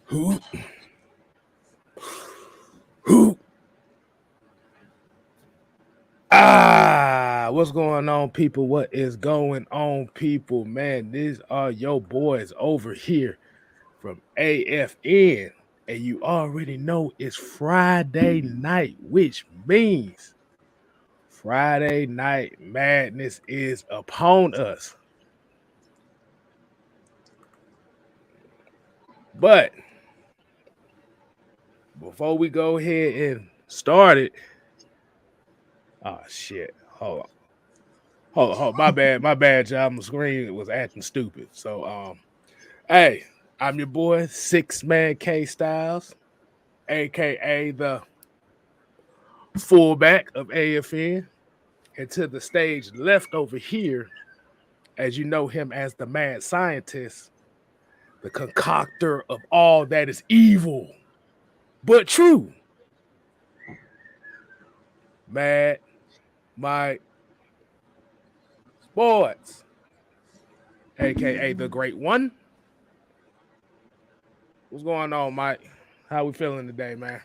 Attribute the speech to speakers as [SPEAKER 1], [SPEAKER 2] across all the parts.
[SPEAKER 1] Who? Who? What's going on, people? What is going on, people? Man, these are your boys over here from AFN. And you already know it's Friday night, which means Friday night madness is upon us. But before we go ahead and start it, oh shit. Hold, my bad, y'all. My screen was acting stupid. So hey, I'm your boy, Six Man KStylzz, aka the fullback of AFN. And to the stage left over here, as you know him as the mad scientist, the concoctor of all that is evil, but true. Mad Mike Sports, aka the great one. What's going on, Mike? How we feeling today, man?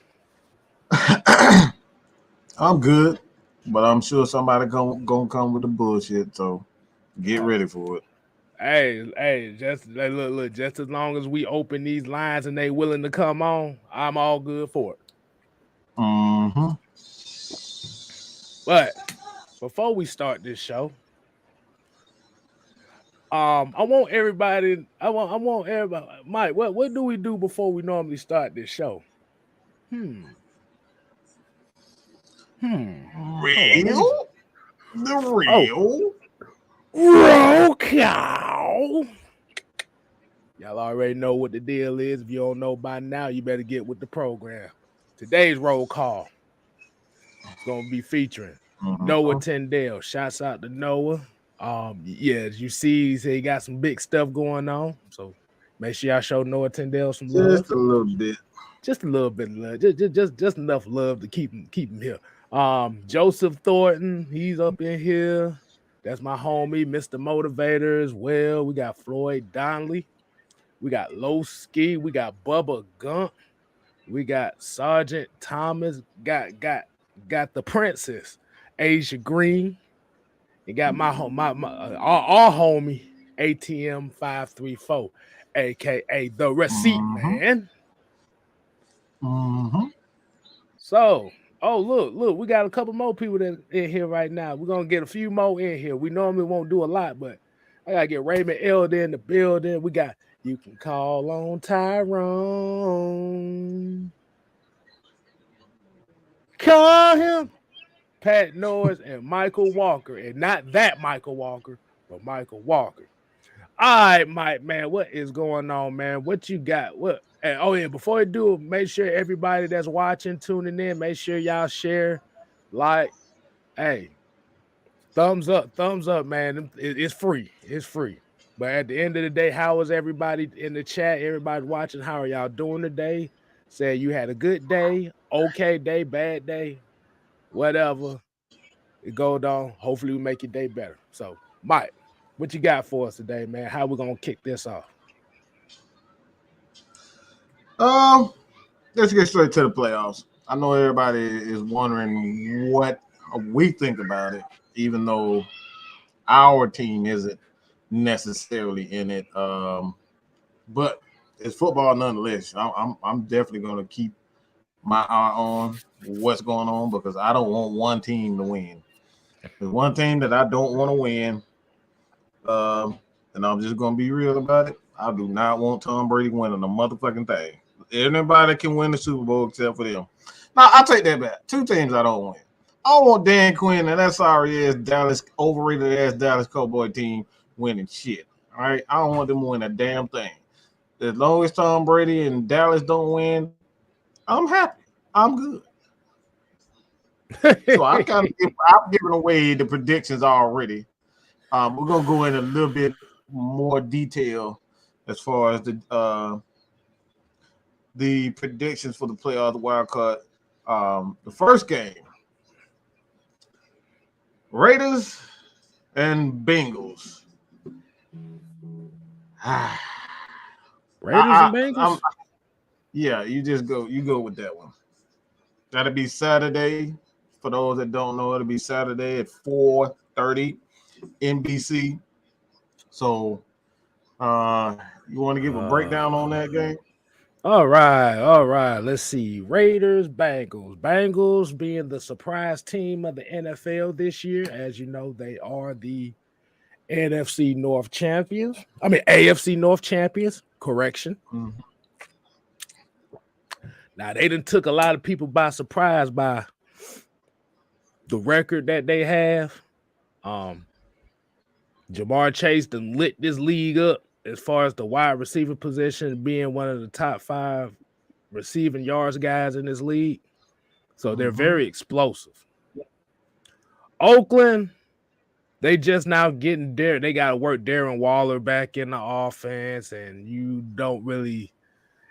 [SPEAKER 2] I'm good, but I'm sure somebody gonna come with the bullshit. So get ready for it.
[SPEAKER 1] Hey, just look, just as long as we open these lines and they willing to come on, I'm all good for it.
[SPEAKER 2] Mm-hmm.
[SPEAKER 1] But before we start this show, I want everybody, Mike, what do we do before we normally start this show? Hmm. Hold on, let me.
[SPEAKER 2] Real? The
[SPEAKER 1] Oh,
[SPEAKER 2] real?
[SPEAKER 1] roll cow. Y'all already know what the deal is. If you don't know by now, you better get with the program. Today's roll call is gonna be featuring Noah
[SPEAKER 2] Mm-hmm.
[SPEAKER 1] Tyndale. Shouts out to Noah. Yeah, as you see, he got some big stuff going on. So make sure y'all show Noah Tyndale some
[SPEAKER 2] Just
[SPEAKER 1] love.
[SPEAKER 2] a little bit.
[SPEAKER 1] Just a little bit of love. Just enough love to keep him here. Joseph Thornton, he's up in here. That's my homie, Mr. Motivator as well. We got Floyd Donnelly. We got Low Ski. We got Bubba Gump. We got Sergeant Thomas. Got the Princess, Asia Green. You got my home, my our homie ATM 534, aka the Receipt
[SPEAKER 2] Mm-hmm.
[SPEAKER 1] Man.
[SPEAKER 2] Mm-hmm.
[SPEAKER 1] So, oh look, we got a couple more people that in here right now. We're gonna get a few more in here. We normally won't do a lot, but I gotta get Raymond Elder in the building. We got you can call on Tyrone. Call him. Pat Norris and Michael Walker. And not that Michael Walker, but Michael Walker. All right, Mike, man, what is going on, man? What you got? What? And, oh yeah, before you do it, make sure everybody that's watching, tuning in, make sure y'all share, like, hey, thumbs up, man. It's free. It's free. But at the end of the day, how is everybody in the chat? Everybody watching, how are y'all doing today? Say you had a good day, okay day, bad day, whatever. It goes on. Hopefully, we make your day better. So, Mike, what you got for us today, man? How we gonna kick this off?
[SPEAKER 2] Um, let's get straight to the playoffs. I know everybody is wondering what we think about it, even though our team isn't necessarily in it. But it's football nonetheless. I'm definitely going to keep my eye on what's going on because I don't want one team to win. There's one team that I don't want to win, and I'm just going to be real about it. I do not want Tom Brady winning a motherfucking thing. Anybody can win the Super Bowl except for them. Now, I'll take that back. Two teams I don't win. I don't want Dan Quinn and that sorry ass Dallas, overrated ass Dallas Cowboy team winning shit. All right. I don't want them to win a damn thing. As long as Tom Brady and Dallas don't win, I'm happy. I'm good. So I've given away the predictions already. We're gonna go in a little bit more detail as far as the predictions for the playoff, the wild card. The first game, Raiders and Bengals.
[SPEAKER 1] Raiders and
[SPEAKER 2] I'm
[SPEAKER 1] Bengals.
[SPEAKER 2] Yeah, you go with that one. That'll be Saturday. For those that don't know, it'll be Saturday at 4:30 NBC. So you want to give a breakdown on that game?
[SPEAKER 1] All right. Let's see. Raiders, Bengals. Bengals being the surprise team of the NFL this year. As you know, they are the NFC North champions. I mean, AFC North champions. Correction.
[SPEAKER 2] Mhm.
[SPEAKER 1] Now, they done took a lot of people by surprise by the record that they have. Jamar Chase done lit this league up as far as the wide receiver position, being one of the top 5 receiving yards guys in this league. So they're very explosive. Oakland, they just now getting there. They got to work Darren Waller back in the offense, and you don't really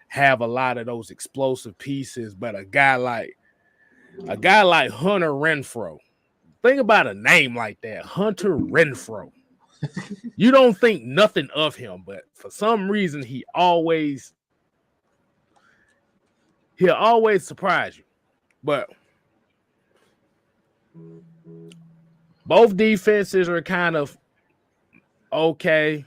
[SPEAKER 1] have a lot of those explosive pieces. But a guy like Hunter Renfrow, think about a name like that, Hunter Renfrow. You don't think nothing of him, but for some reason he'll always surprise you. But both defenses are kind of okay,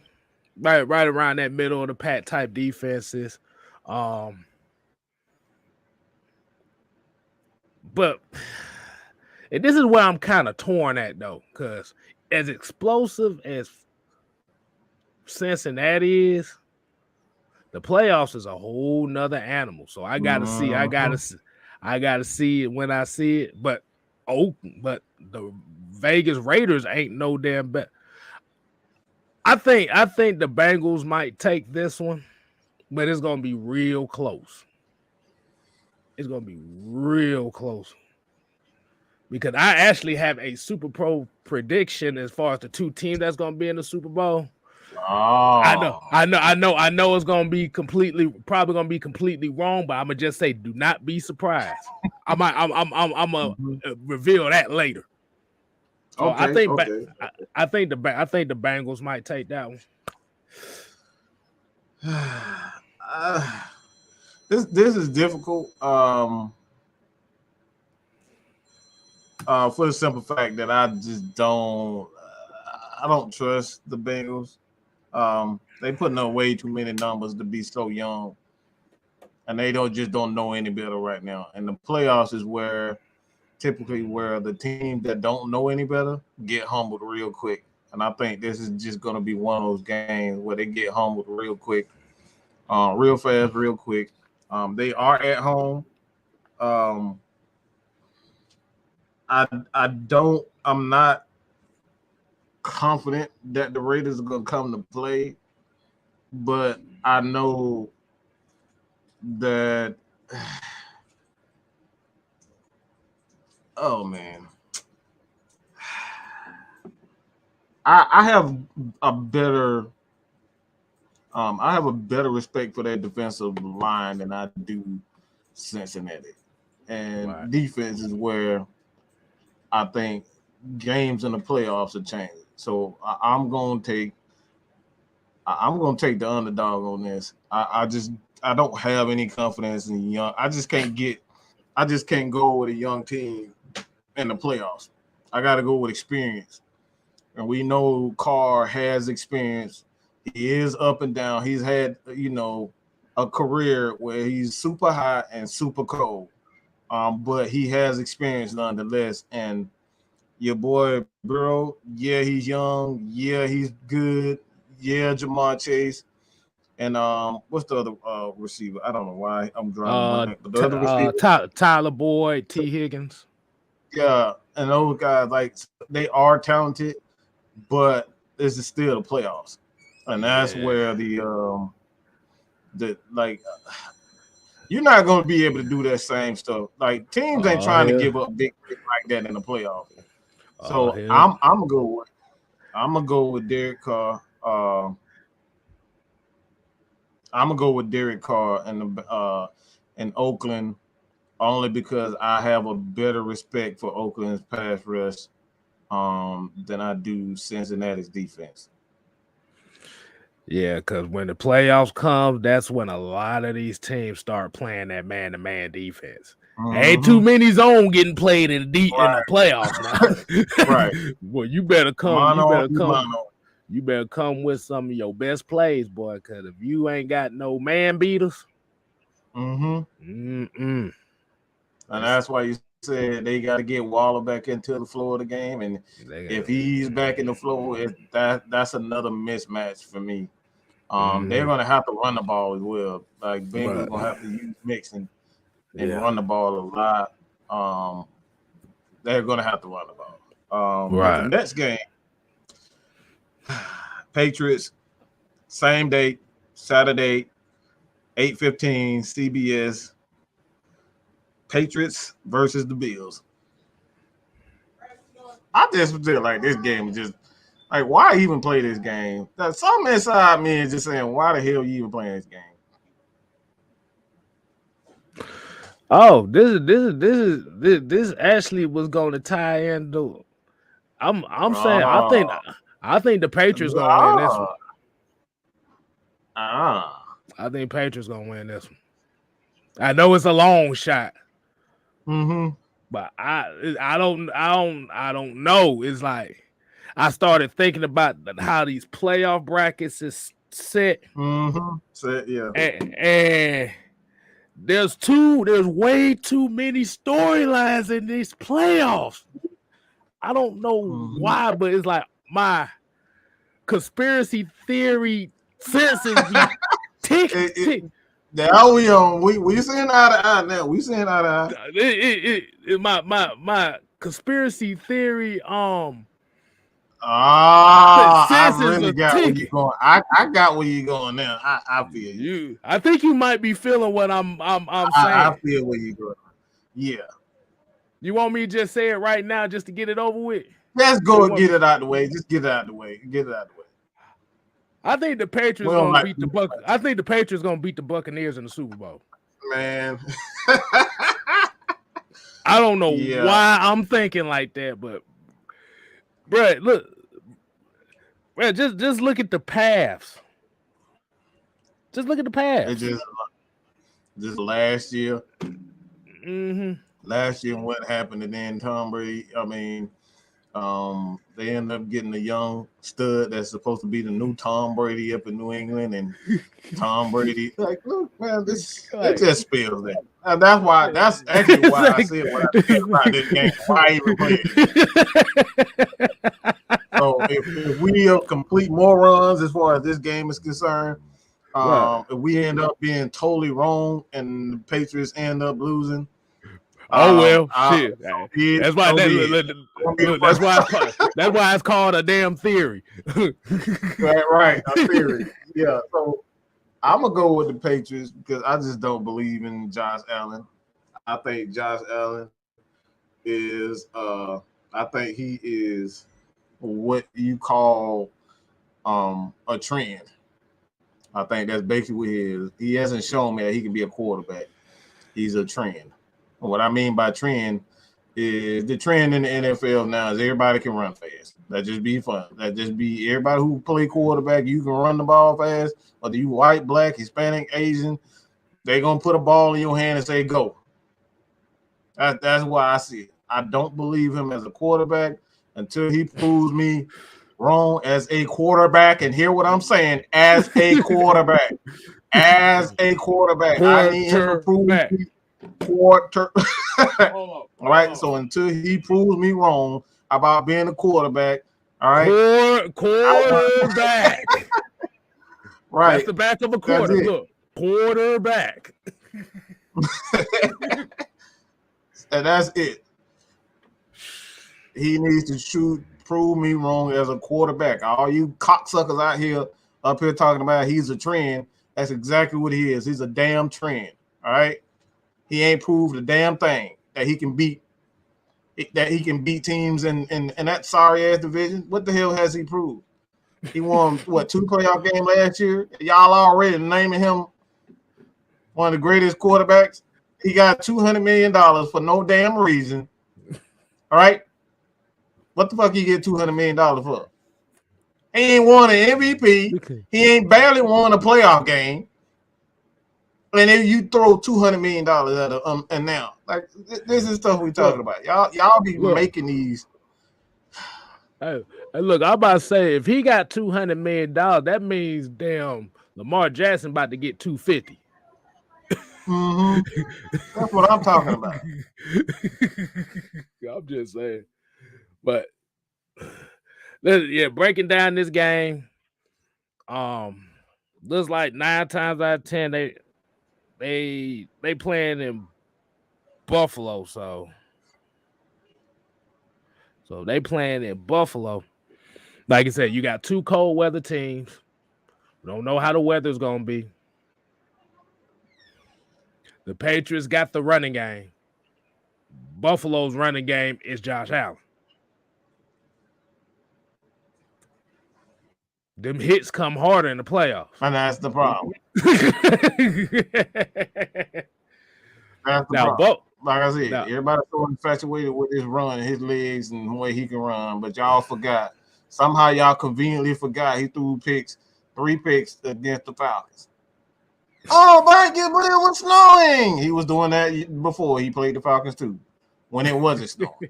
[SPEAKER 1] right around that middle of the pack type defenses. But and this is where I'm kind of torn at though, because as explosive as Cincinnati is, the playoffs is a whole nother animal. So I gotta see it when I see it. But the Vegas Raiders ain't no damn bet. I think the Bengals might take this one, but it's gonna be real close. It's gonna be real close. Because I actually have a Super Bowl prediction as far as the 2 teams that's gonna be in the Super Bowl.
[SPEAKER 2] Oh.
[SPEAKER 1] I know it's gonna be probably gonna be completely wrong, but I'm gonna just say, do not be surprised. I'm gonna reveal that later. So
[SPEAKER 2] okay,
[SPEAKER 1] I think the Bengals might take that one.
[SPEAKER 2] This is difficult. For the simple fact that I just don't trust the Bengals. They putting up way too many numbers to be so young, and they don't know any better right now. And the playoffs is typically where the teams that don't know any better get humbled real quick. And I think this is just going to be one of those games where they get humbled real quick, real fast, real quick. They are at home. I'm not confident that the Raiders are going to come to play, but I know that oh man, I have a better respect for that defensive line than I do Cincinnati, and defense is where I think games in the playoffs are changing. So I'm going to take the underdog on this. I don't have any confidence in young. I just can't go with a young team in the playoffs. I got to go with experience. And we know Carr has experience. He is up and down. He's had, a career where he's super hot and super cold. But he has experience nonetheless. And your boy, bro, yeah, he's young. Yeah, he's good. Yeah, Jamar Chase. And what's the other receiver? I don't know why I'm drawing blank. But the other receiver,
[SPEAKER 1] Tyler Boyd, T. Higgins.
[SPEAKER 2] Yeah, and those guys, like, they are talented, but this is still the playoffs, and that's where you're not going to be able to do that same stuff. Like, teams ain't trying to give up big like that in the playoffs. So I'm gonna go with Derek Carr. I'm gonna go with Derek Carr in Oakland, only because I have a better respect for Oakland's pass rush than I do Cincinnati's defense.
[SPEAKER 1] Yeah, because when the playoffs come, that's when a lot of these teams start playing that man-to-man defense. Ain't too many zone getting played in the playoffs now.
[SPEAKER 2] Right.
[SPEAKER 1] Well, you better come.
[SPEAKER 2] Mono.
[SPEAKER 1] You better come with some of your best plays, boy. Because if you ain't got no man beaters,
[SPEAKER 2] and that's why you said they got to get Waller back into the flow of the game, and if he's back in the flow, that's another mismatch for me. They're gonna have to run the ball as well. Like Bengals gonna have to use Mixon and run the ball a lot. They're gonna have to run the ball. But the next game, Patriots, same date, Saturday, 8:15, CBS. Patriots versus the Bills. I just feel like this game is just like, why even play this game? Something inside me is just saying, why the hell you even playing this game?
[SPEAKER 1] Oh, this actually was going to tie into. I'm saying I think the Patriots gonna win this one. I think Patriots gonna win this one. I know it's a long shot. But I don't know. It's like I started thinking about how these playoff brackets is set.
[SPEAKER 2] Set, yeah.
[SPEAKER 1] And there's way too many storylines in these playoffs. I don't know why, but it's like my conspiracy theory senses be tick.
[SPEAKER 2] Now we on. We seeing eye to eye now. We seeing eye to eye.
[SPEAKER 1] My conspiracy theory.
[SPEAKER 2] I really got where you going. I got where you going now. I feel you.
[SPEAKER 1] I think you might be feeling what I'm saying.
[SPEAKER 2] I feel where you going. Yeah.
[SPEAKER 1] You want me to just say it right now, just to get it over with?
[SPEAKER 2] Let's go and get it out the way. Just get it out the way. Get it out the way.
[SPEAKER 1] I think the Patriots gonna beat the Buccaneers. I think the Patriots gonna beat the Buccaneers in the Super Bowl.
[SPEAKER 2] Man,
[SPEAKER 1] I don't know why I'm thinking like that, but bro, look, bro, just look at the paths. Just look at the paths.
[SPEAKER 2] It's just last year. Last year, what happened, and then Tom Brady. I mean, they end up getting a young stud that's supposed to be the new Tom Brady up in New England, and Tom Brady, like, look, man, it just spills that. And that's actually why I said what I said about this game. Why even play it? So if we complete morons as far as this game is concerned, if we end up being totally wrong and the Patriots end up losing.
[SPEAKER 1] Shit. That's why it's called a damn theory.
[SPEAKER 2] right, a theory. Yeah. So I'm gonna go with the Patriots because I just don't believe in Josh Allen. I think Josh Allen is I think he is what you call a trend. I think that's basically what he is. He hasn't shown me that he can be a quarterback. He's a trend. What I mean by trend is the trend in the NFL now is everybody can run fast. That just be fun. That just be everybody who play quarterback, you can run the ball fast, whether you white, black, Hispanic, Asian, they're going to put a ball in your hand and say, go. That's why I see it. I don't believe him as a quarterback until he proves me wrong as a quarterback. And hear what I'm saying, as a quarterback. As a quarterback. I need him to prove me. All right, so until he proves me wrong about being a quarterback, all right,
[SPEAKER 1] quarterback,
[SPEAKER 2] right?
[SPEAKER 1] That's the back of a quarter. Look, quarterback,
[SPEAKER 2] and that's it. He needs to prove me wrong as a quarterback. All you cocksuckers out here up here talking about he's a trend. That's exactly what he is. He's a damn trend. All right. He ain't proved a damn thing that he can beat teams in that sorry ass division. What the hell has he proved? He won 2 playoff games last year. Y'all already naming him one of the greatest quarterbacks. He got $200 million for no damn reason. All right, what the fuck you get $200 million for? He ain't won an MVP.
[SPEAKER 1] Okay.
[SPEAKER 2] He ain't barely won a playoff game. And then you throw $200 million at him, and now, like, this is stuff we talking about. Y'all be making these.
[SPEAKER 1] Hey, look, I'm about to say, if he got $200 million, that means damn Lamar Jackson about to get 250.
[SPEAKER 2] That's what I'm talking about.
[SPEAKER 1] I'm just saying. But yeah, breaking down this game, looks like 9 times out of 10 they playing in Buffalo, so they playing in Buffalo. Like I said, you got 2 cold weather teams. We don't know how the weather's gonna be. The Patriots got the running game. Buffalo's running game is Josh Allen. Them hits come harder in the playoffs.
[SPEAKER 2] And that's the problem. That's the problem. Like I said, everybody's so infatuated with his run, his legs, and the way he can run. But y'all forgot. Somehow y'all conveniently forgot he threw 3 picks against the Falcons. Oh, but it was snowing. He was doing that before he played the Falcons too, when it wasn't snowing.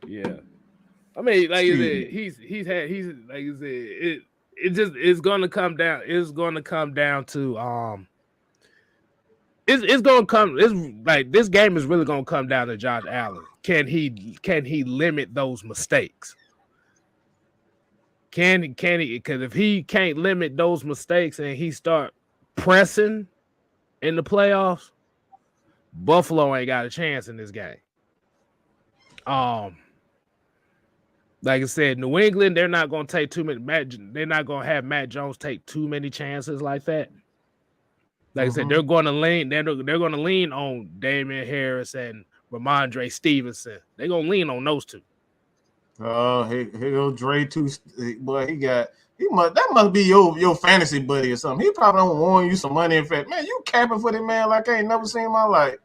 [SPEAKER 1] Yeah. I mean, like you said, he's like you said, it's gonna come down. It's gonna come down to it's gonna come. It's like this game is really gonna come down to Josh Allen. Can he limit those mistakes? Can he? Because if he can't limit those mistakes and he start pressing in the playoffs, Buffalo ain't got a chance in this game. Like I said, New England, they're not going to take too many. They're not going to have Matt Jones take too many chances like that. Like I said, they're going to lean. They're going to lean on Damian Harris and Ramondre Stevenson. They're going to lean on those 2.
[SPEAKER 2] Oh, here goes Dre too. Boy, that must be your fantasy buddy or something. He probably don't want you some money. In fact, man, you capping for that man like I ain't never seen in my life.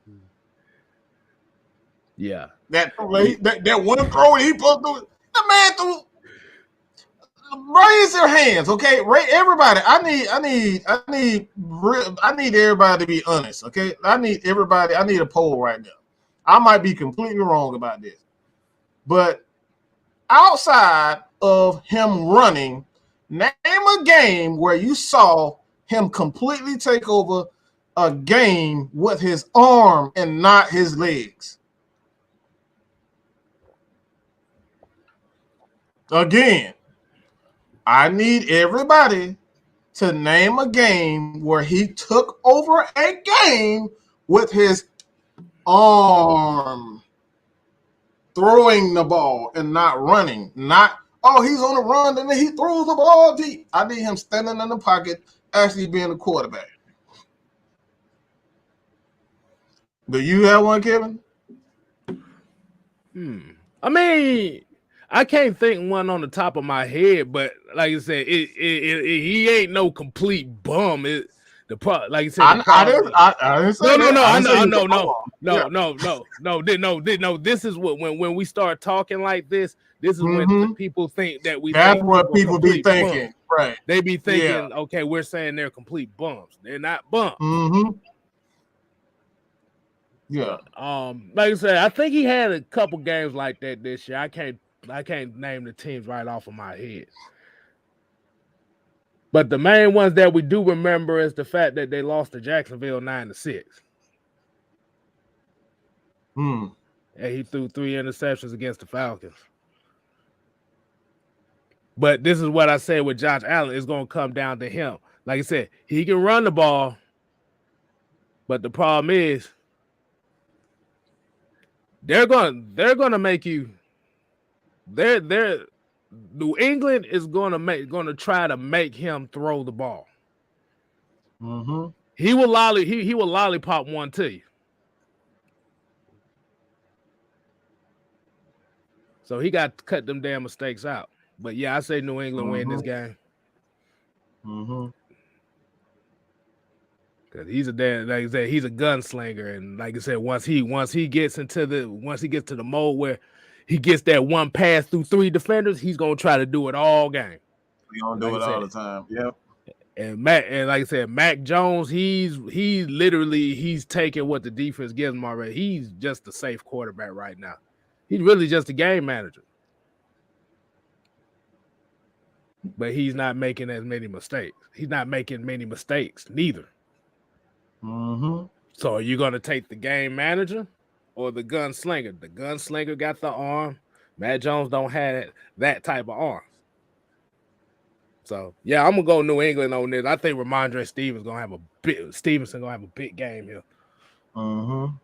[SPEAKER 1] Yeah,
[SPEAKER 2] that one throw he put through. The man threw. Raise your hands, okay? Everybody, I need everybody to be honest, okay? I need a poll right now. I might be completely wrong about this, but outside of him running, name a game where you saw him completely take over a game with his arm and not his legs. Again, I need everybody to name a game where he took over a game with his arm, throwing the ball and not running. Not, he's on a run and then he throws the ball deep. I need him standing in the pocket, actually being a quarterback. Do you have one, Kevin?
[SPEAKER 1] I mean, I can't think one on the top of my head, but like I said, he ain't no complete bum. Like you said,
[SPEAKER 2] I didn't say
[SPEAKER 1] no. This is what when we start talking like this is when people think that we.
[SPEAKER 2] That's what people be thinking,
[SPEAKER 1] bums.
[SPEAKER 2] Right?
[SPEAKER 1] They be thinking, okay, we're saying they're complete bums. They're not bums.
[SPEAKER 2] Yeah.
[SPEAKER 1] Like I said, I think he had a couple games like that this year. I can't name the teams right off of my head. But the main ones that we do remember is the fact that they lost to Jacksonville 9-6. And he threw 3 interceptions against the Falcons. But this is what I said with Josh Allen. It's going to come down to him. Like I said, he can run the ball. But the problem is they're going to make you New England is going to try to make him throw the ball. He will lollipop one to you. So he got to cut them damn mistakes out. But yeah, I say New England win this game. Because he's like I said, he's a gunslinger, and like I said, once he gets to the mode where he gets that one pass through 3 defenders, he's gonna try to do it all game.
[SPEAKER 2] We don't do it all the time. Yep.
[SPEAKER 1] And like I said, Mac Jones, he's taking what the defense gives him already. He's just a safe quarterback right now. He's really just a game manager. But he's not making as many mistakes. He's not making many mistakes, neither.
[SPEAKER 2] Mm-hmm.
[SPEAKER 1] So are you going to take the game manager or the gunslinger? The gunslinger got the arm. Matt Jones don't have that type of arm. So, yeah, I'm going to go New England on this. I think Ramondre Stevenson going to have a big game here.
[SPEAKER 2] Mm-hmm.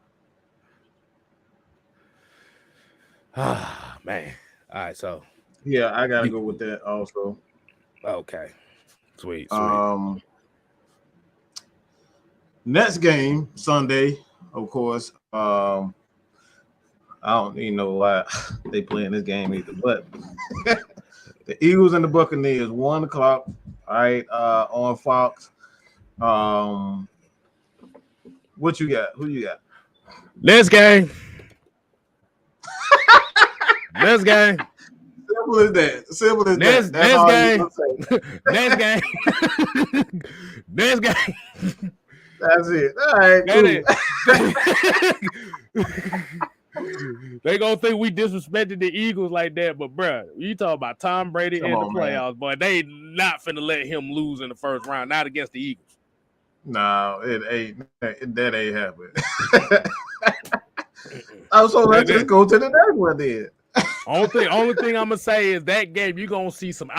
[SPEAKER 1] Ah, man. All right, so.
[SPEAKER 2] Yeah, I got to go with that also.
[SPEAKER 1] Okay. Sweet.
[SPEAKER 2] Next game, Sunday, of course. I don't even know why they playing this game either, but the Eagles and the Buccaneers, 1 o'clock, all right, on Fox. What you got? Who you got?
[SPEAKER 1] Next game. Next game.
[SPEAKER 2] Simple as that. Simple as
[SPEAKER 1] next,
[SPEAKER 2] that.
[SPEAKER 1] Next game. Next game.
[SPEAKER 2] That's it. All right,
[SPEAKER 1] cool. They gonna think we disrespected the Eagles like that, but bruh, you talk about Tom Brady in the playoffs, boy. They not finna let him lose in the first round, not against the Eagles.
[SPEAKER 2] No, it ain't. That ain't happening. So let's just go to the next one then.
[SPEAKER 1] Only thing I'm gonna say is that game you're gonna see some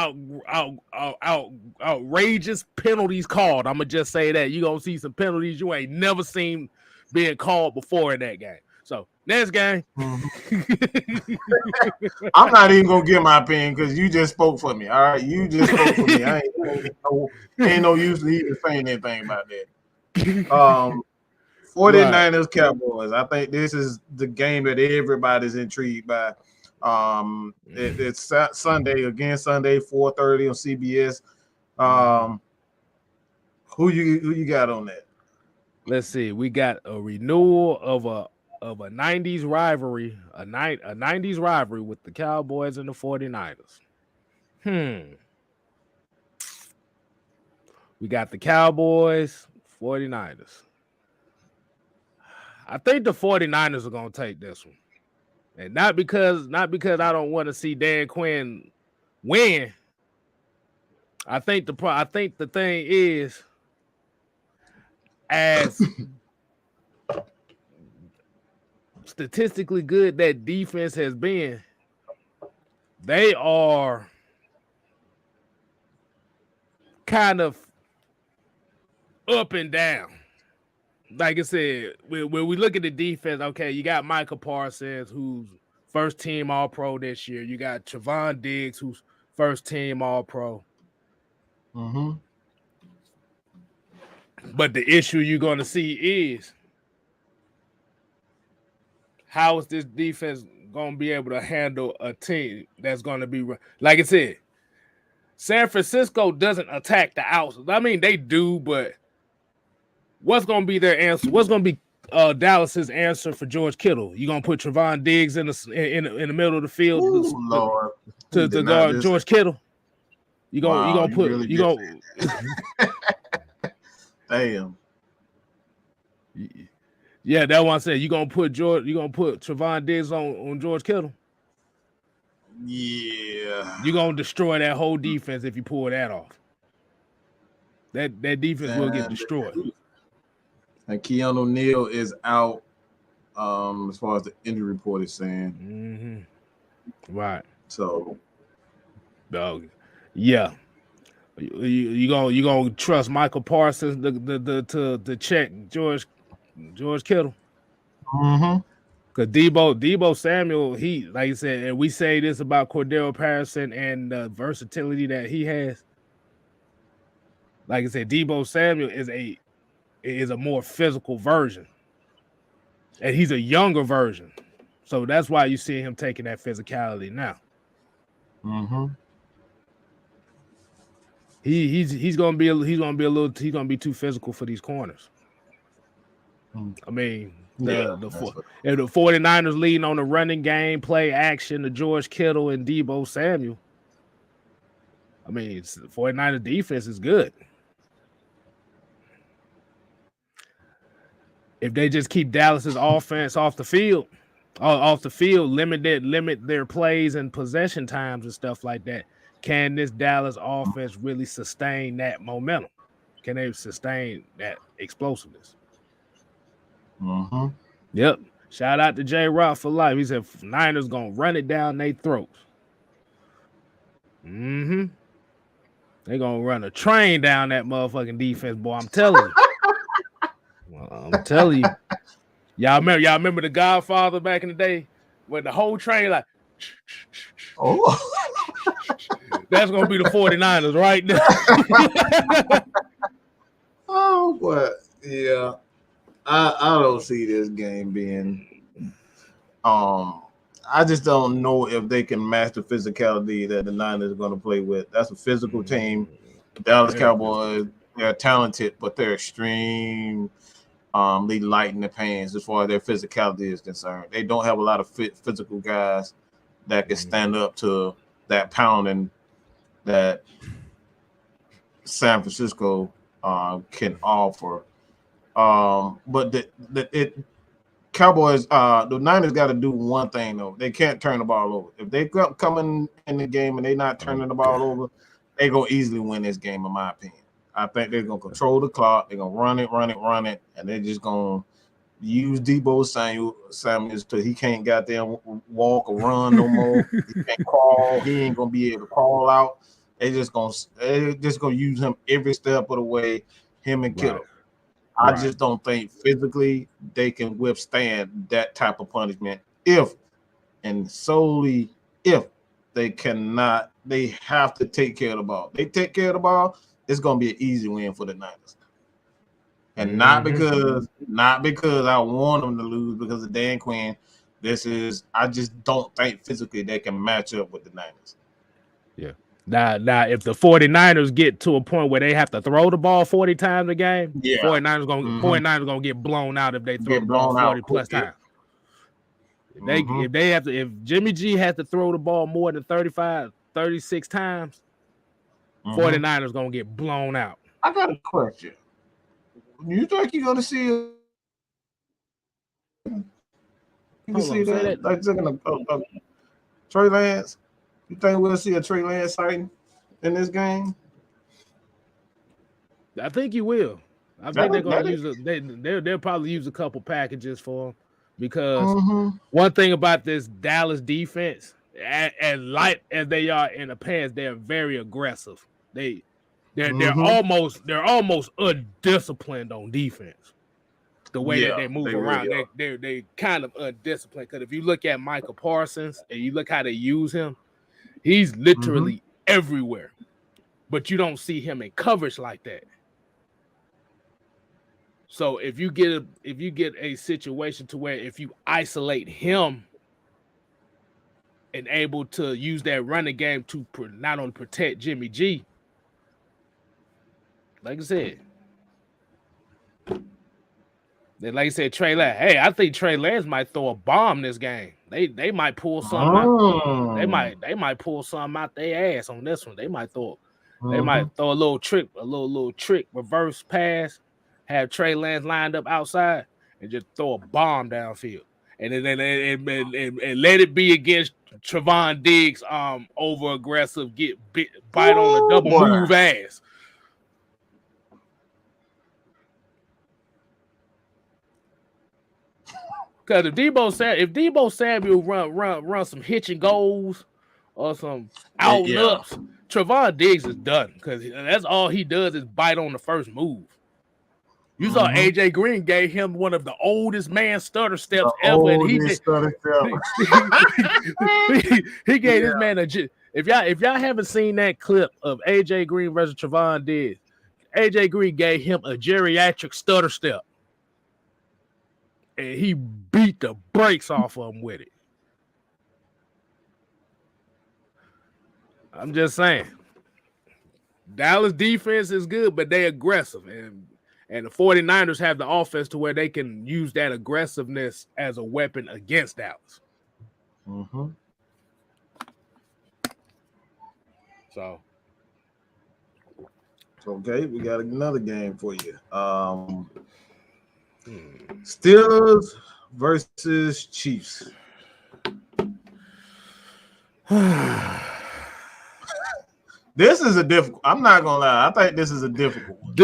[SPEAKER 1] outrageous penalties called. I'm gonna just say that you're gonna see some penalties you ain't never seen being called before in that game. So next game.
[SPEAKER 2] I'm not even gonna give my opinion because you just spoke for me. All right, you just spoke for me. I ain't no use to even saying anything about that. 49ers Cowboys. I think this is the game that everybody's intrigued by. It's Sunday, 4:30 on CBS. Who you got on that?
[SPEAKER 1] Let's see. We got a renewal of a 90s rivalry, a 90s rivalry with the Cowboys and the 49ers. We got the Cowboys, 49ers. I think the 49ers are going to take this one. And not because I don't want to see Dan Quinn win. I think the thing is, as statistically good that defense has been, they are kind of up and down. Like I said, when we look at the defense, okay, you got Michael Parsons, who's first team All-Pro this year. You got Trevon Diggs, who's first team All-Pro.
[SPEAKER 2] Mm-hmm.
[SPEAKER 1] But the issue you're going to see is, how is this defense going to be able to handle a team that's going to be, like I said, San Francisco doesn't attack the outside. I mean, they do, but what's going to be their answer? What's going to be Dallas's answer for George Kittle? You going to put Trevon Diggs in the middle of the field to guard George Kittle? You going to put
[SPEAKER 2] really
[SPEAKER 1] you going
[SPEAKER 2] Damn.
[SPEAKER 1] Yeah, that's what I said. You gonna put Trevon Diggs on George Kittle?
[SPEAKER 2] Yeah.
[SPEAKER 1] You're gonna destroy that whole defense if you pull that off. That defense will get destroyed.
[SPEAKER 2] And Keanu Neal is out, as far as the injury report is saying.
[SPEAKER 1] Mm-hmm. Right.
[SPEAKER 2] So,
[SPEAKER 1] yeah. You gonna trust Michael Parsons to check George Kittle?
[SPEAKER 2] Mm-hmm.
[SPEAKER 1] Because Debo Samuel, he, like you said, and we say this about Cordero Patterson and the versatility that he has. Like I said, Debo Samuel is a more physical version, and he's a younger version, so that's why you see him taking that physicality now.
[SPEAKER 2] Mm-hmm.
[SPEAKER 1] He's gonna be too physical for these corners. I mean,
[SPEAKER 2] Yeah,
[SPEAKER 1] if the 49ers leading on the running game, play action, the George Kittle and Deebo Samuel. I mean, 49ers defense is good. If they just keep Dallas's offense off the field, limit their plays and possession times and stuff like that, can this Dallas offense really sustain that momentum? Can they sustain that explosiveness?
[SPEAKER 2] Mm-hmm.
[SPEAKER 1] Yep. Shout out to J. Rock for life. He said Niners gonna run it down their throats. Mm-hmm. They gonna run a train down that motherfucking defense, boy. I'm telling you. I'm telling you. Y'all remember the Godfather back in the day when the whole train like that's gonna be the 49ers right now.
[SPEAKER 2] Oh, but yeah. I don't see this game being I just don't know if they can match the physicality that the Niners are going to play with. That's a physical team. The Dallas Cowboys, they're talented, but they're extremely light in the pants as far as their physicality is concerned. They don't have a lot of physical guys that can stand up to that pounding that San Francisco can offer. But the Cowboys, the Niners got to do one thing though. They can't turn the ball over. If they come in the game and they're not turning the ball over, they're gonna easily win this game, in my opinion. I think they're gonna control the clock. They're gonna run it, and they're just gonna use Deebo Samuels till he can't goddamn walk or run no more. He can't crawl. He ain't gonna be able to crawl out. They're just gonna use him every step of the way. Him and Kittle. I just don't think physically they can withstand that type of punishment solely if they cannot. They have to take care of the ball. They take care of the ball, it's going to be an easy win for the Niners. And not because I want them to lose because of Dan Quinn. I just don't think physically they can match up with the Niners.
[SPEAKER 1] Yeah. Now, if the 49ers get to a point where they have to throw the ball 40 times a game, 49ers gonna get blown out if they throw the ball 40 plus times. If Jimmy G has to throw the ball more than 36 times, 49ers gonna get blown out.
[SPEAKER 2] I got a question. You think you're gonna see that? Like looking at Trey Lance. You think we'll see a Trey Lance sighting in this game?
[SPEAKER 1] I think you will. I think they're going to use they'll probably use a couple packages for him because one thing about this Dallas defense, as light as they are in the past, they're very aggressive. They're almost undisciplined on defense. The way that they move around, they kind of undisciplined. Because if you look at Michael Parsons and you look how they use him, he's literally everywhere, but you don't see him in coverage like that. So if you get a situation to where if you isolate him and able to use that running game to not only protect Jimmy G, like I said, Trey Lance. Hey, I think Trey Lance might throw a bomb this game. They might pull something out. They might pull something out their ass on this one. They might throw a little trick, reverse pass, have Trey Lance lined up outside, and just throw a bomb downfield. And then let it be against Trevon Diggs over aggressive, bite on a double move ass. Because if Deebo Samuel run some hitching goals or some out and ups, Trevon Diggs is done because that's all he does is bite on the first move. You saw AJ Green gave him one of the oldest man stutter steps ever, and he gave this man if y'all haven't seen that clip of AJ Green versus Trevon Diggs, AJ Green gave him a geriatric stutter step. And he beat the brakes off of him with it. I'm just saying. Dallas defense is good, but they aggressive. And And the 49ers have the offense to where they can use that aggressiveness as a weapon against Dallas.
[SPEAKER 2] Mm-hmm.
[SPEAKER 1] So,
[SPEAKER 2] okay, we got another game for you. Steelers versus Chiefs. This is a difficult. I'm not gonna lie. I think this is a difficult one.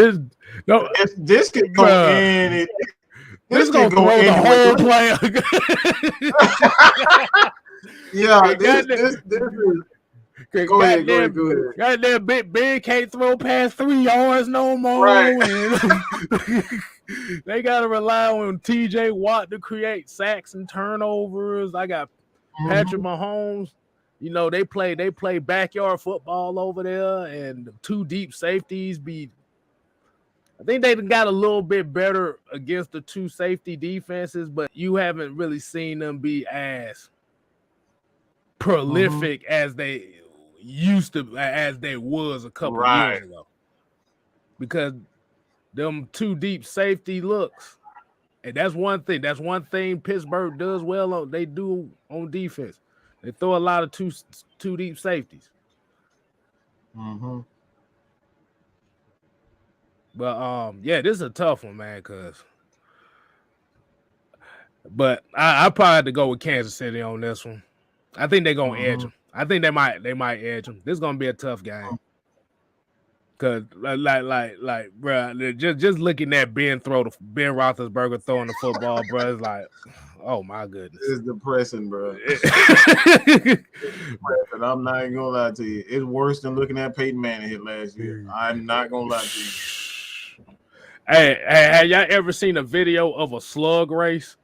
[SPEAKER 2] This could go in.
[SPEAKER 1] This gonna throw the whole player.
[SPEAKER 2] Yeah, this is. Go ahead.
[SPEAKER 1] Goddamn Ben can't throw past 3 yards no more. Right. They gotta rely on TJ Watt to create sacks and turnovers. I got Patrick Mahomes. You know, they play backyard football over there, and 2 deep safeties I think they got a little bit better against the 2 safety defenses, but you haven't really seen them be as prolific as they used to, as they was a couple years ago. Because them 2 deep safety looks, and that's one thing. That's one thing Pittsburgh does well on. They do on defense. They throw a lot of two deep safeties.
[SPEAKER 2] Mm-hmm.
[SPEAKER 1] But yeah, this is a tough one, man. But I probably have to go with Kansas City on this one. I think they're gonna edge them. I think they might edge them. This is gonna be a tough game. Cause like, bro, just looking at Ben Roethlisberger throwing the football, bro, it's like, oh my goodness,
[SPEAKER 2] it's depressing, bro. It's depressing. I'm not even gonna lie to you. It's worse than looking at Peyton Manning hit last year. I'm not gonna lie to you.
[SPEAKER 1] Hey, have y'all ever seen a video of a slug race?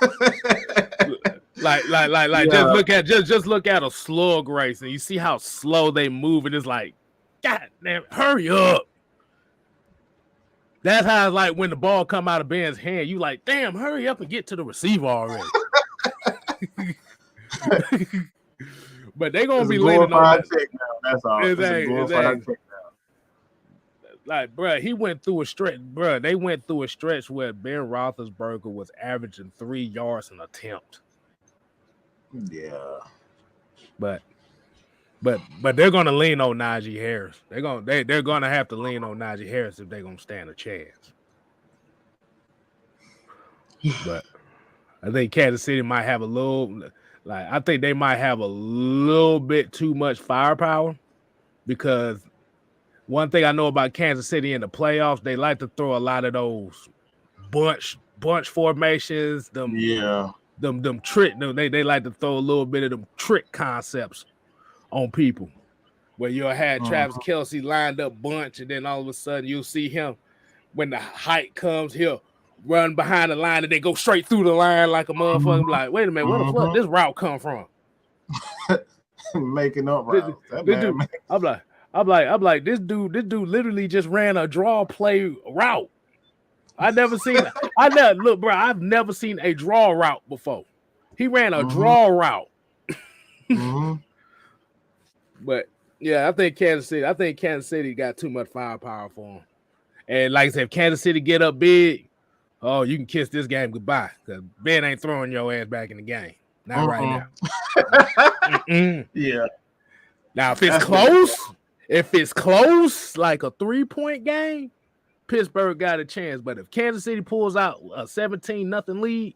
[SPEAKER 1] Just look at a slug race, and you see how slow they move, and it's like, God damn, hurry up. That's how it's like when the ball come out of Ben's hand. You like, damn, hurry up and get to the receiver already. But they're going to be leaning on that.
[SPEAKER 2] That's all. Exactly.
[SPEAKER 1] Like, bro, he went through a stretch. Bro, they went through a stretch where Ben Roethlisberger was averaging 3 yards an attempt.
[SPEAKER 2] Yeah.
[SPEAKER 1] But they're gonna lean on Najee Harris. They're gonna have to lean on Najee Harris if they're gonna stand a chance. But I think Kansas City might have a little, I think they might have a little bit too much firepower, because one thing I know about Kansas City in the playoffs, they like to throw a lot of those bunch formations. Them trick. They like to throw a little bit of them trick concepts on people, where you'll have Travis Kelce lined up bunch, and then all of a sudden you'll see him, when the height comes, he'll run behind the line and they go straight through the line like a motherfucker. Like, wait a minute, where the fuck this route come from?
[SPEAKER 2] Making up routes.
[SPEAKER 1] I'm like, this dude literally just ran a draw play route. I've never seen a draw route before. He ran a draw route. But yeah, I think Kansas City got too much firepower for him. And like I said, if Kansas City get up big, oh, you can kiss this game goodbye, because Ben ain't throwing your ass back in the game. Not right now.
[SPEAKER 2] Yeah.
[SPEAKER 1] Now, if it's close, like a 3-point game, Pittsburgh got a chance. But if Kansas City pulls out a 17-0 lead,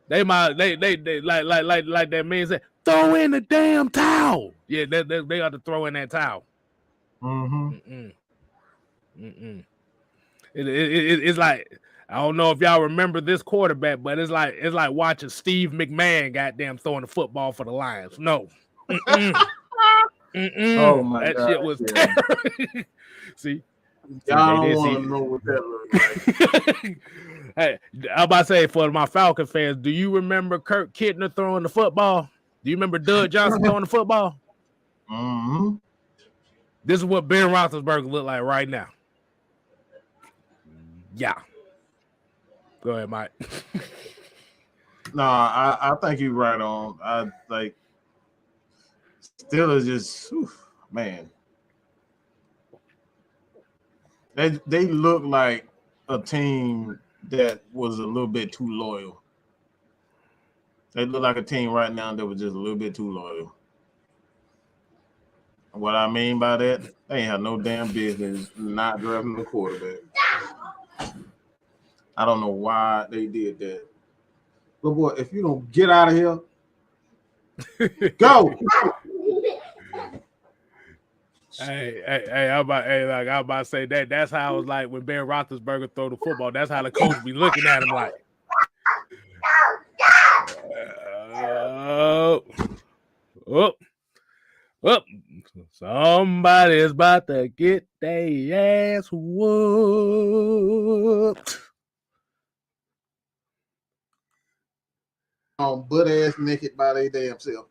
[SPEAKER 1] they might like that man said, throw in the damn towel. Yeah, they ought to throw in that towel. It's like, I don't know if y'all remember this quarterback, but it's like watching Steve McMahon goddamn throwing the football for the Lions. No.
[SPEAKER 2] Oh my
[SPEAKER 1] that
[SPEAKER 2] God,
[SPEAKER 1] shit was terrible. See,
[SPEAKER 2] y'all don't want to know what that looks like.
[SPEAKER 1] Hey, I'm about to say, for my Falcon fans, do you remember Kirk Kittner throwing the football? Do you remember Doug Johnson throwing the football? This is what Ben Roethlisberger look like right now. Yeah. Go ahead, Mike.
[SPEAKER 2] No, I think you're right on. I like Steelers just, man. They look like a team that was a little bit too loyal. They look like a team right now that was just a little bit too loyal. What I mean by that, they ain't have no damn business not drafting a quarterback. I don't know why they did that. But boy, if you don't get out of here, go.
[SPEAKER 1] I'm about to say that. That's how it was like when Ben Roethlisberger throw the football. That's how the coach be looking at him like. Somebody's about to get their ass whooped.
[SPEAKER 2] Butt ass naked by their damn self.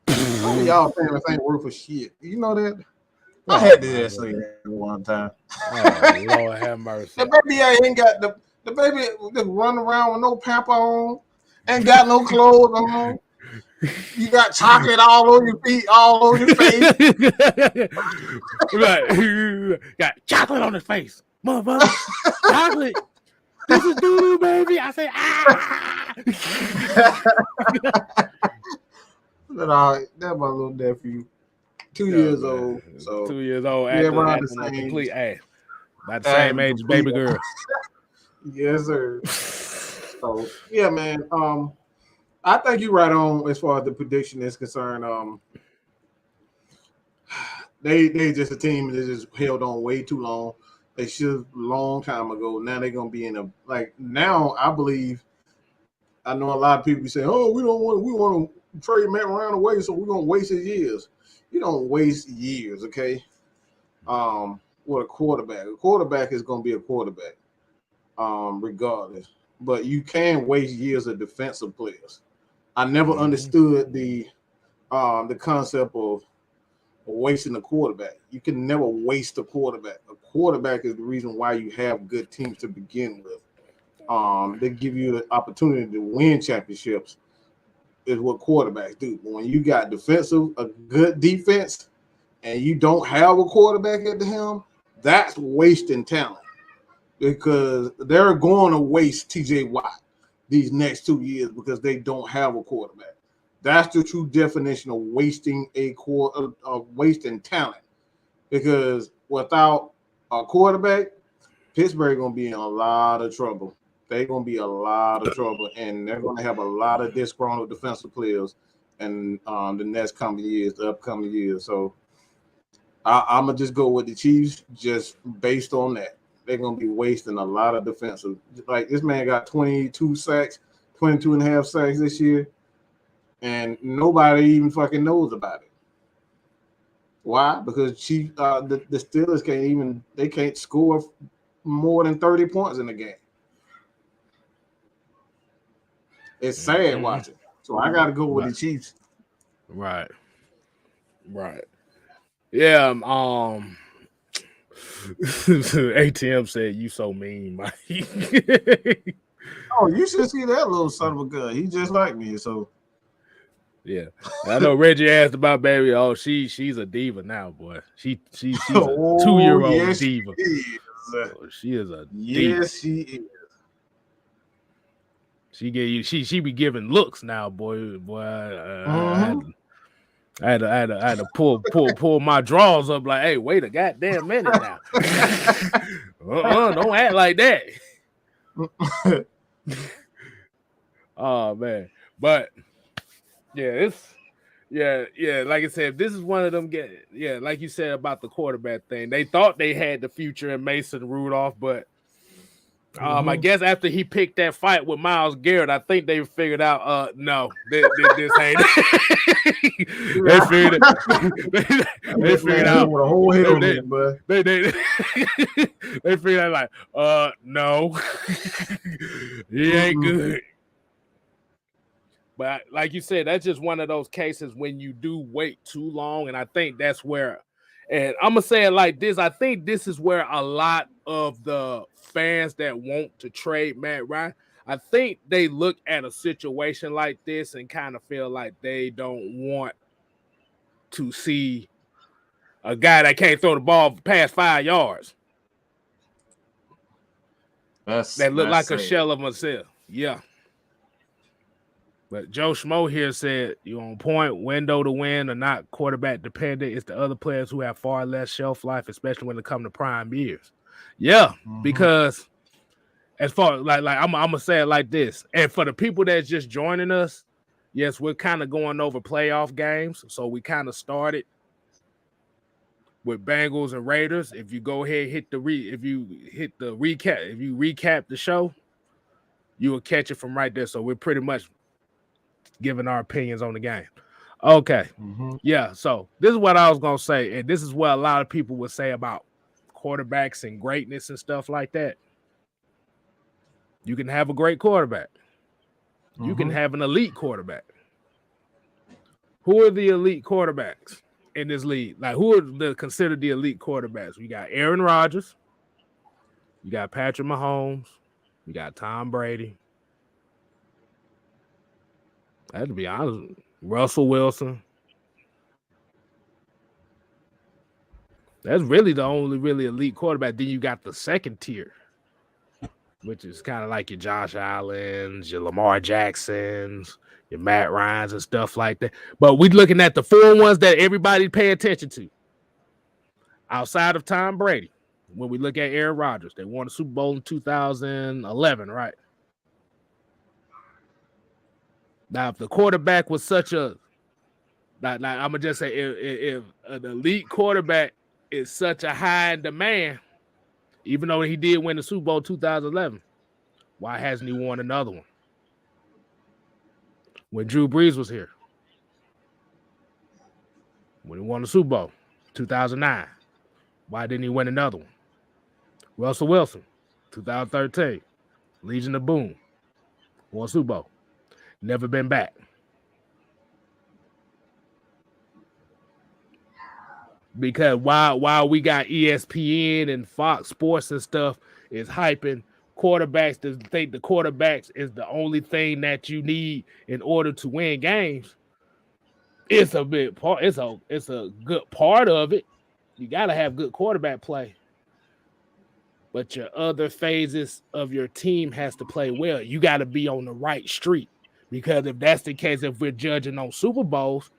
[SPEAKER 2] Some of y'all fans ain't worth a shit. You know that? I had to just say that one time.
[SPEAKER 1] Oh, Lord have mercy.
[SPEAKER 2] The baby ain't got the baby just run around with no pamper on, ain't got no clothes on. You got chocolate all on your feet, all on your face.
[SPEAKER 1] Got chocolate on his face. Motherfucker. Chocolate. This is doo-doo, baby. I say, ah.
[SPEAKER 2] That's my little nephew. 2 years old. So
[SPEAKER 1] 2 years old.
[SPEAKER 2] Yeah, around the same
[SPEAKER 1] complete ass. About the same age as baby girl.
[SPEAKER 2] Yes, sir. So yeah, man. I think you're right on as far as the prediction is concerned. They just a team that just held on way too long. They should have long time ago. Now they're gonna be in a now. I believe. I know a lot of people say, "Oh, we want to trade Matt Ryan away, so we're gonna waste his years." You don't waste years, okay? With a quarterback is gonna be a quarterback, regardless. But you can waste years of defensive players. I never understood the concept of wasting a quarterback. You can never waste a quarterback. A quarterback is the reason why you have good teams to begin with. They give you the opportunity to win championships is what quarterbacks do. But when you got a good defense, and you don't have a quarterback at the helm, that's wasting talent because they're going to waste T.J. Watt these next 2 years because they don't have a quarterback. That's the true definition of wasting wasting talent. Because without a quarterback, Pittsburgh gonna be in a lot of trouble. They're gonna be a lot of trouble, and they're gonna have a lot of disgruntled defensive players in the upcoming years. So I'm gonna just go with the Chiefs just based on that. They're gonna be wasting a lot of defensive. Like this man got 22 sacks, 22 and a half sacks this year, and nobody even fucking knows about it. Why? Because the Steelers can't score more than 30 points in the game. It's sad watching. So I got to go with the Chiefs.
[SPEAKER 1] Right. Yeah. ATM said you so mean, Mike.
[SPEAKER 2] Oh, you should see that little son of a gun. He just like me. So
[SPEAKER 1] yeah, I know Reggie asked about baby. Oh, she's a diva now, boy. She's a 2-year-old diva. She is a diva.
[SPEAKER 2] Yes, she is.
[SPEAKER 1] She be giving looks now, boy. I had to pull my drawers up like, hey, wait a goddamn minute now. Don't act like that. Oh man, but yeah, like I said, this is one of them. Like you said about the quarterback thing, they thought they had the future in Mason Rudolph, but I guess after he picked that fight with Myles Garrett, I think they figured out, no, this ain't. They figured out with a whole head on it, but they figured out like, no, he ain't good. But like you said, that's just one of those cases when you do wait too long, and I think that's where. And I'm gonna say it like this: I think this is where a lot of the fans that want to trade Matt Ryan, I think they look at a situation like this and kind of feel like they don't want to see a guy that can't throw the ball past 5 yards. That look like a shell of myself. Yeah. But Joe Schmo here said, you on point, window to win are not quarterback dependent. It's the other players who have far less shelf life, especially when it comes to prime years. Yeah, because as far as like I'm gonna say it like this. And for the people that's just joining us, yes, we're kind of going over playoff games. So we kind of started with Bengals and Raiders. If you go ahead, if you recap the show, you will catch it from right there. So we're pretty much giving our opinions on the game. Okay. Yeah. So this is what I was gonna say, and this is what a lot of people would say about quarterbacks and greatness and stuff like that. You can have a great quarterback. You can have an elite quarterback. Who are the elite quarterbacks in this league? Like, who are considered the elite quarterbacks? We got Aaron Rodgers. You got Patrick Mahomes. You got Tom Brady. I have to be honest, Russell Wilson. That's really the only really elite quarterback. Then you got the second tier, which is kind of like your Josh Allens, your Lamar Jacksons, your Matt Ryans and stuff like that. But we're looking at the four ones that everybody pay attention to. Outside of Tom Brady, when we look at Aaron Rodgers, they won the Super Bowl in 2011, right? Now, if the quarterback was such a, I'm going to just say, if an elite quarterback is such a high in demand, even though he did win the Super Bowl 2011, why hasn't he won another one? When Drew Brees was here, when he won the Super Bowl 2009, why didn't he win another one? Russell Wilson, 2013, Legion of Boom, won Super Bowl, never been back. Because while we got ESPN and Fox Sports and stuff is hyping quarterbacks to think the quarterbacks is the only thing that you need in order to win games, it's a big part. It's a good part of it. You got to have good quarterback play, but your other phases of your team has to play well. You got to be on the right street, because if that's the case, if we're judging on Super Bowls,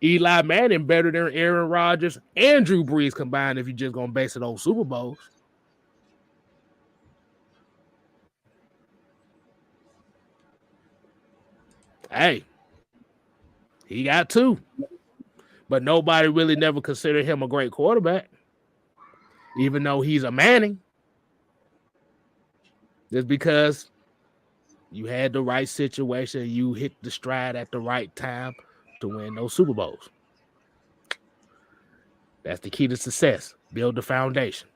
[SPEAKER 1] Eli Manning better than Aaron Rodgers and Drew Brees combined if you're just going to base it on Super Bowls. Hey, he got two. But nobody really never considered him a great quarterback, even though he's a Manning. Just because you had the right situation, you hit the stride at the right time to win those Super Bowls. That's the key to success. Build the foundation.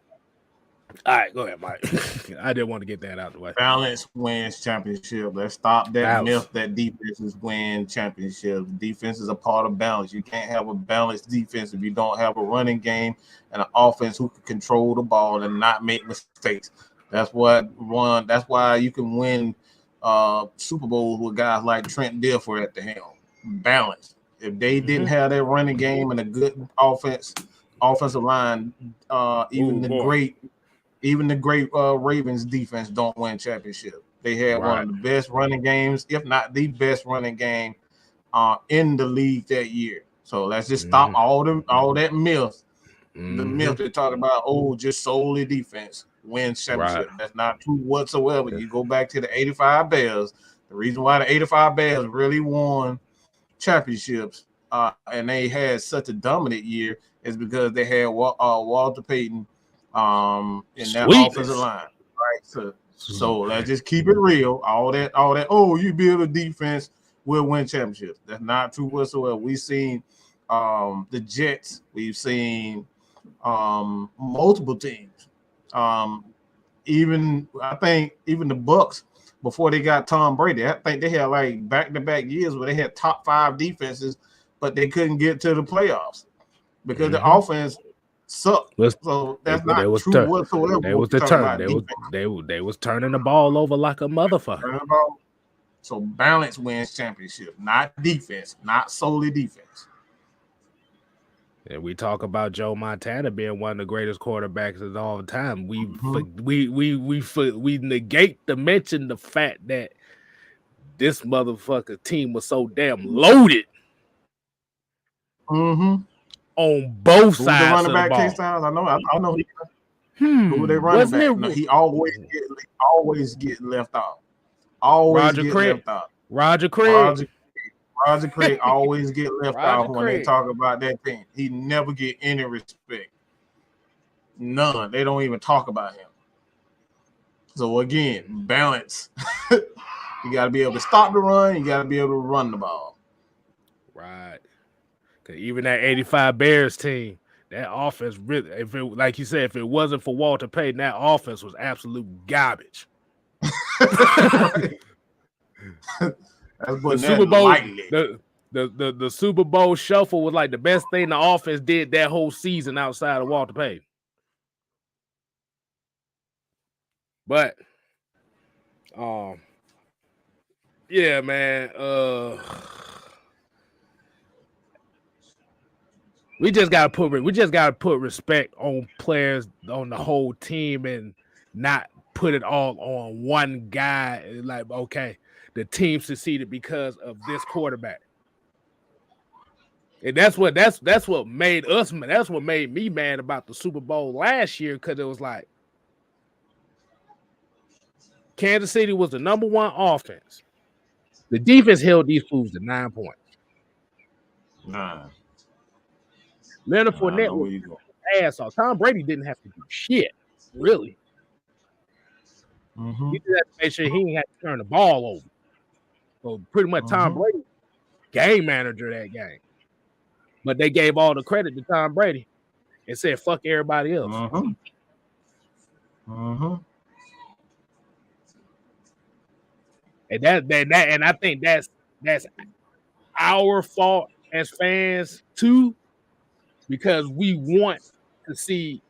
[SPEAKER 1] All right, go ahead, Mike. I didn't want to get that out of the way.
[SPEAKER 2] Balance wins championship. Let's stop that myth that defenses win championships. Defense is a part of balance. You can't have a balanced defense if you don't have a running game and an offense who can control the ball and not make mistakes. That's why you can win Super Bowls with guys like Trent Dilfer at the helm. Balance. If they didn't have that running game and a good offensive line, even the great Ravens defense don't win championship. They had one of the best running games, if not the best running game in the league that year. So let's just stop all that myth. The myth they talk about, just solely defense wins championship. That's not true whatsoever. You go back to the 85 Bears. The reason why the 85 Bears really won champipionships and they had such a dominant year is because they had Walter Payton in that offensive line, right? So let's just keep it real. All that. You build a defense, we'll win championships. That's not true whatsoever. We've seen the Jets. We've seen multiple teams. I think even the Bucs before they got Tom Brady. I think they had like back-to-back years where they had top 5 defenses, but they couldn't get to the playoffs because the offense sucked. So that's not true whatsoever.
[SPEAKER 1] They was turning the ball over like a motherfucker.
[SPEAKER 2] So balance wins championship, not defense, not solely defense.
[SPEAKER 1] And we talk about Joe Montana being one of the greatest quarterbacks of all time. We negate to mention the fact that this motherfucker team was so damn loaded on both
[SPEAKER 2] Who the
[SPEAKER 1] sides
[SPEAKER 2] running
[SPEAKER 1] of the
[SPEAKER 2] back?
[SPEAKER 1] ball.
[SPEAKER 2] KStylzz. I know. Who they running back? No, he always get left out. Always
[SPEAKER 1] Roger
[SPEAKER 2] get
[SPEAKER 1] Craig.
[SPEAKER 2] left out.
[SPEAKER 1] Roger Craig.
[SPEAKER 2] Roger Craig always get left
[SPEAKER 1] Roger
[SPEAKER 2] out when they talk about that team. He never get any respect. None. They don't even talk about him. So again, balance. You got to be able to stop the run. You got to be able to run the ball.
[SPEAKER 1] Right. Because even that 85 Bears team, that offense really, if it, like you said, if it wasn't for Walter Payton, that offense was absolute garbage. The Super Bowl, the Super Bowl shuffle was like the best thing the offense did that whole season outside of Walter Payton. But, yeah, man. We just gotta put respect on players, on the whole team, and not put it all on one guy. Like, okay, the team succeeded because of this quarterback. And that's what made us, that's what made me mad about the Super Bowl last year, because it was like Kansas City was the number one offense. The defense held these fools to 9 points. Leonard Fournette was ass off. Tom Brady didn't have to do shit, really. He just had to make sure he didn't have to turn the ball over. So pretty much Tom Brady, game manager that game. But they gave all the credit to Tom Brady and said, fuck everybody else. And and I think that's our fault as fans too, because we want to see,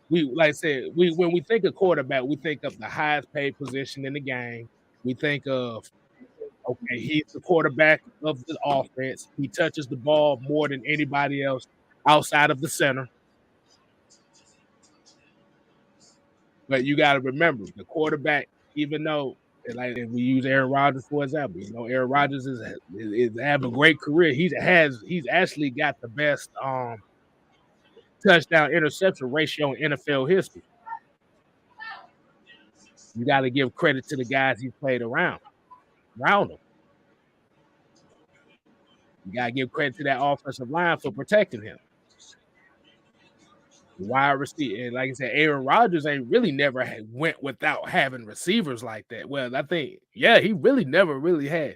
[SPEAKER 1] like I said, when we think of quarterback, we think of the highest paid position in the game. We think of, okay, he's the quarterback of the offense. He touches the ball more than anybody else outside of the center. But you got to remember, the quarterback, even though, like if we use Aaron Rodgers for example, you know, Aaron Rodgers is having a great career. He's actually got the best touchdown interception ratio in NFL history. You got to give credit to the guys he's played around him. You got to give credit to that offensive line for protecting him. Wide receiver, and like I said, Aaron Rodgers ain't really never went without having receivers like that. Well, I think, yeah, he really never really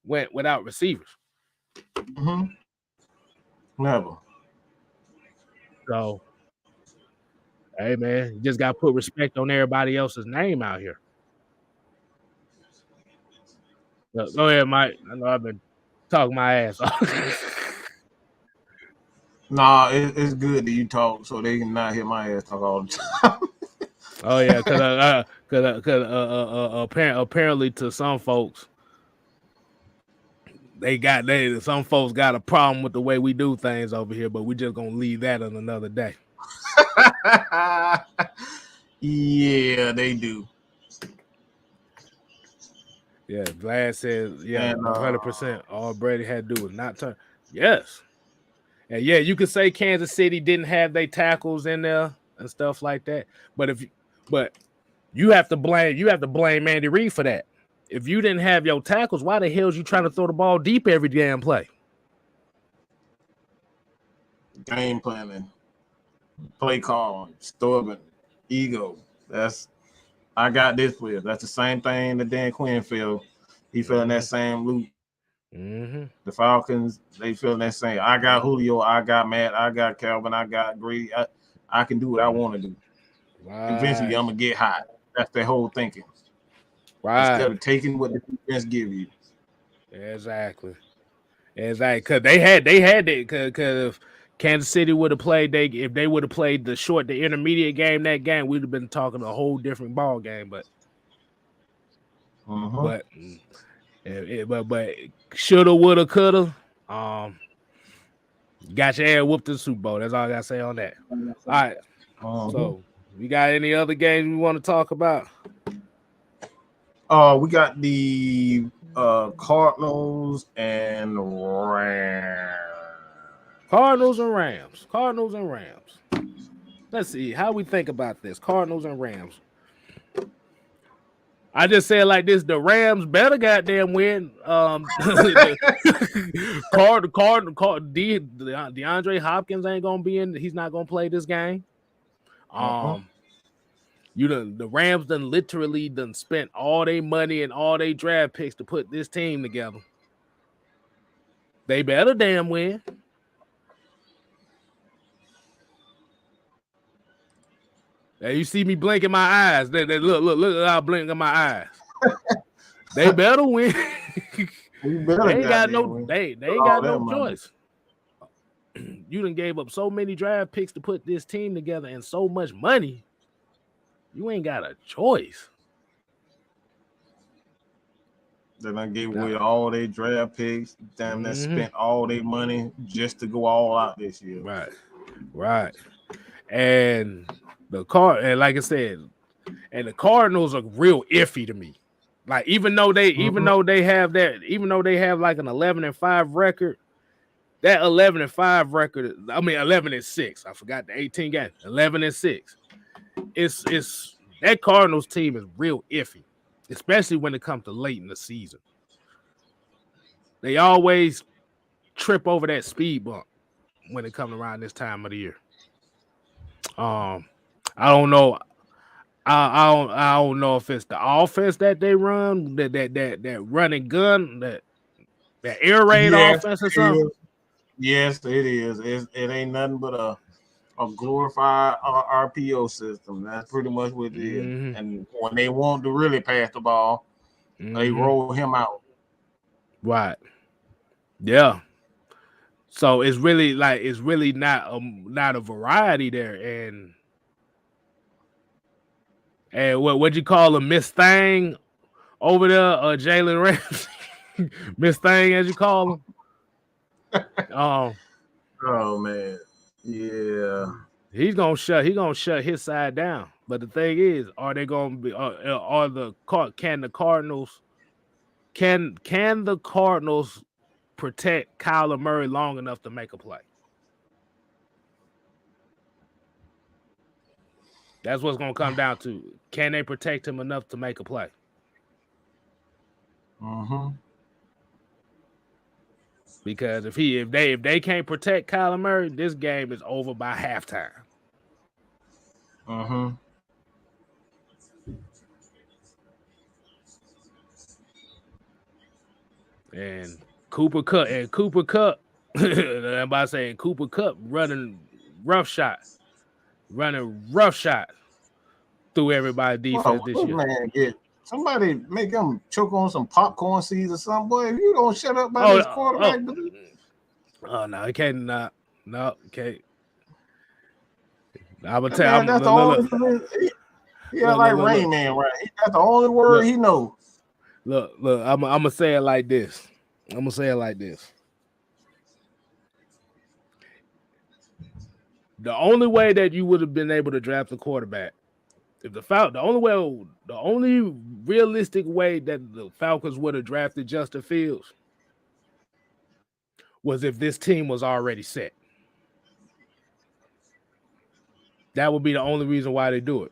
[SPEAKER 1] went without receivers.
[SPEAKER 2] Never.
[SPEAKER 1] So, hey man, you just got to put respect on everybody else's name out here. Go ahead, Mike. I know I've been talking my ass off.
[SPEAKER 2] Nah, it's good that you talk so they can not hear my ass talk all the time.
[SPEAKER 1] Oh yeah, because apparently to some folks, some folks got a problem with the way we do things over here, but we just gonna leave that on another day.
[SPEAKER 2] Yeah, they do.
[SPEAKER 1] Yeah, Vlad says, yeah, 100%. All Brady had to do was not turn. Yes. And yeah, you could say Kansas City didn't have their tackles in there and stuff like that. But you have to blame Andy Reid for that. If you didn't have your tackles, why the hell is you trying to throw the ball deep every damn play?
[SPEAKER 2] Game planning, play call, stubborn, ego. I got this player. That's the same thing that Dan Quinn felt. He fell in that same loop. The Falcons, they feel that same. I got Julio, I got Matt, I got Calvin, I got Grady. I can do what I want to do. Right. Eventually, I'm gonna get hot. That's their whole thinking. Right. Instead of taking what the defense give you.
[SPEAKER 1] Exactly. Because they had it. Because if Kansas City would have played, if they would have played the intermediate game, that game, we'd have been talking a whole different ball game. But shoulda, woulda, coulda. Got your ass whooped in the Super Bowl. That's all I gotta say on that. All right. So we got any other games we want to talk about?
[SPEAKER 2] We got the Cardinals and Rams.
[SPEAKER 1] Cardinals and Rams. Let's see how we think about this. Cardinals and Rams. I just said like this: the Rams better goddamn win. DeAndre Hopkins ain't gonna be in. He's not gonna play this game. The Rams literally spent all their money and all their draft picks to put this team together. They better damn win. Now you see me blinking my eyes. They look how I blink in my eyes. They better win. They ain't got no choice. You done gave up so many draft picks to put this team together and so much money. You ain't got a choice.
[SPEAKER 2] Then I gave away all their draft picks. Damn, that spent all their money just to go all out this year.
[SPEAKER 1] Right. And like I said, and the Cardinals are real iffy to me. Like even though they have like an 11-5 record, that 11-5 record, 11-6. I forgot the 18 games. 11-6. It's that Cardinals team is real iffy, especially when it comes to late in the season. They always trip over that speed bump when it comes around this time of the year. I don't know. I don't know if it's the offense that they run, that running gun, that air raid offense or something.
[SPEAKER 2] Yes, it is. It ain't nothing but a glorified RPO system. That's pretty much what it is. And when they want to really pass the ball, they roll him out.
[SPEAKER 1] Right. Yeah. So it's really not a variety there. And what'd you call him, Miss Thang over there, Jalen Ramsey, Miss Thang as you call him.
[SPEAKER 2] Oh man, yeah.
[SPEAKER 1] He's gonna shut his side down. But the thing is, are they gonna be? Can the Cardinals protect Kyler Murray long enough to make a play? That's what's gonna come down to. Can they protect him enough to make a play? Because if they can't protect Kyler Murray, this game is over by halftime. And Cooper Kupp, everybody saying Cooper Kupp running rough shot through everybody's defense this year.
[SPEAKER 2] Man, somebody make him choke on some popcorn seeds or something, boy. If you don't shut up about this quarterback.
[SPEAKER 1] Oh no, he can't. No, okay. I would tell you.
[SPEAKER 2] That's the only. Like Rain Man, right? That's the only word he knows.
[SPEAKER 1] Look. I'm gonna say it like this. The only way that you would have been able to draft a quarterback, the only realistic way that the Falcons would have drafted Justin Fields was if this team was already set. That would be the only reason why they do it.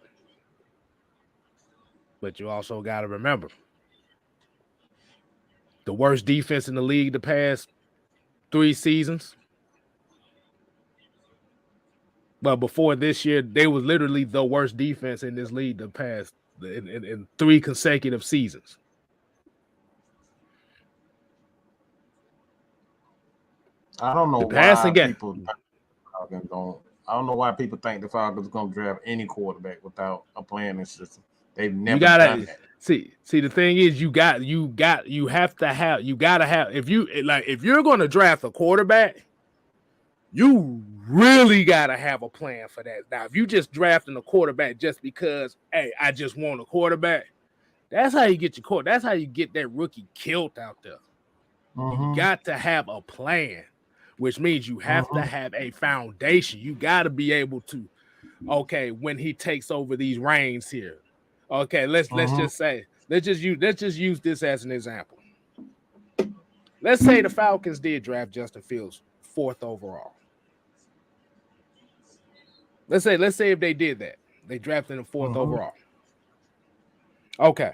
[SPEAKER 1] But you also got to remember, the worst defense in the league the past 3 seasons. But before this year, they was literally the worst defense in this league the past in 3 consecutive seasons.
[SPEAKER 2] I don't know why people think the Falcons are going to draft any quarterback without a planning system. They've never done that.
[SPEAKER 1] See, the thing is, you gotta have if you're going to draft a quarterback, you really gotta have a plan for that. Now, if you just drafting a quarterback just because, hey, I just want a quarterback, that's how you get your quarterback. That's how you get that rookie killed out there. You got to have a plan. which means you have to have a foundation. You got to be able to, okay, when he takes over these reins here. Okay, let's just use this as an example. Let's say the Falcons did draft Justin Fields 4th overall. Let's say if they did that, they drafted him 4th overall. Okay.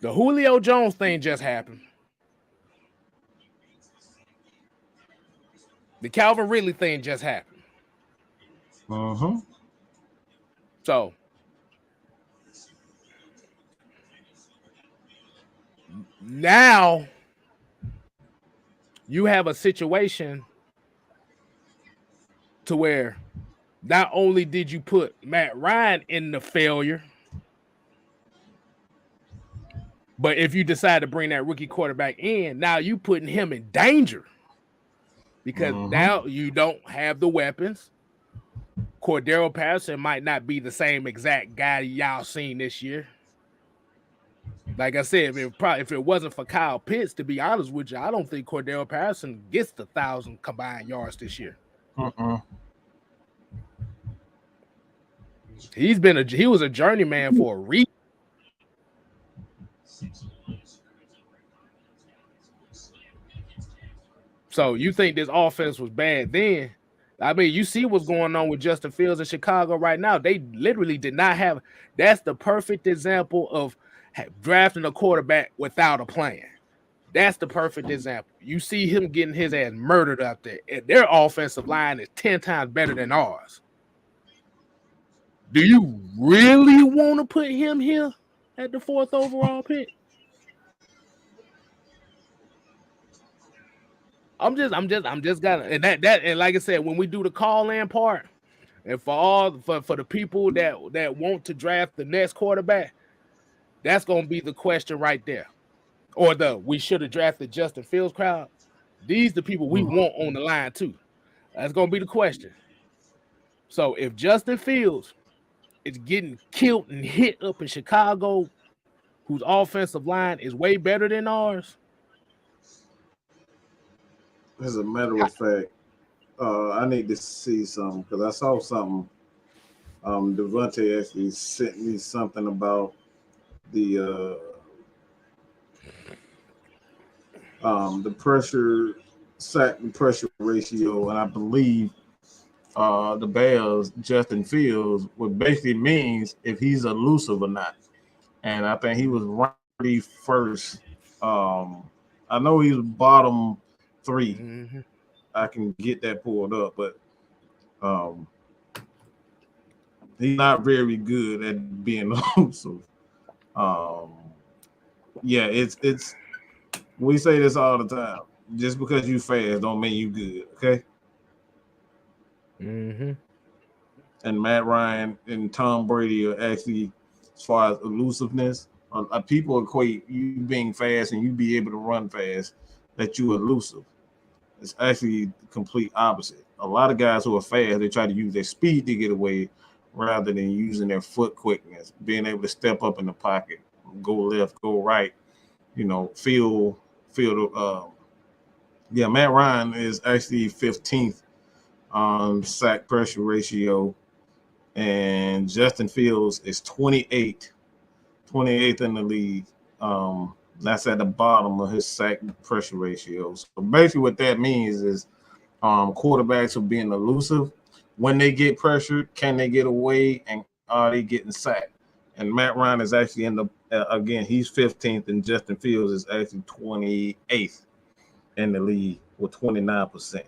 [SPEAKER 1] The Julio Jones thing just happened. The Calvin Ridley thing just happened. So now you have a situation to where not only did you put Matt Ryan in the failure, but if you decide to bring that rookie quarterback in, now you putting him in danger because now you don't have the weapons. Cordero Patterson might not be the same exact guy y'all seen this year. Like I said, if it wasn't for Kyle Pitts, to be honest with you, I don't think Cordero Patterson gets the 1,000 combined yards this year. He was a journeyman for a reason. So you think this offense was bad then? I mean, you see what's going on with Justin Fields in Chicago right now. They literally did not have. That's the perfect example of drafting a quarterback without a plan. That's the perfect example. You see him getting his ass murdered out there. And their offensive line is 10 times better than ours. Do you really want to put him here at the 4th overall pick? I'm just gonna, and and like I said, when we do the call-in part, and for the people that want to draft the next quarterback, that's gonna be the question right there. Or we should have drafted Justin Fields crowd. These the people we want on the line too. That's gonna be the question. So if Justin Fields is getting killed and hit up in Chicago, whose offensive line is way better than ours.
[SPEAKER 2] As a matter of fact, I need to see something because I saw something. Devontae actually sent me something about the pressure sack and pressure ratio, and I believe the Bears, Justin Fields, what basically means if he's elusive or not. And I think he was ranked first. I know he was bottom 3. I can get that pulled up, but he's not very good at being elusive. Yeah, it's we say this all the time. Just because you fast don't mean you good, okay? And Matt Ryan and Tom Brady are actually, as far as elusiveness, people equate you being fast and you be able to run fast that you elusive. It's actually the complete opposite. A lot of guys who are fast, they try to use their speed to get away rather than using their foot quickness, being able to step up in the pocket, go left, go right, feel Matt Ryan is actually 15th on sack pressure ratio, and Justin Fields is 28th in the league. That's at the bottom of his sack pressure ratio. So basically what that means is quarterbacks are being elusive. When they get pressured, can they get away, and are they getting sacked? And Matt Ryan is actually in the again, he's 15th, and Justin Fields is actually 28th in the league with 29%.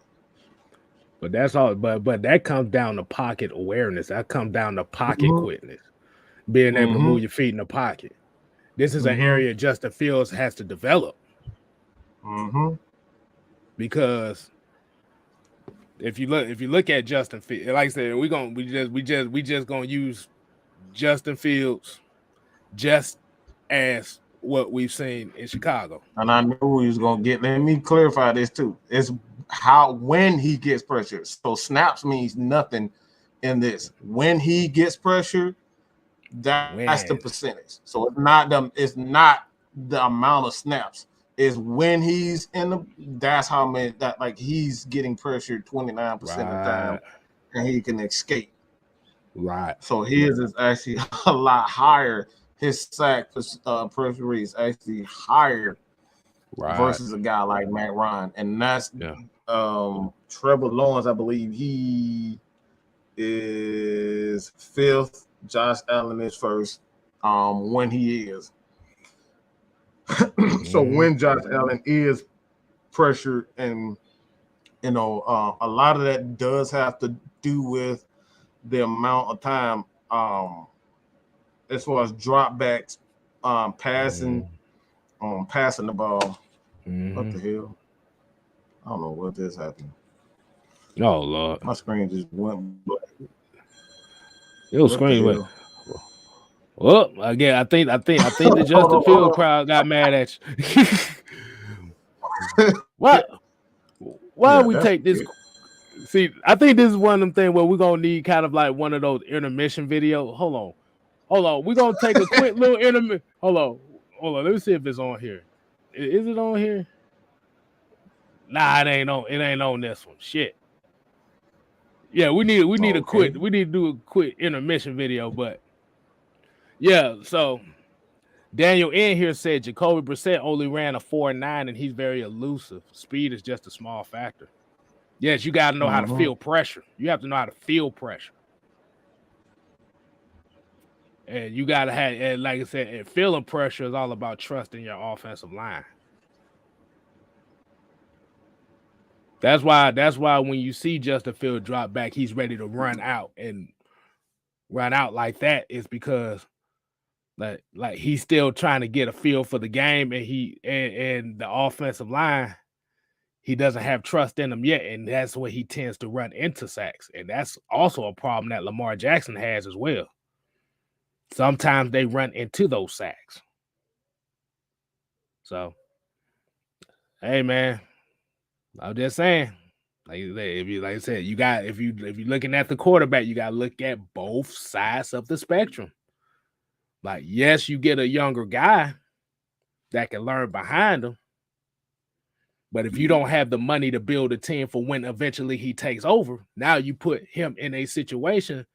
[SPEAKER 1] But that's all. But that comes down to pocket awareness. That comes down to pocket quickness, being able to move your feet in the pocket. This is an area Justin Fields has to develop. Because if you look at Justin Fields, like I said, we just gonna use Justin Fields just as what we've seen in Chicago.
[SPEAKER 2] And I knew he was gonna get. Let me clarify this too. It's when he gets pressured. So snaps means nothing in this. When he gets pressured, that's the percentage. So it's not the amount of snaps. is when he's in the. That's how many that like he's getting pressured 29% of the time, and he can escape.
[SPEAKER 1] Right.
[SPEAKER 2] So his is actually a lot higher. His sack pressure rate is actually higher versus a guy like Matt Ryan, and that's Trevor Lawrence. I believe he is 5th. Josh Allen is 1st. When he is. So when Josh Allen is pressured, and a lot of that does have to do with the amount of time as far as dropbacks, passing the ball. What the hell? I don't know what this happened.
[SPEAKER 1] Oh Lord,
[SPEAKER 2] my screen just went black.
[SPEAKER 1] Your screen went. Well, again, I think the Justin Field crowd got mad at you. What? Why we take this? See, I think this is one of them things where we're gonna need kind of like one of those intermission videos. Hold on. We're gonna take a quick little intermission. Hold on. Let me see if it's on here. Is it on here? Nah, it ain't on this one. Shit. Yeah, we need a quick. We need to do a quick intermission video, but yeah. So Daniel in here said Jacoby Brissett only ran a 4.9 and he's very elusive. Speed is just a small factor. Yes, you got to know how to feel pressure. You have to know how to feel pressure. And you got to have, and like I said, and feeling pressure is all about trusting your offensive line. That's why when you see Justin Field drop back, he's ready to run out like that is because like he's still trying to get a feel for the game, and and the offensive line, he doesn't have trust in them yet, and that's where he tends to run into sacks. And that's also a problem that Lamar Jackson has as well. Sometimes they run into those sacks. So, hey man, I'm just saying, like I said, you got if you're looking at the quarterback, you got to look at both sides of the spectrum. Like, yes, you get a younger guy that can learn behind him, but if you don't have the money to build a team for when eventually he takes over, now you put him in a situation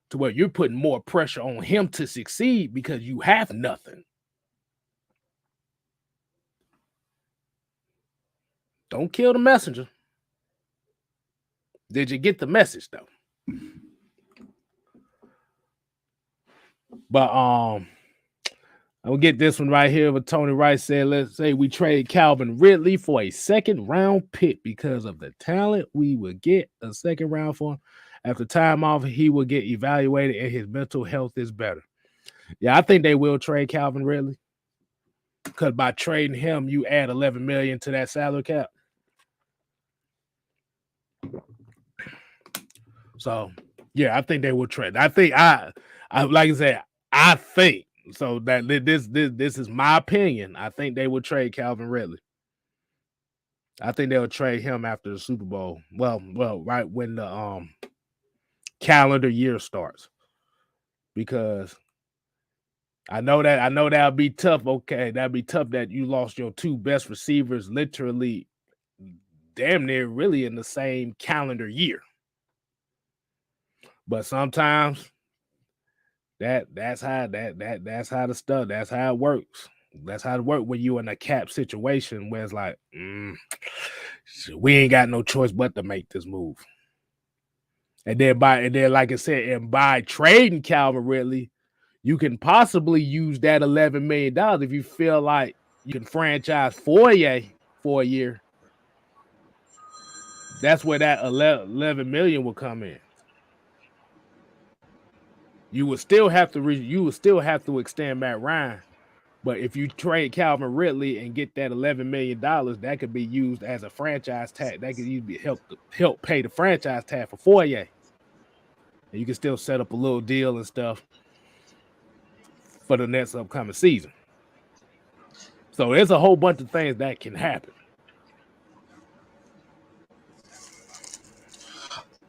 [SPEAKER 1] to where you're putting more pressure on him to succeed because you have nothing. Don't kill the messenger. Did you get the message though? But I'll get this one right here. But Tony Rice said, let's say we trade Calvin Ridley for a 2nd round pick because of the talent. We will get a 2nd round for him. After time off, he will get evaluated and his mental health is better. Yeah, I think they will trade Calvin Ridley because by trading him, you add $11 million to that salary cap. So yeah, I think they will trade. I think I like I said, I think so that this is my opinion. I think they will trade Calvin Ridley. I think they'll trade him after the Super Bowl. Well, right when the calendar year starts, because I know that'll be tough. Okay, that'll be tough that you lost your 2 best receivers literally damn near really in the same calendar year. But sometimes that's how the stuff, that's how it works. That's how it works when you're in a cap situation where it's like, we ain't got no choice but to make this move. And then like I said, and by trading Calvin Ridley, you can possibly use that $11 million if you feel like you can franchise Fourier for a year. That's where that $11 million will come in. You would still have to extend Matt Ryan, but if you trade Calvin Ridley and get that $11 million, that could be used as a franchise tag. That could help pay the franchise tag for Fourier. And you can still set up a little deal and stuff for the next upcoming season. So there's a whole bunch of things that can happen.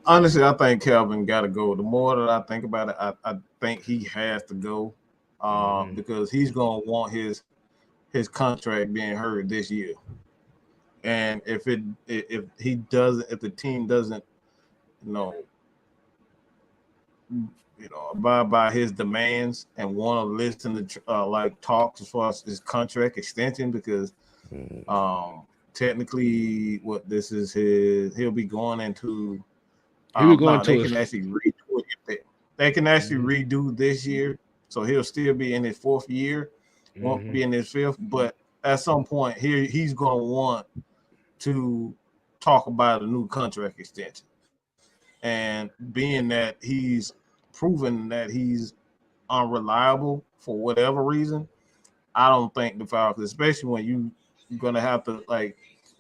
[SPEAKER 2] Honestly, I think Calvin got to go. The more that I think about it, I think he has to go because he's going to want his his contract being heard this year. And if the team doesn't, abide by his demands and want to listen to like talks as far as his contract extension, because technically what this is he'll be going into. They can actually redo it. They can actually redo this year, so he'll still be in his fourth year, won't be in his fifth. But at some point here, he's going to want to talk about a new contract extension. And being that he's proven that he's unreliable for whatever reason, I don't think the Falcons, especially when you're going to have to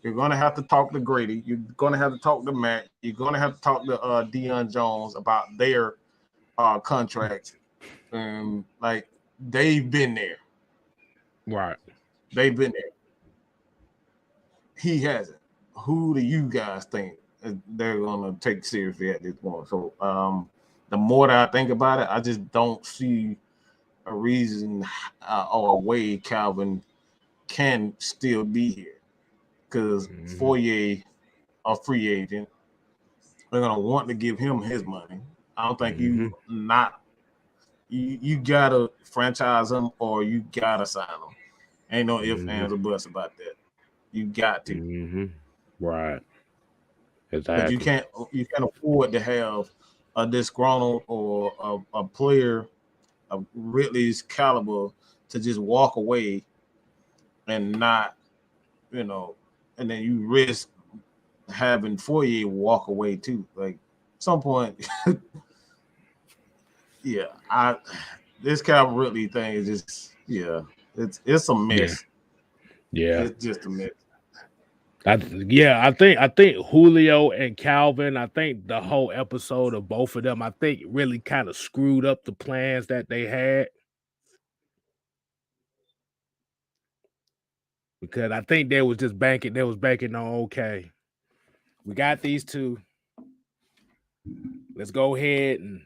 [SPEAKER 2] you're going to have to talk to Grady. You're going to have to talk to Matt. You're going to have to talk to Deion Jones about their contracts. They've been there.
[SPEAKER 1] Right.
[SPEAKER 2] They've been there. He hasn't. Who do you guys think they're going to take seriously at this point? So the more that I think about it, I just don't see a reason or a way Calvin can still be here. Because Fourier, a free agent, they're gonna want to give him his money. I don't think you gotta franchise him or you gotta sign him. Ain't no ifs, ands, or buts about that. You got to.
[SPEAKER 1] Right.
[SPEAKER 2] Exactly. But you can't afford to have a disgruntled or a player of Ridley's caliber to just walk away and not, and then you risk having Fourier walk away too. Like at some point, this Calvin Ridley thing is just it's a mess.
[SPEAKER 1] Yeah,
[SPEAKER 2] it's just a mess.
[SPEAKER 1] I think Julio and Calvin, I think the whole episode of both of them, I think really kind of screwed up the plans that they had. Because I think they was banking on, okay, we got these two. Let's go ahead and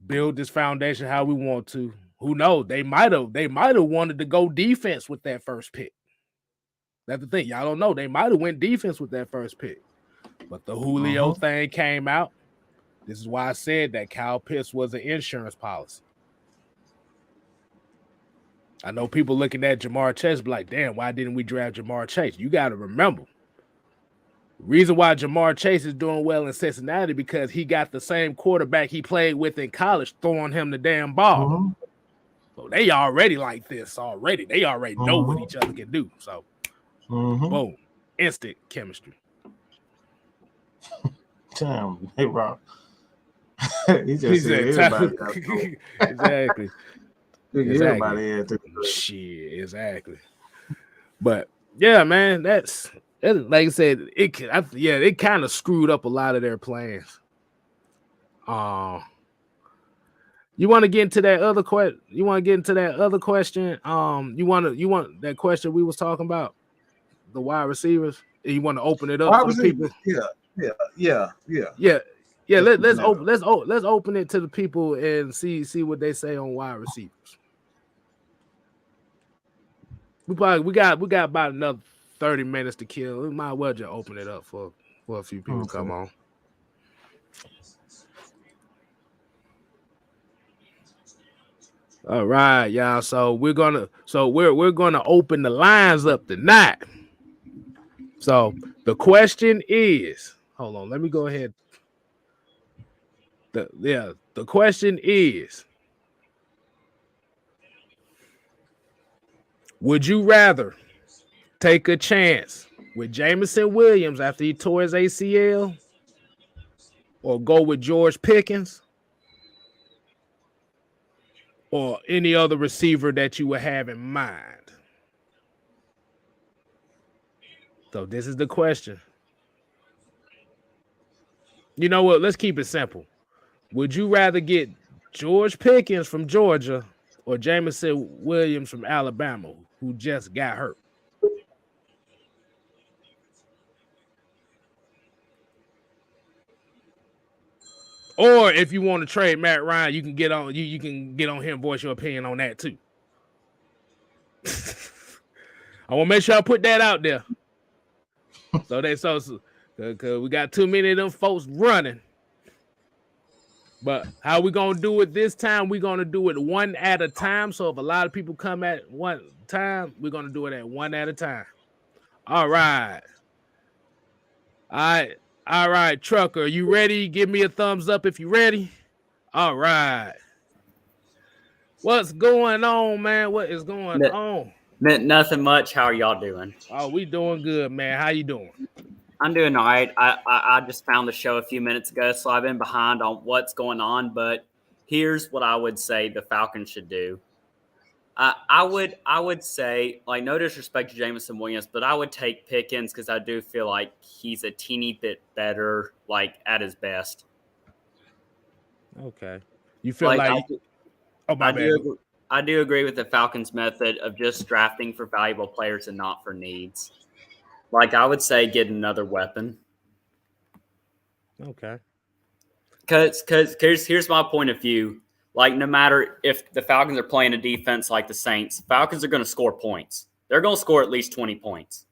[SPEAKER 1] build this foundation how we want to. Who knows? They might have wanted to go defense with that first pick. That's the thing. Y'all don't know. They might have went defense with that first pick. But the Julio thing came out. This is why I said that Kyle Pitts was an insurance policy. I know people looking at Jamar Chase be like, damn, why didn't we draft Jamar Chase? You got to remember, the reason why Jamar Chase is doing well in Cincinnati because he got the same quarterback he played with in college throwing him the damn ball. So they already like this already. They already know what each other can do. So, boom, instant chemistry.
[SPEAKER 2] Damn, hey, Rob. he said everybody
[SPEAKER 1] exactly.
[SPEAKER 2] Everybody had to.
[SPEAKER 1] Shit, exactly. But yeah, man, that's like I said, it kind of screwed up a lot of their plans. You want to get into that other question? You want that question we was talking about, the wide receivers? You want to open it up to the people? Yeah. Let's open it to the people and see what they say on wide receivers. We got about another 30 minutes to kill. We might as well just open it up for a few people. Come on. All right, y'all. So we're gonna open the lines up tonight. So the question is, hold on, let me go ahead. The question is, would you rather take a chance with Jameson Williams after he tore his ACL, or go with George Pickens, or any other receiver that you would have in mind? So this is the question. You know what? Let's keep it simple. Would you rather get George Pickens from Georgia or Jameson Williams from Alabama, who just got hurt? Or if you want to trade Matt Ryan, you can get on him, voice your opinion on that too. I want to make sure I put that out there. So because we got too many of them folks running. But how we gonna do it this time? We're gonna do it one at a time. So if a lot of people come at one time, we're gonna do it at one at a time. All right. All right, Trucker. You ready? Give me a thumbs up if you're ready. All right. What's going on, man? What is going on?
[SPEAKER 3] Nothing much. How are y'all doing?
[SPEAKER 1] Oh, we doing good, man. How you doing?
[SPEAKER 3] I'm doing all right. I just found the show a few minutes ago, so I've been behind on what's going on. But here's what I would say the Falcons should do. I would say, like, no disrespect to Jameson Williams, but I would take Pickens because I do feel like he's a teeny bit better, like, at his best.
[SPEAKER 1] Okay. You feel like oh, my bad.
[SPEAKER 3] I do agree with the Falcons' method of just drafting for valuable players and not for needs. Like, I would say get another weapon.
[SPEAKER 1] Okay.
[SPEAKER 3] Because here's my point of view. Like, no matter if the Falcons are playing a defense like the Saints, Falcons are going to score points. They're going to score at least 20 points.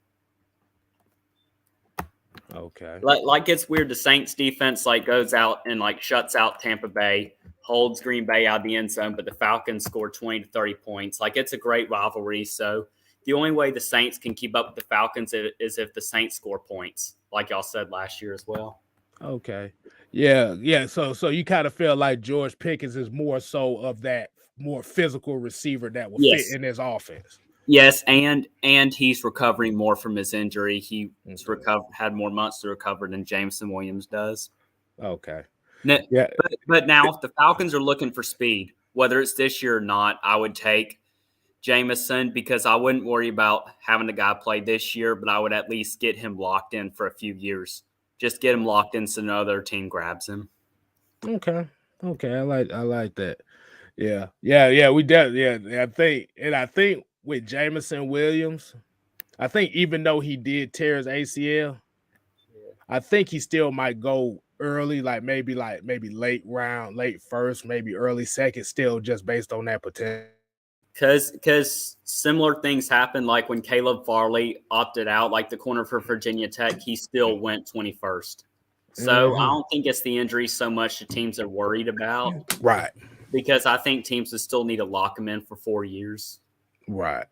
[SPEAKER 1] Okay.
[SPEAKER 3] Like it's weird. The Saints defense, like, goes out and, like, shuts out Tampa Bay, holds Green Bay out of the end zone, but the Falcons score 20 to 30 points. Like, it's a great rivalry. So the only way the Saints can keep up with the Falcons is if the Saints score points, like y'all said last year as well.
[SPEAKER 1] Okay. Yeah. So you kind of feel like George Pickens is more so of that more physical receiver that will fit in his offense.
[SPEAKER 3] Yes, and he's recovering more from his injury. He's had more months to recover than Jameson Williams does.
[SPEAKER 1] Okay.
[SPEAKER 3] Yeah. But now if the Falcons are looking for speed, whether it's this year or not, I would take Jameson because I wouldn't worry about having the guy play this year, but I would at least get him locked in for a few years. Just get him locked in so another team grabs him.
[SPEAKER 1] Okay. I like that. Yeah. We definitely. I think with Jameson Williams, I think even though he did tear his ACL, I think he still might go early, maybe late round, late first, maybe early second, still just based on that potential.
[SPEAKER 3] Because similar things happened, like when Caleb Farley opted out, like the corner for Virginia Tech, he still went 21st. So I don't think it's the injury so much the teams are worried about.
[SPEAKER 1] Right.
[SPEAKER 3] Because I think teams will still need to lock him in for 4 years.
[SPEAKER 1] Right.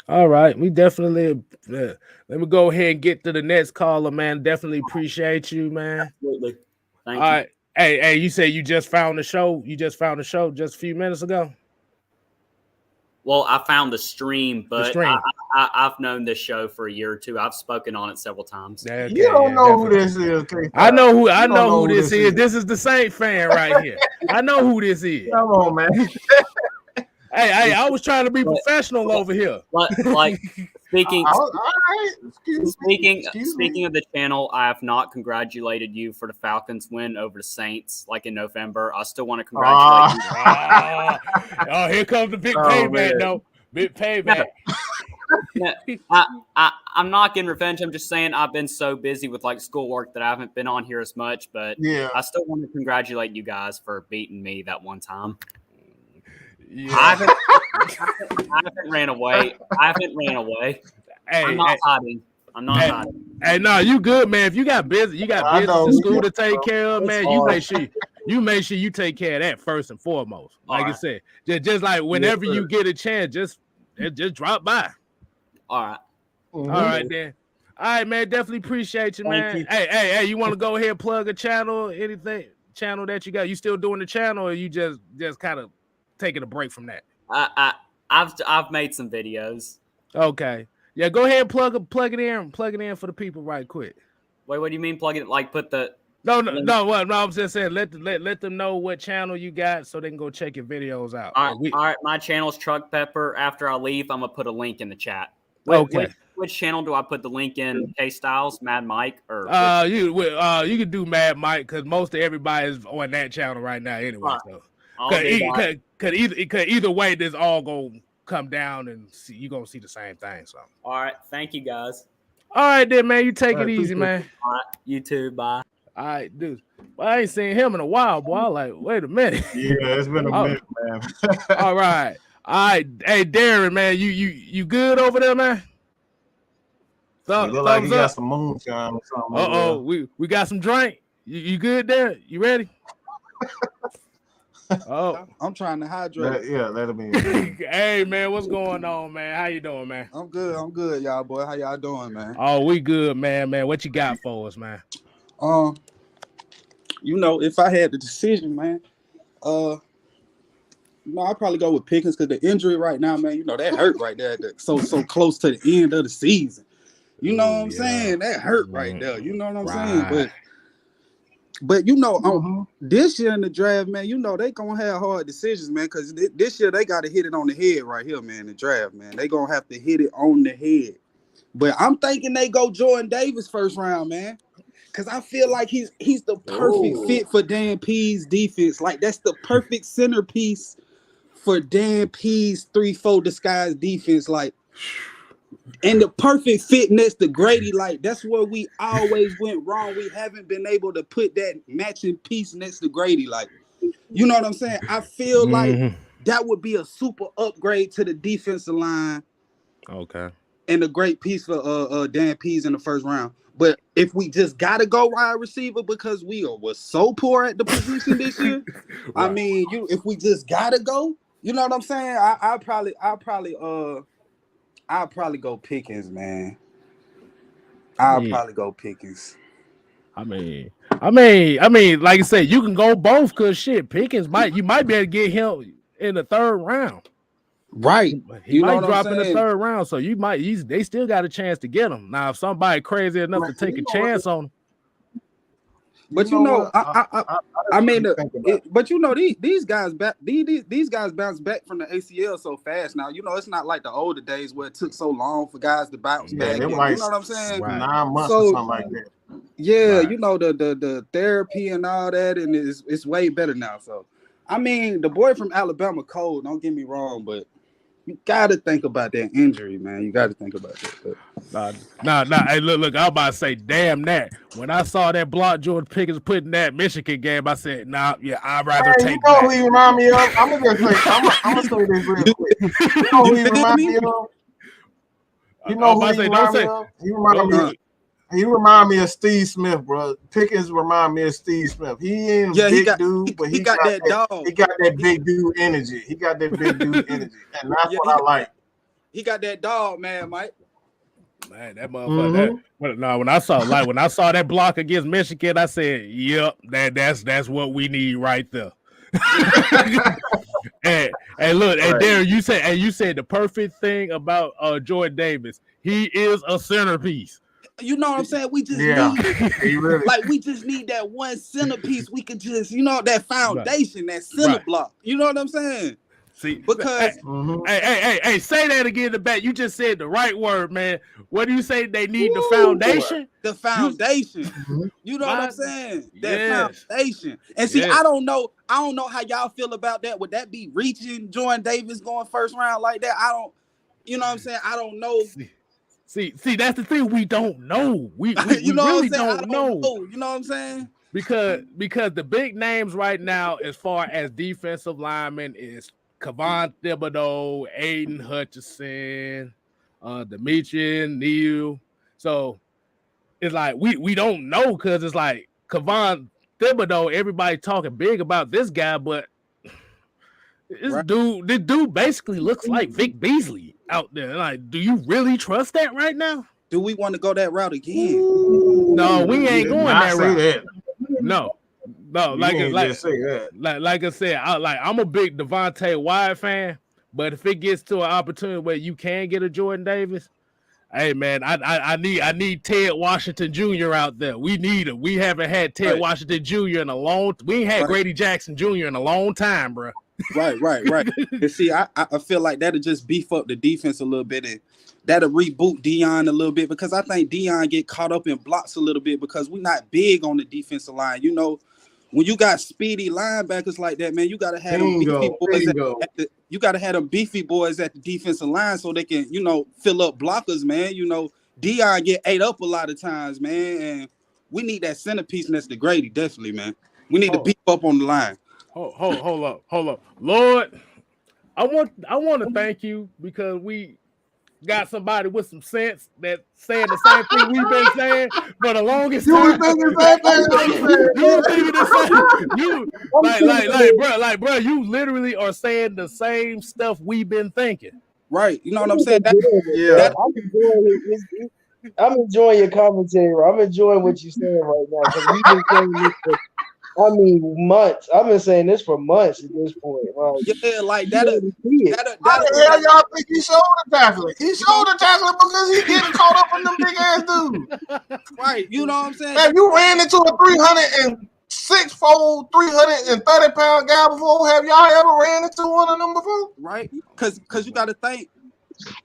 [SPEAKER 1] All right. We definitely let me go ahead and get to the next caller, man. Definitely appreciate you, man.
[SPEAKER 3] Absolutely. Thank you.
[SPEAKER 1] All right. Hey, you said you just found the show. You just found the show just a few minutes ago.
[SPEAKER 3] Well, I found the stream, but I've known this show for a year or two. I've spoken on it several times.
[SPEAKER 2] Okay, you don't know who this is.
[SPEAKER 1] I know who this is. This is the Saint fan right here. I know who this is.
[SPEAKER 2] Come on, man.
[SPEAKER 1] Hey, I was trying to be professional over here.
[SPEAKER 3] Like speaking
[SPEAKER 2] all right.
[SPEAKER 3] Speaking of the channel, I have not congratulated you for the Falcons win over the Saints like in November. I still want to congratulate you.
[SPEAKER 1] Oh, here comes the big payback, though. Big payback.
[SPEAKER 3] I'm not getting revenge. I'm just saying I've been so busy with like schoolwork that I haven't been on here as much. But I still want to congratulate you guys for beating me that one time.
[SPEAKER 1] Yeah.
[SPEAKER 3] I haven't ran away.
[SPEAKER 1] Hey,
[SPEAKER 3] I'm not hiding.
[SPEAKER 1] Hey, no, you good, man. If you got business in school to take care of, man, you make sure you take care of that first and foremost. Like I said, just like whenever you get a chance, just drop by.
[SPEAKER 3] All right.
[SPEAKER 1] Mm-hmm. All right, then. All right, man. Definitely appreciate you, man. You. Hey, you want to go ahead and plug a channel, anything channel that you got? You still doing the channel, or you just kind of taking a break from that?
[SPEAKER 3] I've made some videos.
[SPEAKER 1] Okay. Yeah, go ahead and plug it in for the people right quick.
[SPEAKER 3] Wait, what do you mean plug it? Like put the
[SPEAKER 1] No, I'm just saying let them know what channel you got so they can go check your videos out.
[SPEAKER 3] All right, my channel's Truck Pepper. After I leave, I'm gonna put a link in the chat.
[SPEAKER 1] Okay.
[SPEAKER 3] Which channel do I put the link in? KStylzz, Mad Mike, or
[SPEAKER 1] you can do Mad Mike because most of everybody is on that channel right now anyway. So. Cause either way, this all gonna come down and you're gonna see the same thing. So
[SPEAKER 3] all right, thank you guys.
[SPEAKER 1] All right then, man. You take it easy, man.
[SPEAKER 3] All right, you too. Bye.
[SPEAKER 1] All right, dude. Well, I ain't seen him in a while, boy. I'm like, wait a minute.
[SPEAKER 2] Yeah, it's been a minute, man.
[SPEAKER 1] All right. Hey, Darren, man, you good over there, man?
[SPEAKER 2] He look like he
[SPEAKER 1] Thumbs
[SPEAKER 2] got
[SPEAKER 1] up.
[SPEAKER 2] some moonshine or something.
[SPEAKER 1] We got some drink. You good there? You ready? Oh,
[SPEAKER 4] I'm trying to hydrate.
[SPEAKER 2] That'll be.
[SPEAKER 1] Hey man, what's going on, man? How you doing, man?
[SPEAKER 4] I'm good, y'all boy. How y'all doing, man?
[SPEAKER 1] Oh, we good, man. What you got for us, man?
[SPEAKER 4] If I had the decision, man, I'd probably go with Pickens because the injury right now, man, that hurt right there. So close to the end of the season. You know what I'm saying? That hurt right there. You know what I'm saying? But this year in the draft, man, they gonna have hard decisions, man, because this year they gotta hit it on the head right here, man. The draft, man, they gonna have to hit it on the head. But I'm thinking they go Jordan Davis first round, man, because I feel like he's the perfect fit for Dan P's defense. Like that's the perfect centerpiece for Dan P's 3-4 disguise defense, like. And the perfect fit next to Grady, like that's where we always went wrong. We haven't been able to put that matching piece next to Grady, like you know what I'm saying. I feel like that would be a super upgrade to the defensive line.
[SPEAKER 1] Okay,
[SPEAKER 4] and a great piece for Dan Pease in the first round. But if we just gotta go wide receiver because we was so poor at the position this year, right. I mean, if we just gotta go, you know what I'm saying? I'll probably go Pickens, man. I'll probably go Pickens.
[SPEAKER 1] I mean, like I said, you can go both because shit, Pickens you might be able to get him in the third round.
[SPEAKER 4] Right.
[SPEAKER 1] He might drop in the third round, so they still got a chance to get him. Now, if somebody crazy enough to take a chance on him.
[SPEAKER 4] But these guys bounce back from the ACL so fast now. It's not like the older days where it took so long for guys to bounce back. You know what I'm saying?
[SPEAKER 2] Right. 9 months or something like that.
[SPEAKER 4] Yeah, right. The therapy and all that, and it's way better now. So, I mean, the boy from Alabama, cold. Don't get me wrong, but you got to think about that injury, man. You got to think about that.
[SPEAKER 1] Nah. Hey, look. I was about to say, damn that. When I saw that block Jordan Pickens put in that Michigan game, I said, I'd rather take
[SPEAKER 2] you know who he remind me of? I'm gonna say this real quick. You know who he remind me of? You know who he remind me of? He remind me of Steve Smith, bro. Pickens remind me of Steve Smith. He ain't a big dude, but he got that dog. He got that big dude energy. And that's what I like.
[SPEAKER 4] He got that dog, man, Mike.
[SPEAKER 1] Man, that motherfucker. When I saw that block against Michigan, I said, "Yep, that's what we need right there." and look, and Darren, you said the perfect thing about Jordan Davis. He is a centerpiece.
[SPEAKER 4] You know what I'm saying? We just we just need that one centerpiece. We could just, that foundation, that center block. You know what I'm saying?
[SPEAKER 1] See,
[SPEAKER 4] because
[SPEAKER 1] hey, say that again in the back. You just said the right word, man. What do you say? They need the foundation.
[SPEAKER 4] The foundation. You know what I'm saying? That foundation. And see, I don't know how y'all feel about that. Would that be reaching Jordan Davis going first round like that? I don't. You know what I'm saying? I don't know.
[SPEAKER 1] See, that's the thing. We don't know. We really don't know.
[SPEAKER 4] You know what I'm saying?
[SPEAKER 1] Because the big names right now, as far as defensive linemen, is Kevon Thibodeau, Aiden Hutchinson, Demetrian Neal. So it's like we don't know because it's like Kevon Thibodeau. Everybody talking big about this guy, but this dude basically looks like Vic Beasley out there. Like, do you really trust that right now?
[SPEAKER 4] Do we want to go that route again?
[SPEAKER 1] No, we ain't going that route.
[SPEAKER 2] That.
[SPEAKER 1] No, like I said, I'm a big Devontae Wyatt fan, but if it gets to an opportunity where you can get a Jordan Davis, hey man, I need Ted Washington Jr. out there. We need him. We haven't had Ted Washington Jr. in a long. We ain't had Grady Jackson Jr. in a long time, bro.
[SPEAKER 4] Right. And see, I feel like that'll just beef up the defense a little bit, and that'll reboot Dion a little bit, because I think Dion get caught up in blocks a little bit because we're not big on the defensive line. When you got speedy linebackers like that, man, you gotta have them beefy boys. You gotta have them beefy boys at the defensive line so they can, fill up blockers, man. Dion get ate up a lot of times, man, and we need that centerpiece next to Grady, definitely, man. We need to beef up on the line.
[SPEAKER 1] Hold up, Lord. I want to thank you because got somebody with some sense that saying the same thing we've been saying for the longest
[SPEAKER 2] You
[SPEAKER 1] time.
[SPEAKER 2] was thinking the same thing I'm saying.
[SPEAKER 1] You thinking the same? You like, bro, you literally are saying the same stuff we've been thinking.
[SPEAKER 4] Right. You know what I'm saying?
[SPEAKER 2] Yeah.
[SPEAKER 5] I'm enjoying your commentary. I'm enjoying what you're saying right now because we've been saying this for, months. I've been saying this for months at this point. Like,
[SPEAKER 4] yeah, like that.
[SPEAKER 2] How the hell y'all think he shoulder tackling? He shoulder tackling because he getting caught up in them big ass dudes.
[SPEAKER 4] Right. You know what I'm saying?
[SPEAKER 2] Have you ran into a 306-fold, 330-pound guy before? Have y'all ever ran into one of them before?
[SPEAKER 4] Right. Because you got to think,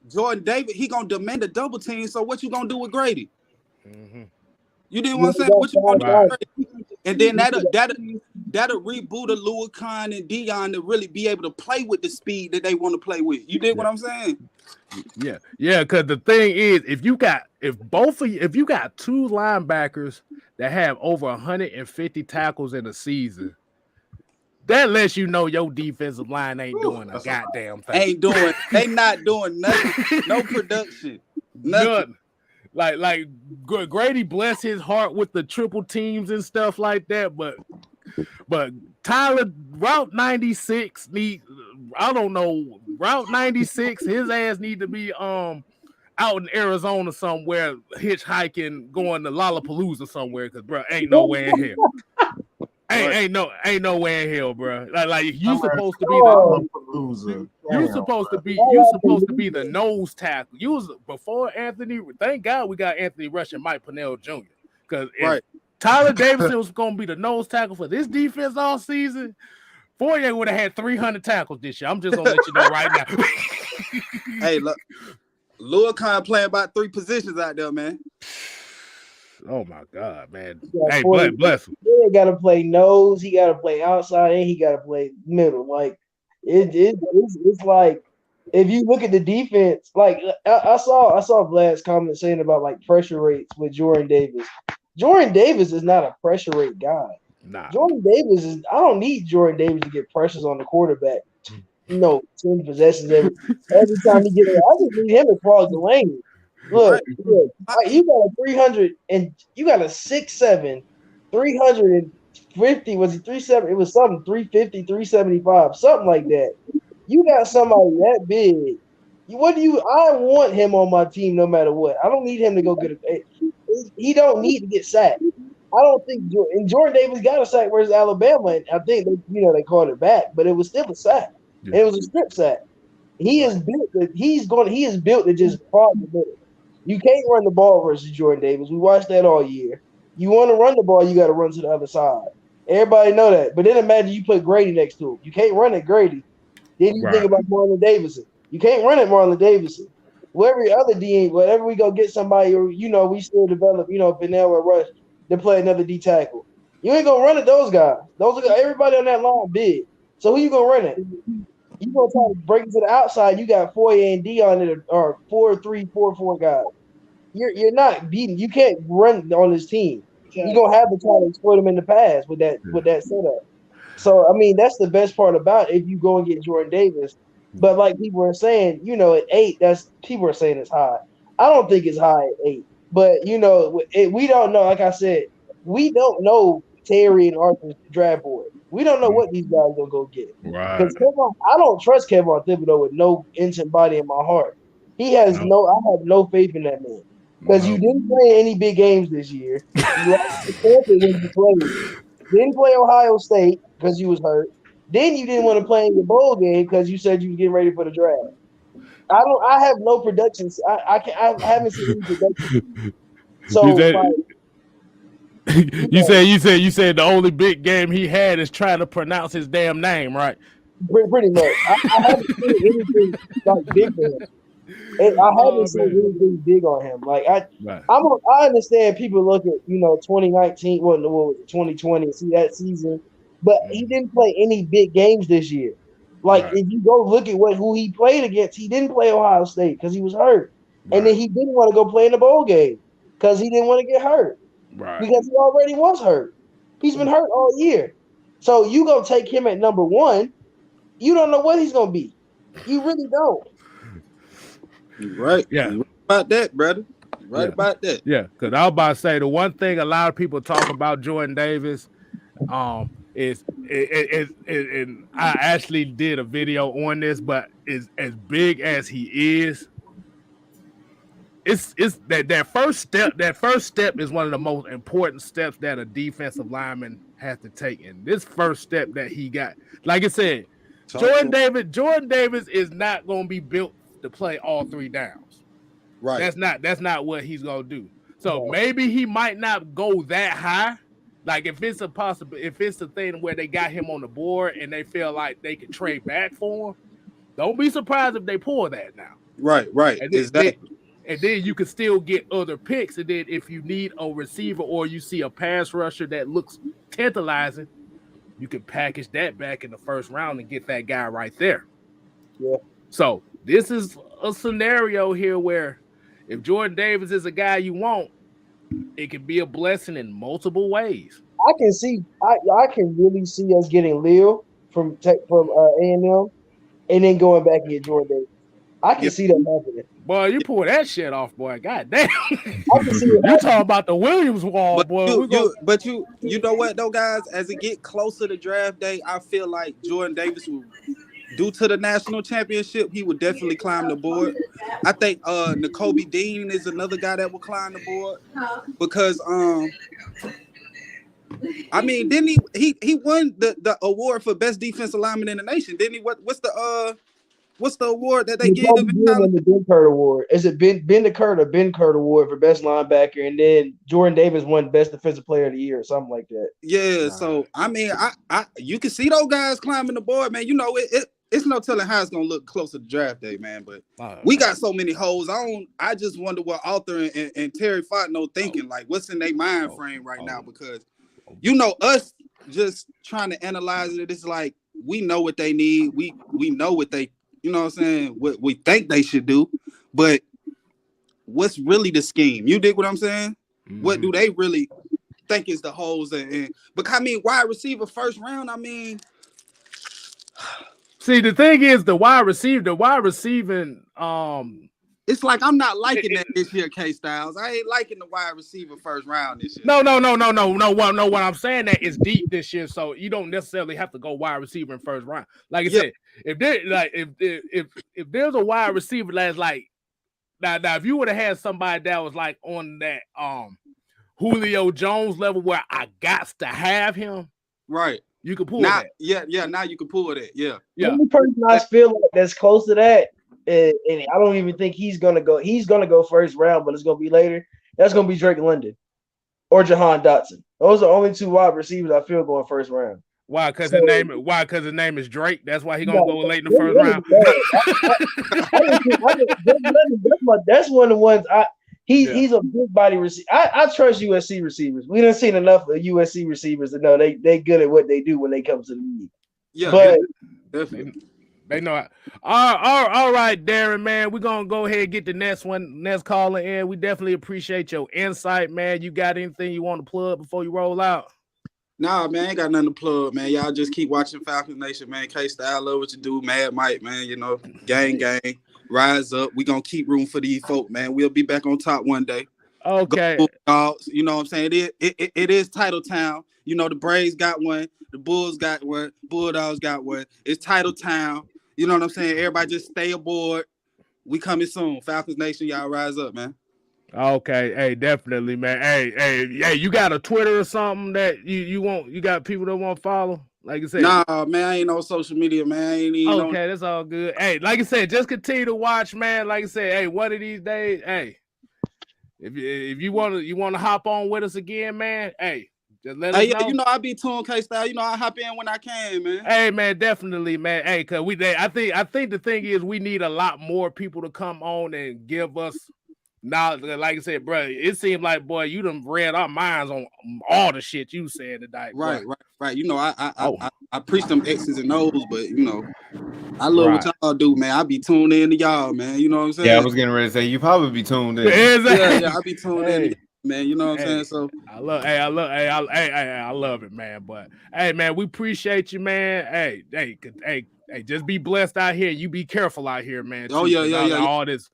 [SPEAKER 4] Jordan Davis, he gonna demand a double team. So what you gonna do with Grady?
[SPEAKER 1] Mm-hmm.
[SPEAKER 4] You didn't want to say what you gonna do with Grady? And then that'll reboot a Louis Kahn and Dion to really be able to play with the speed that they want to play with. You did what I'm saying?
[SPEAKER 1] Yeah. Because the thing is, if you got two linebackers that have over 150 tackles in a season, that lets you know your defensive line ain't doing a goddamn thing.
[SPEAKER 4] They not doing nothing. No production. Nothing.
[SPEAKER 1] Like Grady bless his heart with the triple teams and stuff like that, but Tyler Route 96 Route 96, his ass need to be out in Arizona somewhere hitchhiking, going to Lollapalooza somewhere, because bro, ain't nowhere in here. Ain't nowhere in hell, bro. Like you supposed to be the nose tackle. You was before Anthony. Thank God we got Anthony Rush and Mike Pennell Jr. Because if Tyler Davidson was going to be the nose tackle for this defense all season, Fourier would have had 300 tackles this year. I'm just gonna let you know right now.
[SPEAKER 4] Hey, look, Louis Kahn playing about 3 positions out there, man.
[SPEAKER 1] Oh my God, man!
[SPEAKER 5] Yeah,
[SPEAKER 1] hey, bless him.
[SPEAKER 5] He got to play nose. He got to play outside, and he got to play middle. Like it's like if you look at the defense, like I saw Vlad's comment saying about like pressure rates with Jordan Davis. Jordan Davis is not a pressure rate guy.
[SPEAKER 1] Nah.
[SPEAKER 5] Jordan Davis is. I don't need Jordan Davis to get pressures on the quarterback. 10 possessions every time he gets it. I just need him to clog the lane. Look, you got a 300 and you got a 6'7", 350. Was he 370? It was something 350, 375, something like that. You got somebody that big. I want him on my team no matter what. I don't need him to go get a. He don't need to get sacked. I don't think Jordan Davis got a sack versus Alabama, and I think they called it back, but it was still a sack. Yeah. And it was a strip sack. He is built to just prod the middle. You can't run the ball versus Jordan Davis. We watched that all year. You want to run the ball, you got to run to the other side. Everybody know that. But then imagine you put Grady next to him. You can't run it Grady. Then you think about Marlon Davidson. You can't run it Marlon Davidson. Whatever we go get somebody, or we still develop, Vanell or Rush to play another D tackle. You ain't gonna run at those guys. Everybody on that line big. So who you gonna run at? You gonna try to break it to the outside? You got Fourier and Dion that are 4-3, 4-4 guys. You're not beating. You can't run on this team. You're gonna have to try to exploit them in the pass with that setup. So I mean, that's the best part about it if you go and get Jordan Davis. But like people are saying, at 8, people are saying it's high. I don't think it's high at 8. But we don't know. Like I said, we don't know Terry and Arthur's draft board. We don't know what these guys are gonna go get.
[SPEAKER 1] Right.
[SPEAKER 5] Because I don't trust Kevin Thibodeau with no inch and body in my heart. I have no faith in that man. Because you didn't play any big games this year. You lost to Tampa when you played. Didn't play Ohio State because you was hurt. Then you didn't want to play in your bowl game because you said you were getting ready for the draft. I have no productions. I haven't seen any production. So
[SPEAKER 1] you said the only big game he had is trying to pronounce his damn name, right?
[SPEAKER 5] Pretty much. I haven't seen anything like big for him. I haven't seen anything big on him. Like I understand people look at 2019, 2020, see that season, but he didn't play any big games this year. Like if you go look at who he played against, he didn't play Ohio State because he was hurt, and then he didn't want to go play in the bowl game because he didn't want to get hurt. Right. Because he already was hurt. He's been hurt all year. So you go take him at number 1, you don't know what he's gonna be. You really don't.
[SPEAKER 4] Right.
[SPEAKER 1] Yeah.
[SPEAKER 4] You're right about that, brother. You're right about that.
[SPEAKER 1] Yeah, because I was about to say the one thing a lot of people talk about Jordan Davis, is and I actually did a video on this, but is as big as he is. It's that first step. That first step is one of the most important steps that a defensive lineman has to take. And this first step that he got, like I said, Jordan Davis is not going to be built to play all three downs.
[SPEAKER 4] Right.
[SPEAKER 1] That's not what he's going to do. So maybe he might not go that high. Like if it's a thing where they got him on the board and they feel like they can trade back for him, don't be surprised if they pull that now.
[SPEAKER 4] Right. Exactly.
[SPEAKER 1] And then you can still get other picks. And then if you need a receiver or you see a pass rusher that looks tantalizing, you can package that back in the first round and get that guy right there.
[SPEAKER 5] Yeah.
[SPEAKER 1] So this is a scenario here where if Jordan Davis is a guy you want, it can be a blessing in multiple ways.
[SPEAKER 5] I can really see us getting Leo from A&M and then going back and get Jordan Davis. I can see that happening.
[SPEAKER 1] Boy, you pull that shit off, boy. God damn.
[SPEAKER 5] I can see it.
[SPEAKER 1] You talking about the Williams wall, boy.
[SPEAKER 4] You know what though, guys? As it get closer to draft day, I feel like Jordan Davis will, due to the national championship, he would definitely climb the board. I think Nakobe Dean is another guy that will climb the board because I mean, didn't he won the award for best defensive lineman in the nation? Didn't he? What's the award that they give him?
[SPEAKER 5] The Ben Kurt Award. Is it Ben Kurt or Ben Kurt Award for best linebacker? And then Jordan Davis won best defensive player of the year or something like that.
[SPEAKER 4] Yeah. So I mean, I you can see those guys climbing the board, man. You know, it's no telling how it's gonna look closer to draft day, man. But we got so many holes. I just wonder what Arthur and Terry Fontenot thinking. Like, what's in their mind frame right now? Because you know, us just trying to analyze it. It's like we know what they need. We know what they. You know what I'm saying? What we think they should do, but what's really the scheme? You dig what I'm saying? Mm-hmm. What do they really think is the holes? And because I mean, wide receiver first round. I mean,
[SPEAKER 1] see, the thing is, the wide receiving.
[SPEAKER 4] It's like I'm not liking that this year, KStylzz. I ain't liking the wide receiver first round this year.
[SPEAKER 1] No. What I'm saying that is deep this year, so you don't necessarily have to go wide receiver in first round. Like I said, if there's a wide receiver that's like now if you would have had somebody that was like on that Julio Jones level where I got to have him,
[SPEAKER 4] right?
[SPEAKER 1] You could pull
[SPEAKER 4] now,
[SPEAKER 1] that.
[SPEAKER 4] Yeah. Now you can pull that. Yeah.
[SPEAKER 5] The only person I feel like that's close to that. And I don't even think he's gonna go. He's gonna go first round, but it's gonna be later. That's gonna be Drake London or Jahan Dotson. Those are the only two wide receivers I feel going first round.
[SPEAKER 1] Why? Because his name is Drake. That's why he gonna go late in the first round.
[SPEAKER 5] That's one of the ones. He's a big body receiver. I trust USC receivers. We done seen enough of USC receivers to know they good at what they do when they come to the league.
[SPEAKER 4] Yeah,
[SPEAKER 5] but
[SPEAKER 4] definitely.
[SPEAKER 1] They know it. All right, Darren, man. We're going to go ahead and get the next caller in. We definitely appreciate your insight, man. You got anything you want to plug before you roll out?
[SPEAKER 4] Nah, man, ain't got nothing to plug, man. Y'all just keep watching Falcons Nation, man. KStylzz, love what you do. Mad Mike, man. You know, gang. Rise up. We going to keep room for these folk, man. We'll be back on top one day.
[SPEAKER 1] Okay.
[SPEAKER 4] Dogs, you know what I'm saying? It is title town. You know, the Braves got one. The Bulls got one. Bulldogs got one. It's title town. You know what I'm saying? Everybody just stay aboard. We coming soon. Falcons Nation, y'all rise up, man.
[SPEAKER 1] Okay. Hey, definitely, man. Hey, you got a Twitter or something that you want? You got people that want to follow? Like I said.
[SPEAKER 4] Nah, man, I ain't on social media, man. I ain't even
[SPEAKER 1] okay, that's all good. Hey, like I said, just continue to watch, man. Like I said, hey, one of these days, hey, if you want to hop on with us again, man, hey. Just let us know.
[SPEAKER 4] You know I be tuned, KStylzz. You know I hop in when I can, man.
[SPEAKER 1] Hey, man, definitely, man. Hey, cause I think the thing is we need a lot more people to come on and give us knowledge. Like I said, bro, it seemed like, boy, you done read our minds on all the shit you said tonight.
[SPEAKER 4] Right. You know, I preach them X's and O's, but you know, I love what y'all do, man. I be tuned in to y'all, man. You know what I'm saying?
[SPEAKER 6] Yeah, I was getting ready to say you probably be tuned in.
[SPEAKER 4] Yeah, I be tuned in. Man, you know what I'm saying? So
[SPEAKER 1] I love it, man. But hey, man, we appreciate you, man. Hey, just be blessed out here. You be careful out here, man.
[SPEAKER 4] Oh, yeah.
[SPEAKER 1] All this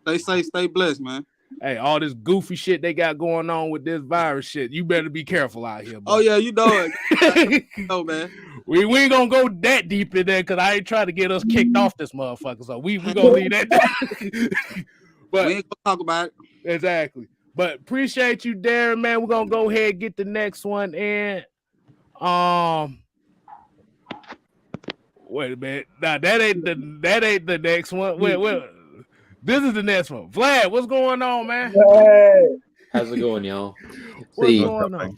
[SPEAKER 4] Stay safe, stay blessed, man.
[SPEAKER 1] Hey, all this goofy shit they got going on with this virus shit, you better be careful out here, boy.
[SPEAKER 4] Oh yeah, you know it. Oh man.
[SPEAKER 1] We ain't gonna go that deep in there because I ain't trying to get us kicked off this motherfucker. So we gonna leave that. But
[SPEAKER 4] we ain't gonna talk about it.
[SPEAKER 1] Exactly. But appreciate you, Darren, man. We're gonna go ahead and get the next one in. Wait a minute. Nah, that ain't the next one. Wait. This is the next one. Vlad, what's going on, man?
[SPEAKER 5] Hey.
[SPEAKER 7] How's it going, y'all?
[SPEAKER 1] What's going on?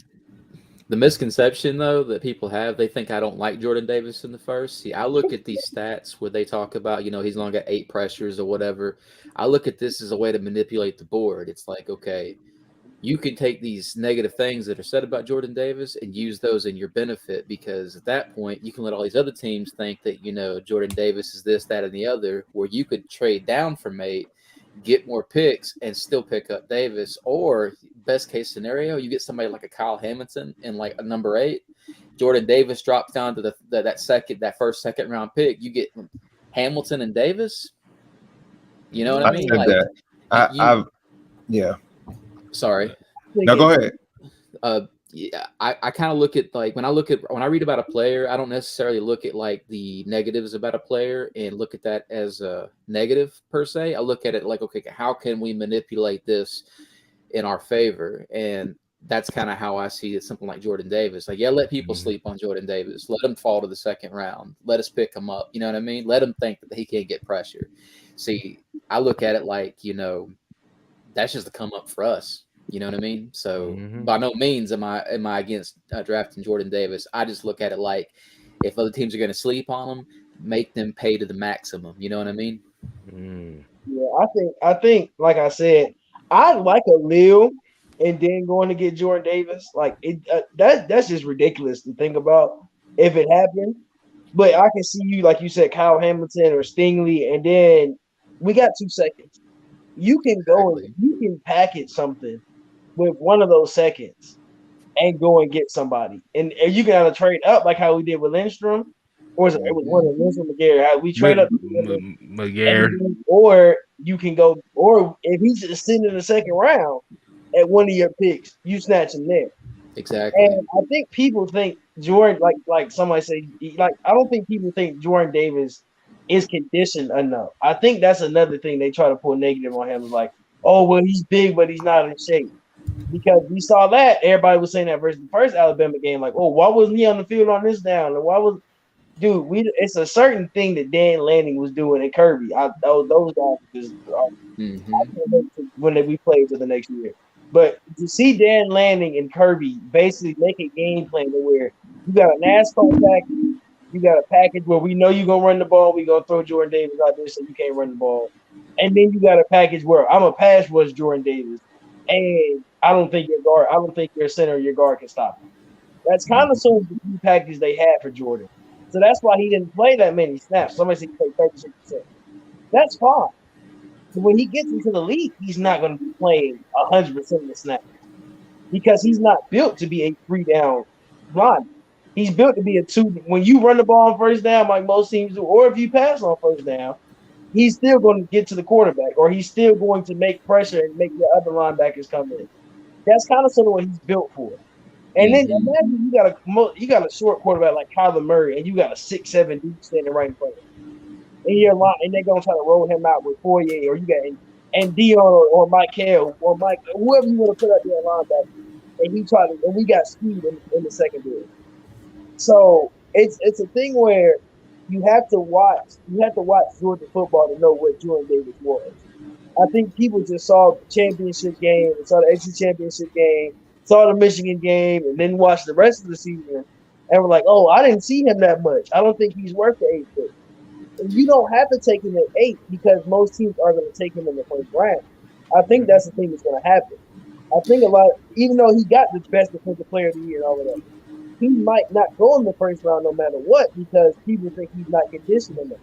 [SPEAKER 7] The misconception, though, that people have, they think I don't like Jordan Davis in the first. See, I look at these stats where they talk about, he's only got 8 pressures or whatever. I look at this as a way to manipulate the board. It's like, okay, you can take these negative things that are said about Jordan Davis and use those in your benefit, because at that point, you can let all these other teams think that, Jordan Davis is this, that, and the other, where you could trade down from 8, get more picks, and still pick up Davis. Or best case scenario, you get somebody like a Kyle Hamilton in like a number 8. Jordan Davis drops down to that first second round pick. You get Hamilton and Davis. You know what I mean?
[SPEAKER 6] Yeah.
[SPEAKER 7] Sorry.
[SPEAKER 6] No, go ahead.
[SPEAKER 7] Yeah, I kind of look at, like, when I read about a player, I don't necessarily look at like the negatives about a player and look at that as a negative per se. I look at it like, okay, how can we manipulate this in our favor? And that's kind of how I see it. Something like Jordan Davis. Like, yeah, let people sleep on Jordan Davis. Let him fall to the second round. Let us pick him up. You know what I mean? Let him think that he can't get pressure. See, I look at it like, that's just a come up for us. You know what I mean? So by no means am I against drafting Jordan Davis. I just look at it like, if other teams are going to sleep on him, make them pay to the maximum. You know what I mean?
[SPEAKER 5] Yeah, I think, like I said, I like a Lil and then going to get Jordan Davis. Like that's just ridiculous to think about if it happened. But I can see you, like you said, Kyle Hamilton or Stingley, and then we got 2 seconds. You can go and you can package something with one of those seconds and go and get somebody. And you can either trade up like how we did with Lindstrom, or it was one of Lindstrom McGarry. How we trade up
[SPEAKER 1] McGarry.
[SPEAKER 5] Or you can go, or if he's just sitting in the second round at one of your picks, you snatch him there.
[SPEAKER 7] Exactly.
[SPEAKER 5] And I think people think Jordan, like somebody say, like, I don't think people think Jordan Davis is conditioned enough. I think that's another thing they try to pull negative on him. Like, oh, well, he's big, but he's not in shape. Because we saw that everybody was saying that versus the first Alabama game, like, oh, why wasn't he on the field on this down? And why was, dude? It's a certain thing that Dan Lanning was doing in Kirby. Those guys just I can't wait when we play to the next year. But to see Dan Lanning and Kirby basically make a game plan to where you got a NASCAR package, you got a package where we know you're gonna run the ball, we're gonna throw Jordan Davis out there so you can't run the ball, and then you got a package where I'm a pass rush Jordan Davis. And I don't think your center or your guard can stop him. That's kind of sort of the key package they had for Jordan. So that's why he didn't play that many snaps. Somebody said he played 36%. That's fine. But when he gets into the league, he's not going to be playing 100% of the snaps because he's not built to be a 3-down lineman. He's built to be a 2. When you run the ball on first down, like most teams do, or if you pass on first down, he's still going to get to the quarterback, or he's still going to make pressure and make the other linebackers come in. That's kind of sort of what he's built for. And then imagine you got a short quarterback like Kyler Murray, and you got a 6'7" dude standing right in front of him. And you're and they're gonna try to roll him out with Foyer, or you got and Dion or Michael or Mike, whoever you want to put up there linebacker. And we got speed in the secondary. So it's a thing where you have to watch Georgia football to know what Jordan Davis was. I think people just saw the championship game, saw the ACC championship game, saw the Michigan game, and then watched the rest of the season and were like, oh, I didn't see him that much. I don't think he's worth the 8 pick. And you don't have to take him at 8 because most teams are going to take him in the first round. I think that's the thing that's going to happen. I think even though he got the best defensive player of the year and all of that, he might not go in the first round no matter what because people think he's not conditioned enough.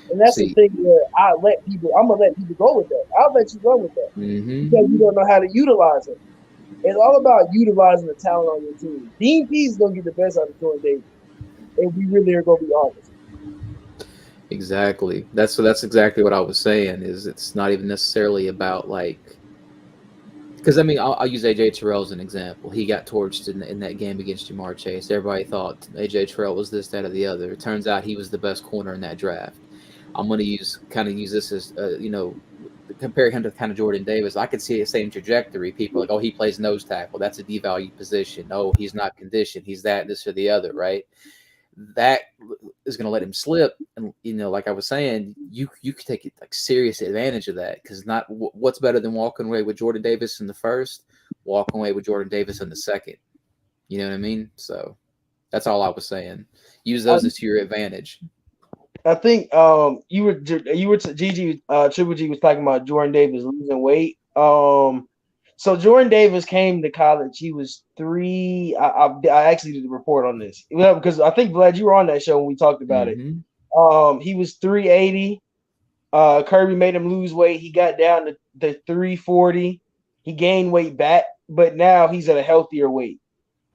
[SPEAKER 5] And that's the thing where I'm going to let people go with that. I'll let you go with that because you don't know how to utilize it. It's all about utilizing the talent on your team. Dean Pease is going to get the best out of Jordan Davis. And we really are going to be honest.
[SPEAKER 7] Exactly. That's exactly what I was saying. Is it's not even necessarily about like, because I mean, I'll use AJ Terrell as an example. He got torched in that game against Jamar Chase. Everybody thought AJ Terrell was this, that, or the other. It turns out he was the best corner in that draft. I'm going to use this as compare him to kind of Jordan Davis. I could see the same trajectory. People are like, oh, he plays nose tackle. That's a devalued position. Oh, he's not conditioned. He's that, this, or the other, right? That is going to let him slip. And, like I was saying, you could take like serious advantage of that, because not what's better than walking away with Jordan Davis in the first, walking away with Jordan Davis in the second. You know what I mean? So that's all I was saying. Use those as to your advantage.
[SPEAKER 5] I think you were Gigi Triple G was talking about Jordan Davis losing weight. So Jordan Davis came to college. He was 3. I actually did a report on this. Well, because I think Vlad, you were on that show when we talked about it. He was 380. Kirby made him lose weight. He got down to 340. He gained weight back, but now he's at a healthier weight.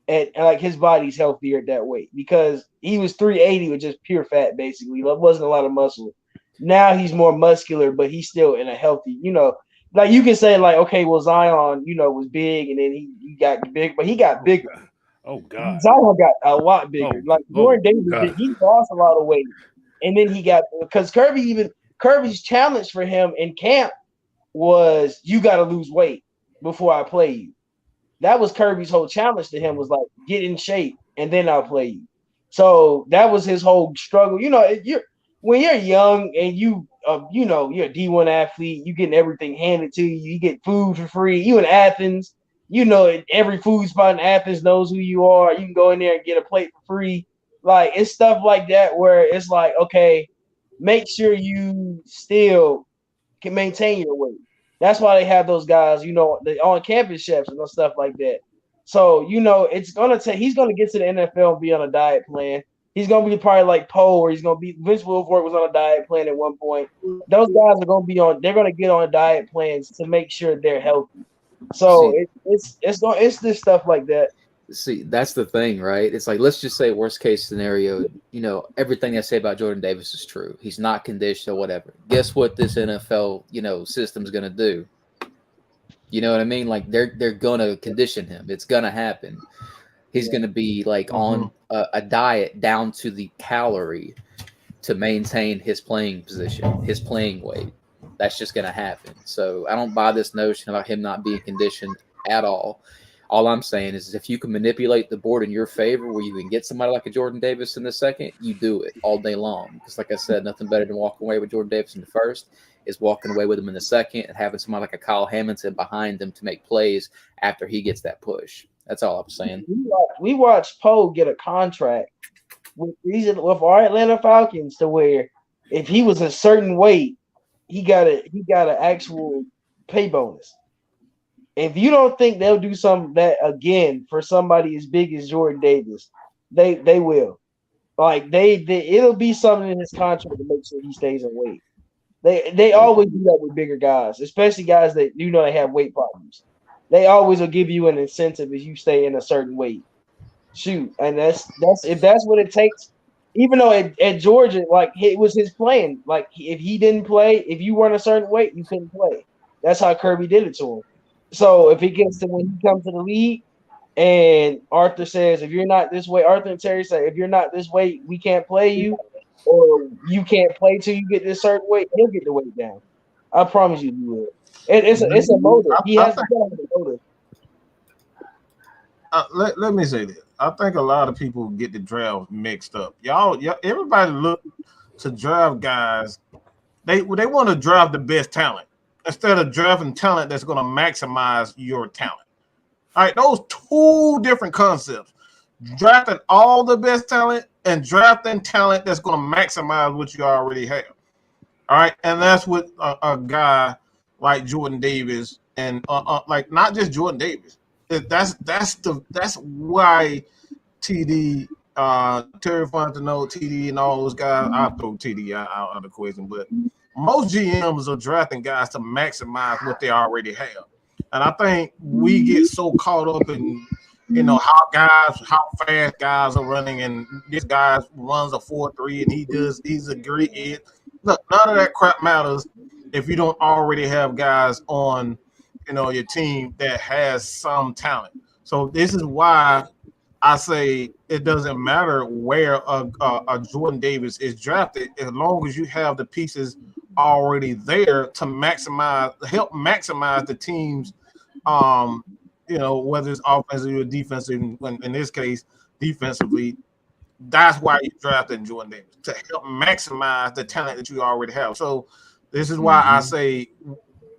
[SPEAKER 5] And like his body's healthier at that weight, because he was 380 with just pure fat, basically. There wasn't a lot of muscle. Now he's more muscular, but he's still in a healthy, like you can say, like, okay, well, Zion, was big, and then he got big, but he got bigger.
[SPEAKER 1] Oh God,
[SPEAKER 5] Zion got a lot bigger. Jordan Davis, he lost a lot of weight, and then he got, because Kirby's challenge for him in camp was, you got to lose weight before I play you. That was Kirby's whole challenge to him, was like, get in shape and then I'll play you. So that was his whole struggle. When you're young and you're a D1 athlete, you getting everything handed to you. You get food for free. You in Athens, every food spot in Athens knows who you are. You can go in there and get a plate for free. Like, it's stuff like that where it's like, okay, make sure you still can maintain your weight. That's why they have those guys, the on-campus chefs and stuff like that. So, it's going to take – he's going to get to the NFL and be on a diet plan. He's going to be probably like Poe, or he's going to be – Vince Wilfork was on a diet plan at one point. Those guys are going to be on – they're going to get on diet plans to make sure they're healthy. So, it's this stuff like that.
[SPEAKER 7] See, that's the thing, right? It's like, let's just say worst case scenario, everything I say about Jordan Davis is true. He's not conditioned or whatever. Guess what this NFL, system's going to do? You know what I mean? Like, they're going to condition him. It's going to happen. He's going to be like on a diet down to the calorie to maintain his playing position, his playing weight. That's just going to happen. So I don't buy this notion about him not being conditioned at all. All I'm saying is, if you can manipulate the board in your favor, where you can get somebody like a Jordan Davis in the second, you do it all day long. Because, like I said, nothing better than walking away with Jordan Davis in the first is walking away with him in the second and having somebody like a Kyle Hamilton behind him to make plays after he gets that push. That's all I'm saying.
[SPEAKER 5] We watched Poe get a contract with our Atlanta Falcons, to where if he was a certain weight, he got an actual pay bonus. If you don't think they'll do something that again for somebody as big as Jordan Davis, they will. Like it'll be something in his contract to make sure he stays in weight. They always do that with bigger guys, especially guys that they have weight problems. They always will give you an incentive if you stay in a certain weight. Shoot, and that's if that's what it takes. Even though at Georgia, like, it was his plan. Like, if he didn't play, if you weren't a certain weight, you couldn't play. That's how Kirby did it to him. So if he gets to, when he comes to the league and Arthur says, if you're not this way, Arthur and Terry say, if you're not this weight, we can't play you, or you can't play till you get this certain weight, he'll get the weight down. I promise you he will. It's a motive. He has to get a motive.
[SPEAKER 2] Let me say this. I think a lot of people get the draft mixed up. Y'all, everybody look to draft guys. They want to draft the best talent instead of drafting talent that's going to maximize your talent. All right, those two different concepts. Drafting all the best talent and drafting talent that's going to maximize what you already have. All right, and that's what a guy like Jordan Davis and like not just Jordan Davis. That's why TD, Terry Fontenot, TD, and all those guys. I'll throw TD out of the question, but most GMs are drafting guys to maximize what they already have. And I think we get so caught up in how fast guys are running, and this guy runs a 4.3 and he's a great kid. Look, none of that crap matters if you don't already have guys on, your team that has some talent. So this is why I say it doesn't matter where a Jordan Davis is drafted, as long as you have the pieces already there to help maximize the team's, whether it's offensively or defensively. In this case, defensively, that's why you drafted Jordan Davis, to help maximize the talent that you already have. So this is why I say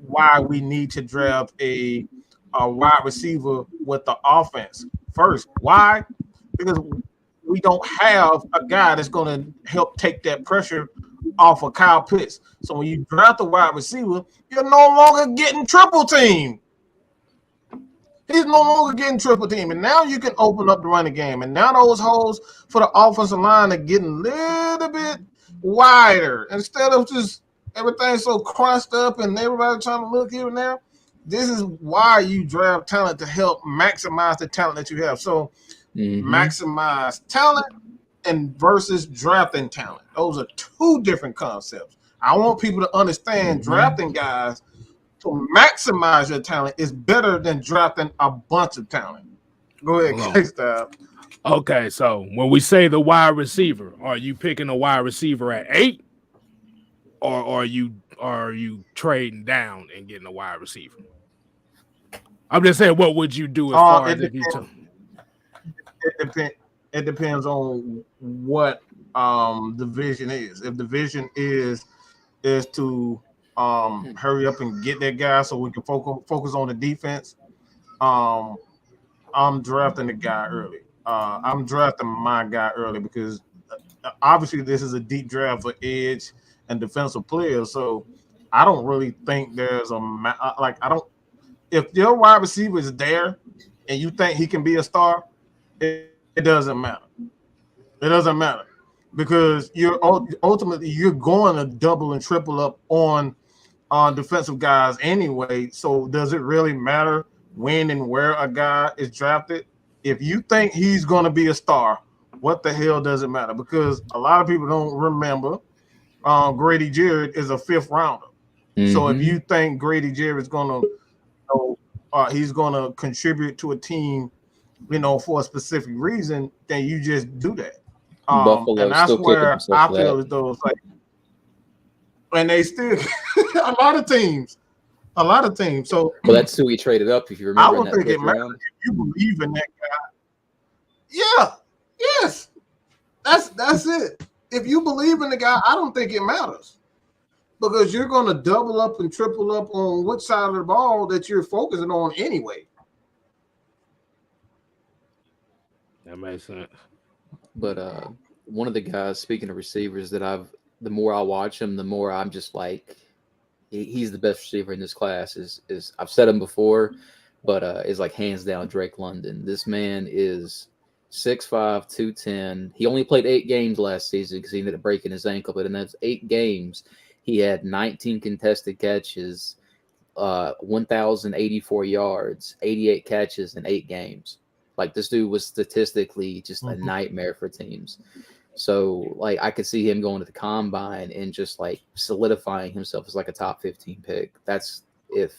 [SPEAKER 2] why we need to draft a wide receiver with the offense first. Why? Because we don't have a guy that's going to help take that pressure off of Kyle Pitts. So when you draft a wide receiver, you're no longer getting triple team. He's no longer getting triple team. And now you can open up the running game. And now those holes for the offensive line are getting a little bit wider. Instead of just everything so crunched up and everybody trying to look here and there, this is why you draft talent, to help maximize the talent that you have. So maximize talent and versus drafting talent. Those are two different concepts. I want people to understand drafting guys to maximize your talent is better than drafting a bunch of talent. Go ahead, KStylzz.
[SPEAKER 1] Okay, so when we say the wide receiver, are you picking a wide receiver at 8? Or are you trading down and getting a wide receiver? I'm just saying, what would you do as far as if you took?
[SPEAKER 2] It depends on what the vision is. If the vision is to hurry up and get that guy so we can focus on the defense, I'm drafting the guy early. I'm drafting my guy early because obviously this is a deep draft for edge and defensive players. So I don't really think there's if your wide receiver is there and you think he can be a star, it doesn't matter. It doesn't matter because you're ultimately going to double and triple up on defensive guys anyway. So does it really matter when and where a guy is drafted? If you think he's going to be a star, what the hell does it matter? Because a lot of people don't remember Grady Jarrett is a 5th rounder. So if you think Grady Jarrett is going to, he's going to contribute to a team, for a specific reason, then you just do that. And that's where I feel as though it's like, and they still a lot of teams. So
[SPEAKER 7] that's who we traded up. If you remember,
[SPEAKER 2] I don't think it matters if you believe in that guy. Yeah, yes, that's it. If you believe in the guy, I don't think it matters because you're going to double up and triple up on which side of the ball that you're focusing on anyway.
[SPEAKER 1] That makes sense.
[SPEAKER 7] But one of the guys, speaking of receivers, that the more I watch him, the more I'm just like, he's the best receiver in this class. Is I've said him before, but is like hands down Drake London. This man is 6'5", 210. He only played 8 games last season because he ended up breaking his ankle. But in those 8 games, he had 19 contested catches, 1,084 yards, 88 catches in 8 games. Like, this dude was statistically just a nightmare for teams. So, like, I could see him going to the combine and just like solidifying himself as like a top 15 pick. That's if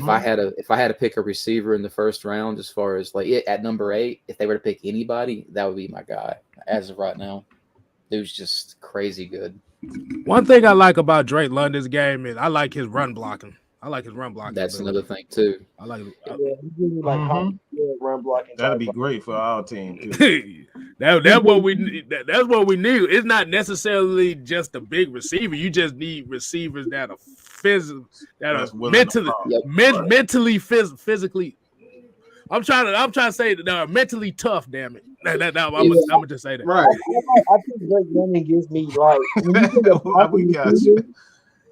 [SPEAKER 7] I had to pick a receiver in the first round, as far as like at number 8, if they were to pick anybody, that would be my guy as of right now. Dude's just crazy good.
[SPEAKER 1] One thing I like about Drake London's game is I like his run blocking.
[SPEAKER 7] That's another thing too.
[SPEAKER 1] I like
[SPEAKER 5] run blocking.
[SPEAKER 2] That'd be great for our team too.
[SPEAKER 1] That's what we need. That's what we need. It's not necessarily just a big receiver. You just need receivers that are physical, that are mentally, physically. I'm trying to say that they're mentally tough. Damn it! I'm gonna just say that.
[SPEAKER 2] Right.
[SPEAKER 5] I think Drake London gives me like.
[SPEAKER 2] We got you.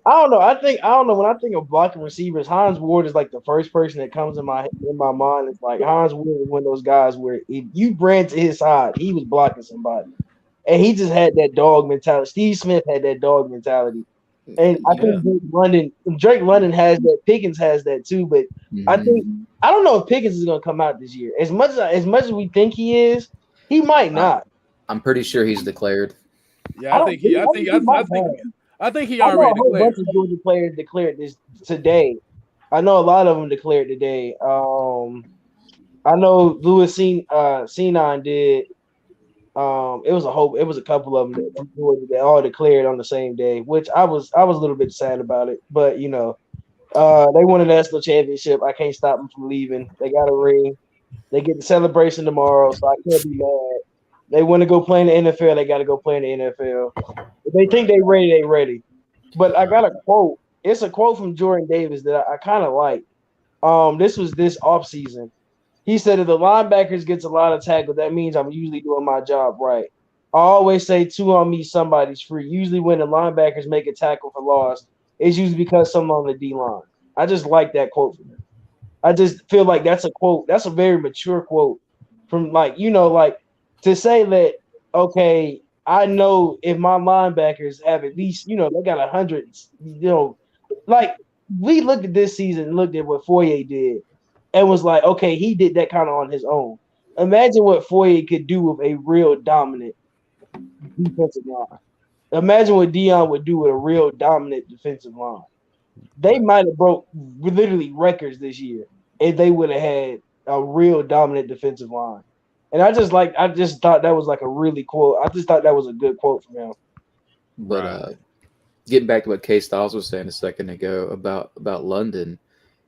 [SPEAKER 5] I don't know. I don't know. When I think of blocking receivers, Hines Ward is like the first person that comes in my mind. It's like Hines Ward is one of those guys where if you ran to his side, he was blocking somebody, and he just had that dog mentality. Steve Smith had that dog mentality. And I think Drake London has that. Pickens has that too. But I don't know if Pickens is going to come out this year. As much as we think he is, he might not.
[SPEAKER 7] I'm pretty sure he's declared.
[SPEAKER 1] Yeah, I think he already
[SPEAKER 5] I know a whole
[SPEAKER 1] declared.
[SPEAKER 5] bunch of Georgia players declared this today. I know a lot of them declared today. I know Louis Sinon did. It was a couple of them that all declared on the same day, which I was a little bit sad about it. But they won a national championship. I can't stop them from leaving. They got a ring. They get the celebration tomorrow, so I can't be mad. They want to go play in the NFL. They got to go play in the NFL. If they think they ready, they ready. But I got a quote. It's a quote from Jordan Davis that I kind of like. This was this offseason. He said, if the linebackers gets a lot of tackles, that means I'm usually doing my job right. I always say 2 on me, somebody's free. Usually when the linebackers make a tackle for loss, it's usually because someone on the D-line. I just like that quote from him. I just feel like that's a quote. That's a very mature quote from to say that, okay, I know if my linebackers have at least, they got 100, we looked at this season and looked at what Foye did and was like, okay, he did that kind of on his own. Imagine what Foye could do with a real dominant defensive line. Imagine what Dion would do with a real dominant defensive line. They might have broke literally records this year if they would have had a real dominant defensive line. And I just thought that was like a really quote. I just thought that was a good quote from him.
[SPEAKER 7] But getting back to what KStylzz was saying a second ago about London,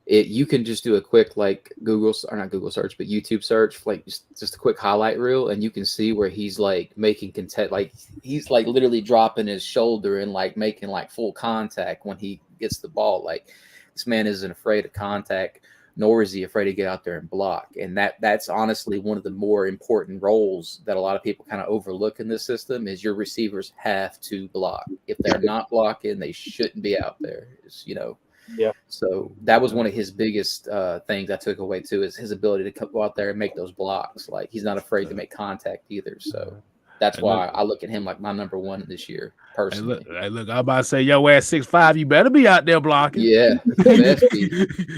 [SPEAKER 7] you can just do a quick YouTube search, like just a quick highlight reel, and you can see where he's like making contact, like he's like literally dropping his shoulder and like making like full contact when he gets the ball. Like this man isn't afraid of contact, nor is he afraid to get out there and block. And that's honestly one of the more important roles that a lot of people kind of overlook in this system is your receivers have to block. If they're not blocking, they shouldn't be out there.
[SPEAKER 5] Yeah.
[SPEAKER 7] So that was one of his biggest things I took away too, is his ability to go out there and make those blocks. Like he's not afraid to make contact either. So that's why I look at him like my number one this year, personally.
[SPEAKER 1] Hey, look, I'm about to say, yo, ass 6'5", you better be out there blocking.
[SPEAKER 7] Yeah.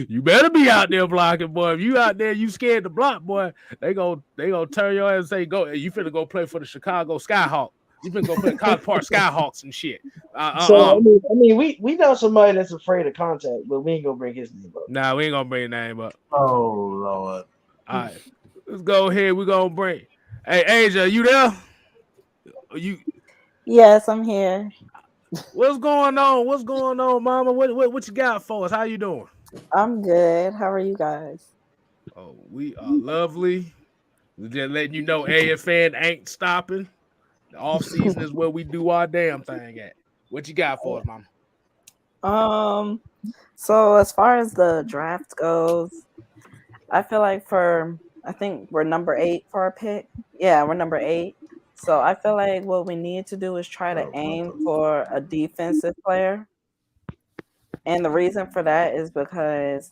[SPEAKER 1] You better be out there blocking, boy. If you out there, you scared to block, boy, they gonna turn your ass and say, go, you finna go play for the Chicago Skyhawks. You finna go play College Park Skyhawks and shit.
[SPEAKER 5] So, I mean, we know somebody that's afraid of contact, but we ain't gonna bring his name up.
[SPEAKER 1] Nah, we ain't gonna bring his name up.
[SPEAKER 2] Oh, Lord.
[SPEAKER 1] All right. Let's go ahead. We're gonna bring. Hey, Asia, you there?
[SPEAKER 8] Yes, I'm here.
[SPEAKER 1] What's going on? What's going on, Mama? What you got for us? How you doing?
[SPEAKER 8] I'm good. How are you guys?
[SPEAKER 1] Oh, we are lovely. We're just letting you know AFN ain't stopping. The off season is where we do our damn thing at. What you got for us, Mama?
[SPEAKER 8] So as far as the draft goes, I feel like I think we're number 8 for our pick. Yeah, we're number 8. So I feel like what we need to do is try to aim for a defensive player. And the reason for that is because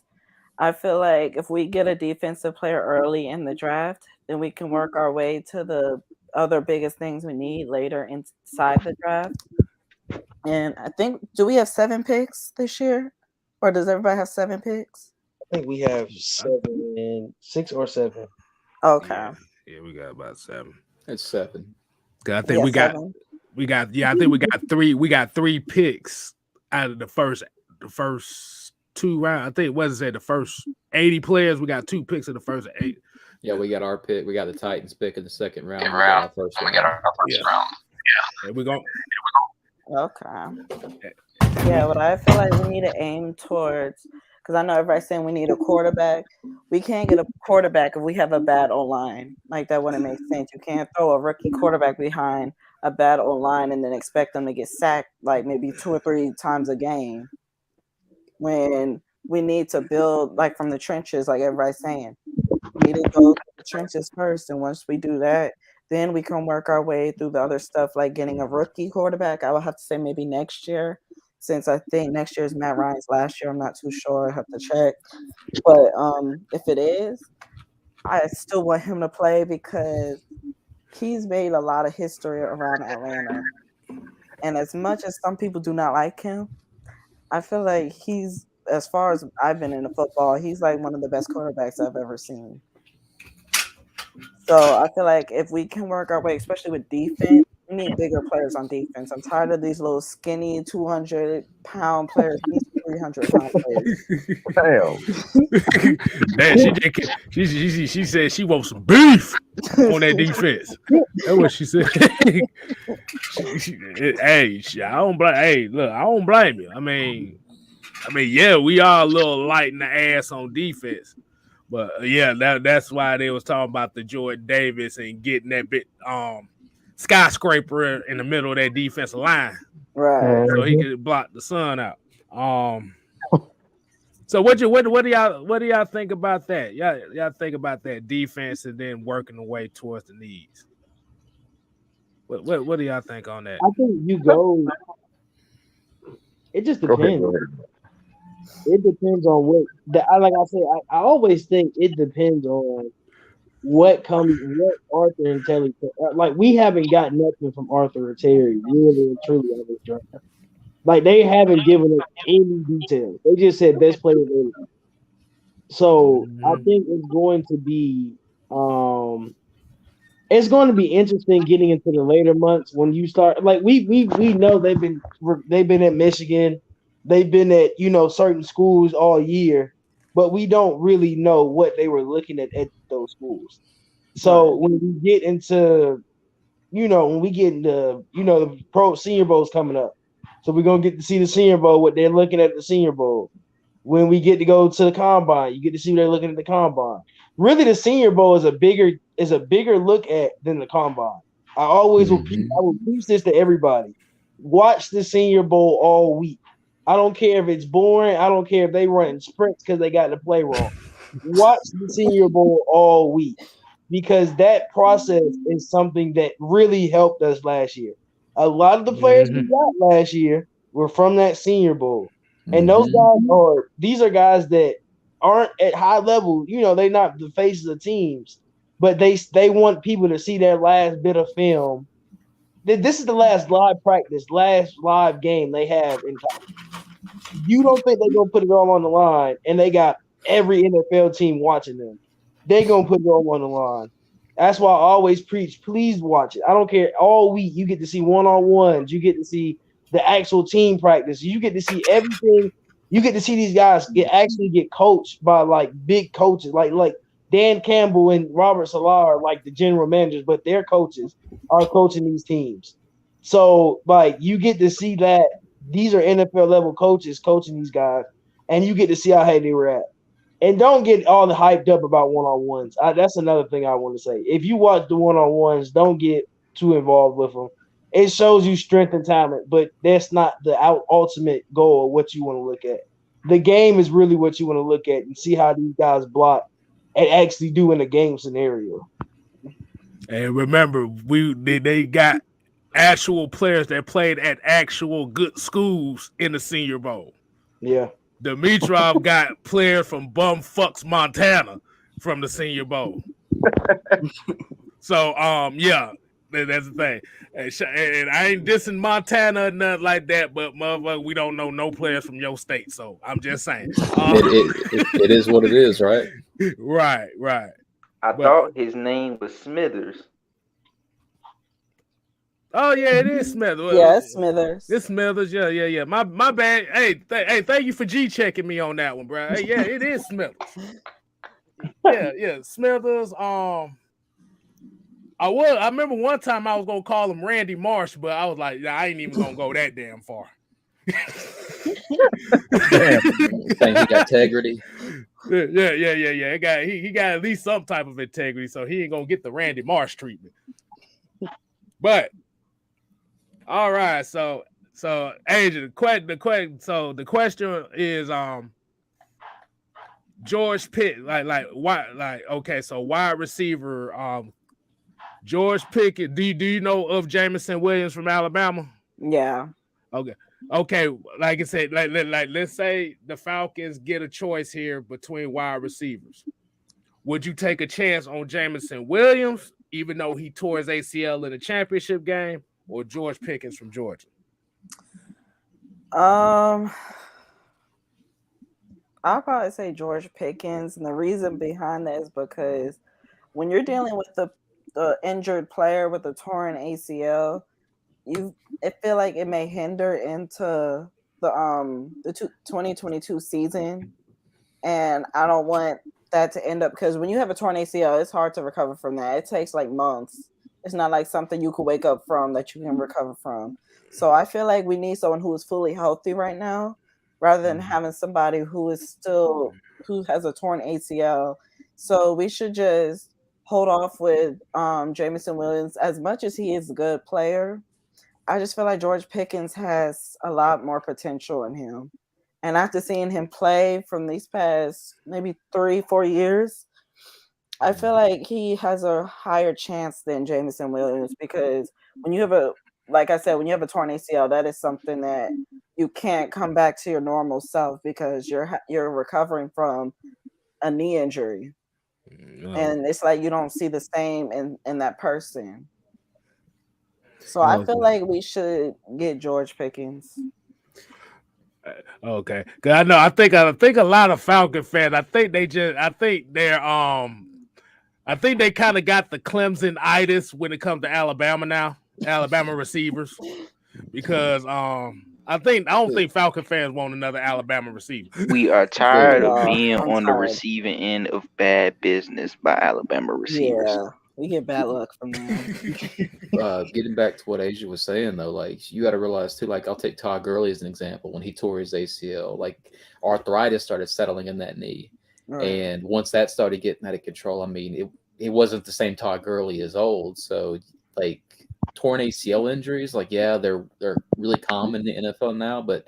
[SPEAKER 8] I feel like if we get a defensive player early in the draft, then we can work our way to the other biggest things we need later inside the draft. And I think, do we have 7 picks this year? Or does everybody have 7 picks?
[SPEAKER 5] I think we have 6 or 7.
[SPEAKER 8] Okay.
[SPEAKER 1] Yeah, we got about 7.
[SPEAKER 7] It's 7.
[SPEAKER 1] I think we got 3. We got 3 picks out of the first 2 rounds. I think the first 80 players. We got 2 picks in the first 8.
[SPEAKER 7] Yeah, we got our pick. We got the Titans pick in the second round.
[SPEAKER 9] We got our first round. Yeah.
[SPEAKER 1] And we're going.
[SPEAKER 8] Okay. Yeah, but I feel like we need to aim towards, because I know everybody's saying we need a quarterback. We can't get a quarterback if we have a bad O-line. Like, that wouldn't make sense. You can't throw a rookie quarterback behind a bad O-line and then expect them to get sacked like maybe 2 or 3 times a game. When we need to build like from the trenches, like everybody's saying. We need to go to the trenches first, and once we do that, then we can work our way through the other stuff, like getting a rookie quarterback. I would have to say maybe next year, since I think next year is Matt Ryan's last year. I'm not too sure. I have to check. But if it is, I still want him to play because he's made a lot of history around Atlanta. And as much as some people do not like him, I feel like he's, as far as I've been into football, he's like one of the best quarterbacks I've ever seen. So I feel like if we can work our way, especially with defense, we need bigger players on defense. I'm tired of these little skinny 200-pound players. We need 300-pound players.
[SPEAKER 1] Damn, she said she wants some beef on that defense. That's what she said. I don't blame. Hey, look, I don't blame you. I mean, yeah, we are a little light in the ass on defense. But yeah, that's why they was talking about the Jordan Davis and getting that bit skyscraper in the middle of that defensive line,
[SPEAKER 8] right?
[SPEAKER 1] So he could block the sun out. So what do y'all think about that? Y'all think about that defense and then working the way towards the needs. What do y'all think on that?
[SPEAKER 5] I think you go. It just depends. It depends on what. Like I said, I always think it depends on what Arthur and Terry. Like we haven't got nothing from Arthur or Terry, really and truly on this draft. Like they haven't given us any details. They just said best player available. So I think it's going to be interesting getting into the later months when you start. Like we know they've been at Michigan. They've been at, certain schools all year, but we don't really know what they were looking at those schools. So when we get into, the pro Senior Bowl's coming up. So we're going to get to see the Senior Bowl, what they're looking at the Senior Bowl. When we get to go to the Combine, you get to see what they're looking at the Combine. Really, the Senior Bowl is a bigger look at than the Combine. I always will preach this to everybody. Watch the Senior Bowl all week. I don't care if it's boring. I don't care if they run sprints because they got to play wrong. Watch the Senior Bowl all week because that process is something that really helped us last year. A lot of the players we got last year were from that Senior Bowl. And those guys these are guys that aren't at high level. They're not the faces of teams, but they want people to see their last bit of film. This is the last live practice, last live game they have in college. You don't think they're going to put it all on the line, and they got every NFL team watching them. They're going to put it all on the line. That's why I always preach, please watch it. I don't care. All week, you get to see one-on-ones. You get to see the actual team practice. You get to see everything. You get to see these guys get coached by, like, big coaches. Like Dan Campbell and Robert Salah are, like, the general managers, but their coaches are coaching these teams. So, like, you get to see that. These are NFL level coaches coaching these guys, and you get to see how high they were at. And don't get all the hyped up about one-on-ones. That's another thing I want to say. If you watch the one-on-ones, don't get too involved with them. It shows you strength and talent, but that's not the ultimate goal of what you want to look at. The game is really what you want to look at and see how these guys block and actually do in a game scenario.
[SPEAKER 1] And remember, they got actual players that played at actual good schools in the Senior Bowl.
[SPEAKER 5] Yeah.
[SPEAKER 1] Dimitrov got players from bumfucks Montana from the Senior Bowl. So, yeah, that's the thing. And I ain't dissing Montana or nothing like that, but motherfucker, we don't know no players from your state. So I'm just saying.
[SPEAKER 7] It is what it is, right?
[SPEAKER 1] Right.
[SPEAKER 10] I thought his name was Smithers.
[SPEAKER 1] Oh yeah, it is Smithers.
[SPEAKER 8] Yeah, it's Smithers.
[SPEAKER 1] It's Smithers. Yeah. My bad. Hey, thank you for G checking me on that one, bro. Hey, yeah, it is Smithers. Yeah, Smithers. I remember one time I was gonna call him Randy Marsh, but I was like, I ain't even gonna go that damn far.
[SPEAKER 7] Think he got integrity.
[SPEAKER 1] Yeah. He got at least some type of integrity, so he ain't gonna get the Randy Marsh treatment. But all right, so Adrian, the question is George Pitt, so wide receiver, George Pickett. Do you know of Jameson Williams from Alabama?
[SPEAKER 8] Yeah.
[SPEAKER 1] Okay. Like I said, let's say the Falcons get a choice here between wide receivers. Would you take a chance on Jameson Williams, even though he tore his ACL in the championship game, or George Pickens from Georgia?
[SPEAKER 8] I'll probably say George Pickens, and the reason behind that is because when you're dealing with the injured player with a torn ACL, I feel like it may hinder into the 2022 season, and I don't want that to end up, because when you have a torn ACL, it's hard to recover from that. It takes like months. It's not like something you could wake up from that you can recover from. So I feel like we need someone who is fully healthy right now, rather than having somebody who has a torn ACL. So we should just hold off with Jameson Williams. As much as he is a good player, I just feel like George Pickens has a lot more potential in him. And after seeing him play from these past maybe 3-4 years, I feel like he has a higher chance than Jameson Williams, because when you have like I said, when you have a torn ACL, that is something that you can't come back to your normal self, because you're recovering from a knee injury. And it's like you don't see the same in that person. So I feel like we should get George Pickens.
[SPEAKER 1] Okay, cause I know. I think a lot of Falcon fans. I think they kind of got the Clemson-itis when it comes to Alabama now. Alabama receivers, because I don't think Falcon fans want another Alabama receiver.
[SPEAKER 10] We are tired of being on the receiving end of bad business by Alabama receivers.
[SPEAKER 8] Yeah, we get bad luck from that.
[SPEAKER 7] Getting back to what Asia was saying, though, like, you got to realize too, like, I'll take Todd Gurley as an example. When he tore his ACL, like, arthritis started settling in that knee. Right. And once that started getting out of control, I mean, it wasn't the same Todd Gurley as old. So, like, torn ACL injuries, like, yeah, they're really common in the NFL now, but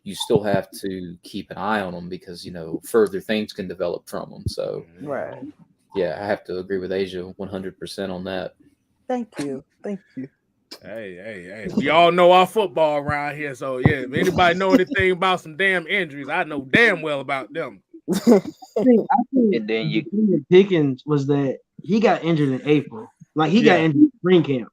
[SPEAKER 7] you still have to keep an eye on them, because, you know, further things can develop from them. So,
[SPEAKER 8] right.
[SPEAKER 7] Yeah, I have to agree with Asia 100% on that.
[SPEAKER 8] Thank you.
[SPEAKER 1] Hey, we all know our football around here. So, yeah, if anybody know anything about some damn injuries, I know damn well about them.
[SPEAKER 5] I think and then the thing with Pickens was that he got injured in April. Like, he got injured in spring camp.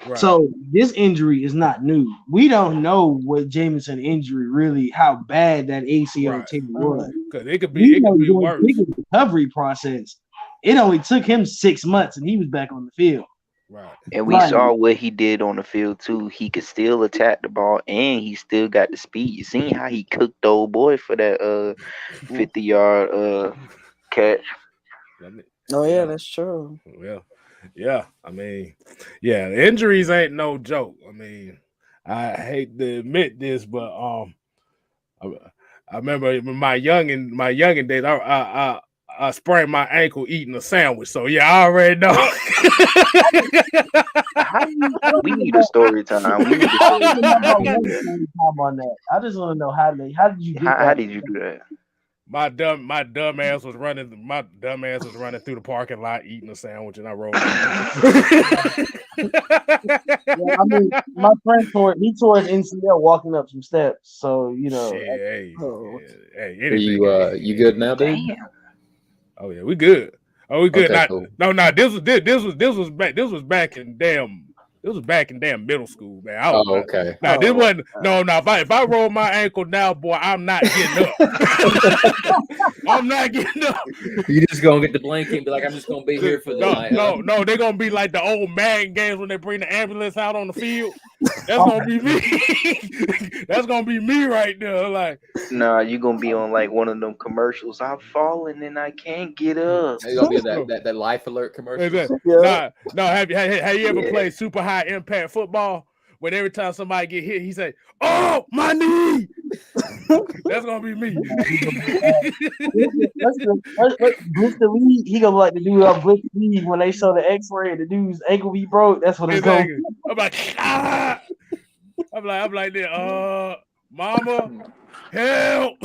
[SPEAKER 5] Right. So this injury is not new. We don't know what Jameson injury really, how bad that ACL tear was.
[SPEAKER 1] Because it could be worse.
[SPEAKER 5] The recovery process, it only took him 6 months, and he was back on the field.
[SPEAKER 1] Right.
[SPEAKER 10] And we saw what he did on the field too. He could still attack the ball, and he still got the speed. You seen how he cooked the old boy for that 50-yard catch?
[SPEAKER 8] Oh yeah, that's true.
[SPEAKER 1] Well, yeah. I mean, yeah, the injuries ain't no joke. I mean, I hate to admit this, but I remember in my youngin days, I sprained my ankle eating a sandwich. So yeah, I already know.
[SPEAKER 10] We need a story time.
[SPEAKER 5] On that. I just want to know how did you do that?
[SPEAKER 10] How did you do that?
[SPEAKER 1] My dumb ass was running through the parking lot eating a sandwich, and I rolled.
[SPEAKER 5] I mean, my friend tore his NCL walking up some steps. So you know.
[SPEAKER 1] Hey,
[SPEAKER 7] you good now, dude?
[SPEAKER 1] Oh yeah, we good. Oh, we good.
[SPEAKER 7] Okay, cool.
[SPEAKER 1] No. This was back in damn middle school, man.
[SPEAKER 7] Okay.
[SPEAKER 1] This wasn't. No. If I roll my ankle now, boy, I'm not getting up. I'm not getting up.
[SPEAKER 7] You just gonna get the blanket and be like, I'm just gonna be here for the night.
[SPEAKER 1] No. They're gonna be like the old Madden games when they bring the ambulance out on the field. That's gonna be me. That's gonna be me right there. Like,
[SPEAKER 10] nah, you gonna be on like one of them commercials. I'm falling and I can't get up.
[SPEAKER 7] It's gonna be that life alert commercial.
[SPEAKER 1] No. Have you ever played super high impact football? When every time somebody get hit, he say, "Oh, my knee." That's gonna be me.
[SPEAKER 5] Blister Lee, he gonna like the dude up Blister Lee when they show the X-ray and the dude's ankle be broke. That's what it's going.
[SPEAKER 1] I'm like, I'm like that. Mama, help!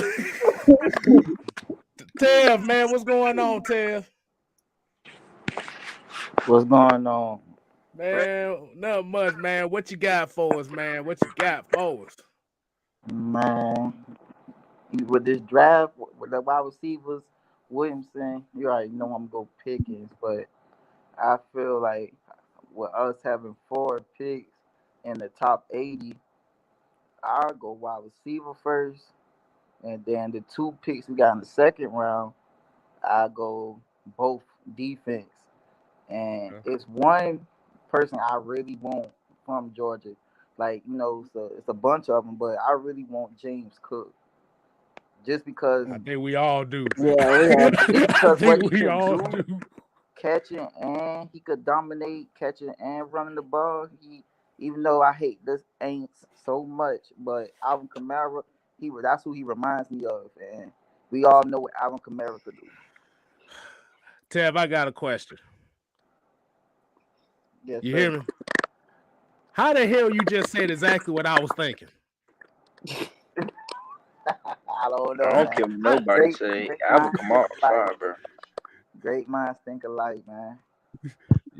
[SPEAKER 1] Tev, man, what's going on, Tev?
[SPEAKER 11] What's going on?
[SPEAKER 1] Man, not much, man. What you got for us, man?
[SPEAKER 11] Man, with this draft, with the wide receivers, Williamson, you already know I'm going to go Pickens, but I feel like with us having 4 picks in the top 80, I'll go wide receiver first, And then the 2 picks we got in the second round, I go both defense. And it's one person I really want from Georgia. Like, it's a bunch of them, but I really want James Cook. Just because.
[SPEAKER 1] I think we all do.
[SPEAKER 11] Yeah, we all do. Because what he
[SPEAKER 1] we
[SPEAKER 11] can
[SPEAKER 1] all
[SPEAKER 11] do,
[SPEAKER 1] do.
[SPEAKER 11] catching, and he could dominate catching and running the ball. Even though I hate this ain't so much, but Alvin Kamara, that's who he reminds me of, and we all know what Alvin Kamara could do.
[SPEAKER 1] Tev, I got a question.
[SPEAKER 11] Yes,
[SPEAKER 1] you
[SPEAKER 11] sir.
[SPEAKER 1] hear me? How the hell you just said exactly what I was thinking?
[SPEAKER 11] I don't know.
[SPEAKER 10] I don't care what nobody say. Alvin Kamara fire, bro.
[SPEAKER 11] Great minds think alike, man.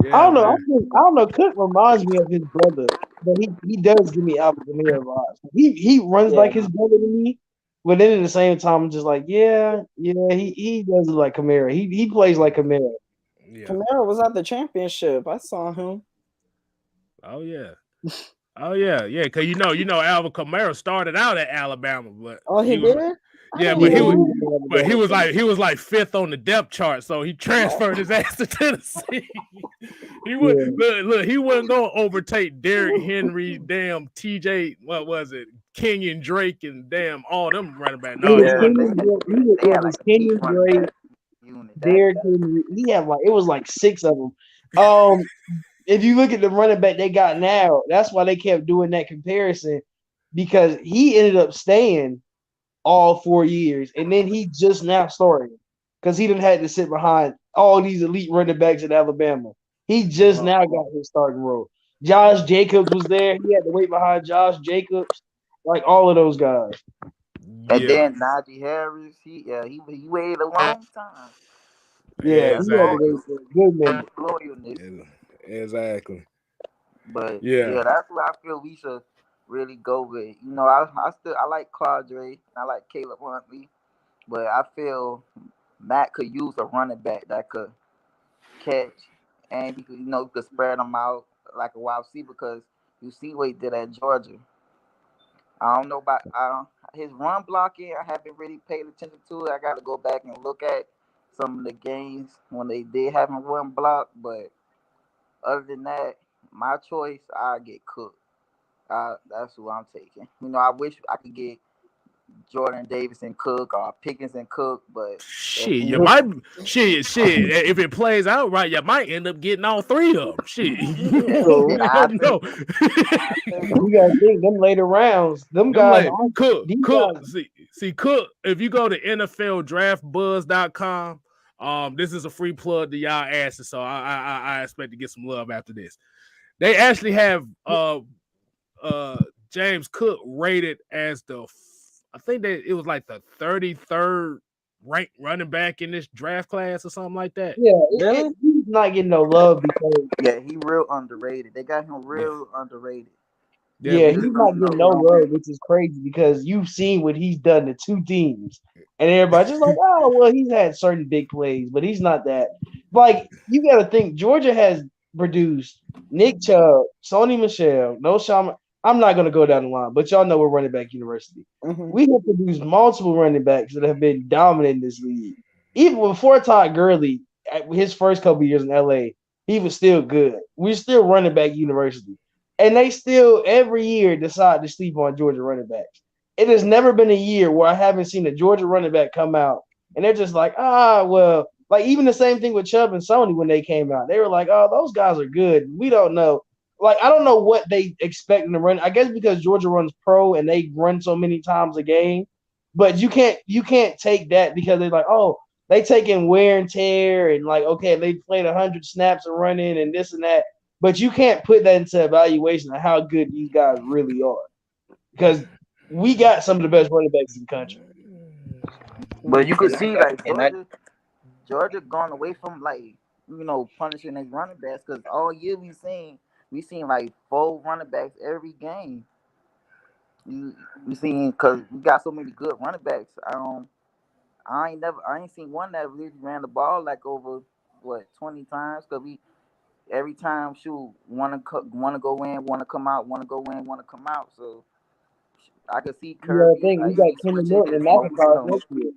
[SPEAKER 5] Yeah, I don't know. I don't know. Cook reminds me of his brother, but he does give me Alvin Kamara vibes. He runs like his brother to me, but then at the same time, I'm just like, he does like Kamara. He plays like Kamara.
[SPEAKER 8] Yeah. Kamara was at the championship. I saw him.
[SPEAKER 1] Oh yeah. Because you know, Alvin Kamara started out at Alabama, but
[SPEAKER 8] he did.
[SPEAKER 1] Yeah, but he was like fifth on the depth chart, so he transferred his ass to Tennessee. He would look. He wasn't gonna overtake Derrick Henry, damn TJ. What was it? Kenyon Drake and damn all them running back. No,
[SPEAKER 5] Kenyon Drake, Derrick Henry. He had it was like 6 of them. If you look at the running back they got now, that's why they kept doing that comparison, because he ended up staying all 4 years, and then he just now started because he didn't have to sit behind all these elite running backs at Alabama. He just now got his starting role. Josh Jacobs was there. He had to wait behind Josh Jacobs, like all of those guys.
[SPEAKER 11] And then Najee Harris, he waited a long time.
[SPEAKER 5] Yeah, exactly. He had to wait for a good minute.
[SPEAKER 11] Loyalness.
[SPEAKER 1] Exactly.
[SPEAKER 11] But that's what I feel we should really go with. I like Claudre, I like Caleb Huntley, but I feel Matt could use a running back that could catch, and he could spread them out like a wide receiver, because you see what he did at Georgia. I don't know about his run blocking. I haven't really paid attention to it. I got to go back and look at some of the games when they did have him run block, but other than that, my choice, I get Cook. That's who I'm taking. I wish I could get Jordan Davis and Cook or Pickens and Cook, but
[SPEAKER 1] you might if it plays out right, you might end up getting all 3 of them. Shit, you don't know.
[SPEAKER 5] You gotta think them later rounds. Them guys,
[SPEAKER 1] Cook. See, Cook. If you go to NFLDraftBuzz.com, this is a free plug to y'all asses, so I expect to get some love after this. They actually have James Cook rated as I think that it was like the 33rd ranked running back in this draft class or something like that.
[SPEAKER 5] Yeah, he's not getting no love because
[SPEAKER 11] he real underrated. They got him real underrated.
[SPEAKER 5] Yeah, he's not getting no love, which is crazy because you've seen what he's done to 2 teams, and everybody's just like, oh well, he's had certain big plays, but he's not that. Like, you got to think, Georgia has produced Nick Chubb, Sony Michel, no Shaman. I'm not going to go down the line, but y'all know we're running back university. We have produced multiple running backs that have been dominant in this league. Even before Todd Gurley, his first couple years in LA, he was still good. We're still running back university. And they still every year decide to sleep on Georgia running backs. It has never been a year where I haven't seen a Georgia running back come out and they're just like, well, like even the same thing with Chubb and Sony when they came out. They were like, oh, those guys are good. We don't know. Like, I don't know what they expect in the run. I guess because Georgia runs pro and they run so many times a game, but you can't take that because they're like, oh, they take in wear and tear and like, okay, they played 100 snaps of running and this and that, but you can't put that into evaluation of how good these guys really are because we got some of the best running backs in the country.
[SPEAKER 11] But you could see like Georgia gone away from punishing their running backs because all year we seen like 4 running backs every game. We seen because we got so many good running backs. I ain't seen one that really ran the ball like over 20 times because we every time want to go in, want to come out, want to go in, want to come out. So I could see
[SPEAKER 5] You know,
[SPEAKER 11] Kirby
[SPEAKER 5] the thing, we
[SPEAKER 11] like
[SPEAKER 5] got
[SPEAKER 11] he
[SPEAKER 5] Kenny
[SPEAKER 11] switching
[SPEAKER 5] Milton
[SPEAKER 11] his
[SPEAKER 5] and McIntosh
[SPEAKER 11] momentum
[SPEAKER 5] next year.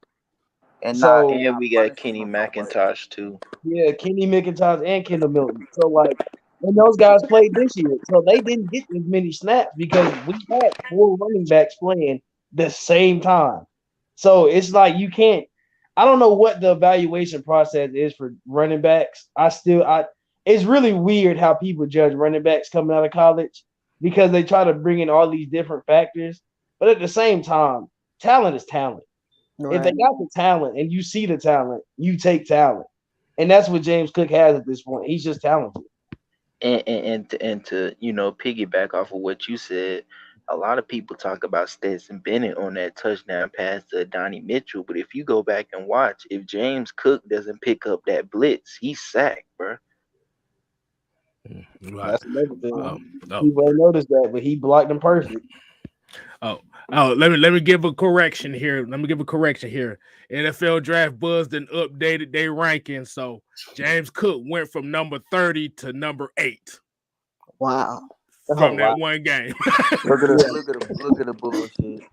[SPEAKER 11] and
[SPEAKER 5] So
[SPEAKER 10] And
[SPEAKER 11] not
[SPEAKER 10] we got
[SPEAKER 11] punishing
[SPEAKER 10] Kenny
[SPEAKER 11] him so much.
[SPEAKER 10] McIntosh too.
[SPEAKER 5] yeah, Kenny McIntosh and Kendall Milton. So like, and those guys played this year, so they didn't get as many snaps because we had 4 running backs playing the same time. So it's like you can't. I don't know what the evaluation process is for running backs. It's really weird how people judge running backs coming out of college because they try to bring in all these different factors. But at the same time, talent is talent. If they
[SPEAKER 8] Right.
[SPEAKER 5] got the talent and you see the talent, you take talent. And that's what James Cook has at this point. He's just talented.
[SPEAKER 10] And to piggyback off of what you said, a lot of people talk about Stetson Bennett on that touchdown pass to Donnie Mitchell, but if you go back and watch, if James Cook doesn't pick up that blitz, he's sacked, bro.
[SPEAKER 1] Right.
[SPEAKER 5] That's another thing. People ain't noticed that, but he blocked him perfect.
[SPEAKER 1] Let me give a correction here. NFL Draft buzzed and updated their rankings. So James Cook went from number 30 to number 8.
[SPEAKER 8] Wow.
[SPEAKER 1] From that one game.
[SPEAKER 11] Look at the bullshit.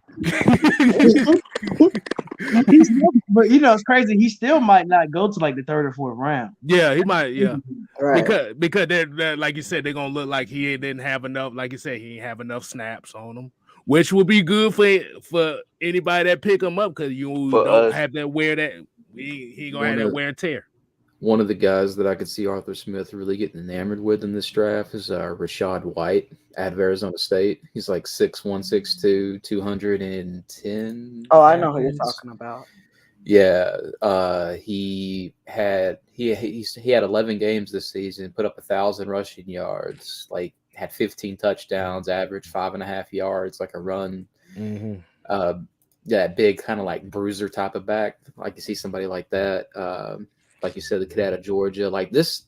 [SPEAKER 5] But it's crazy. He still might not go to like the 3rd or 4th round.
[SPEAKER 1] Yeah, he might. Yeah,
[SPEAKER 8] Right.
[SPEAKER 1] because they're like you said, they're gonna look like he didn't have enough. Like you said, he didn't have enough snaps on him, which would be good for anybody that pick him up because you don't have that wear that he gonna have that wear and tear.
[SPEAKER 7] One of the guys that I could see Arthur Smith really getting enamored with in this draft is Rashad White out of Arizona State. He's like 6'1", 6'2", 210.
[SPEAKER 8] Oh, I know who you're talking about.
[SPEAKER 7] Yeah, he had 11 games this season, put up 1,000 rushing yards, like had 15 touchdowns, averaged 5.5 yards, like a run.
[SPEAKER 1] Mm-hmm.
[SPEAKER 7] Big kind of like bruiser type of back. Like you see somebody like that. Like you said, the kid out of Georgia. Like this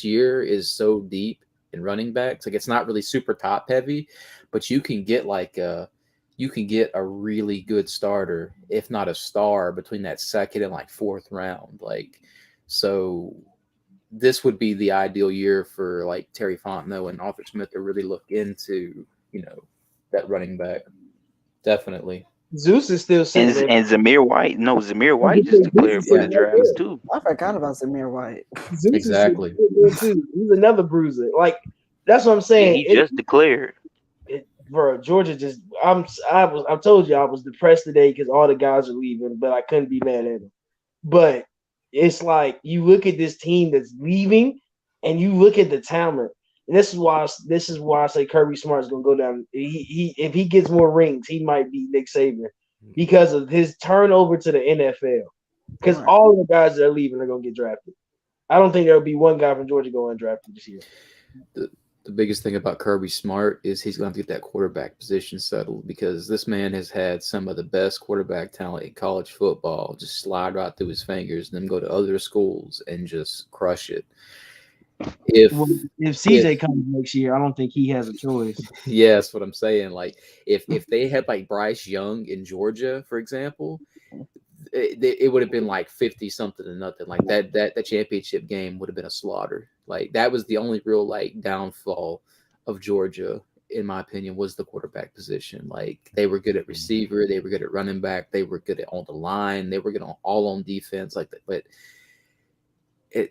[SPEAKER 7] year is so deep in running backs. Like it's not really super top heavy, but you can get a really good starter, if not a star, between that 2nd and like 4th round. Like, so this would be the ideal year for like Terry Fontenot and Arthur Smith to really look into, that running back. Definitely.
[SPEAKER 5] Zeus is still sitting
[SPEAKER 10] and Zamir White. No, Zamir White just declared for the draft too.
[SPEAKER 8] I forgot about Zamir White.
[SPEAKER 5] Zeus
[SPEAKER 7] exactly.
[SPEAKER 5] He's another bruiser. Like that's what I'm saying.
[SPEAKER 10] Yeah, he just declared.
[SPEAKER 5] Bro, Georgia just. I told you I was depressed today because all the guys are leaving, but I couldn't be mad at them. But it's like you look at this team that's leaving, and you look at the talent. And this is why I say Kirby Smart's gonna go down. If he gets more rings, he might beat Nick Saban because of his turnover to the NFL. Because all of the guys that are leaving are gonna get drafted. I don't think there'll be one guy from Georgia going undrafted this year.
[SPEAKER 7] The biggest thing about Kirby Smart is he's going to get that quarterback position settled because this man has had some of the best quarterback talent in college football just slide right through his fingers and then go to other schools and just crush it. If
[SPEAKER 5] CJ comes next year, I don't think he has a choice.
[SPEAKER 7] Yeah, that's what I'm saying. Like if they had like Bryce Young in Georgia, for example, it would have been like 50-something to nothing. Like that championship game would have been a slaughter. Like that was the only real like downfall of Georgia, in my opinion, was the quarterback position. Like they were good at receiver, they were good at running back, they were good at on the line, they were good on defense. Like that, but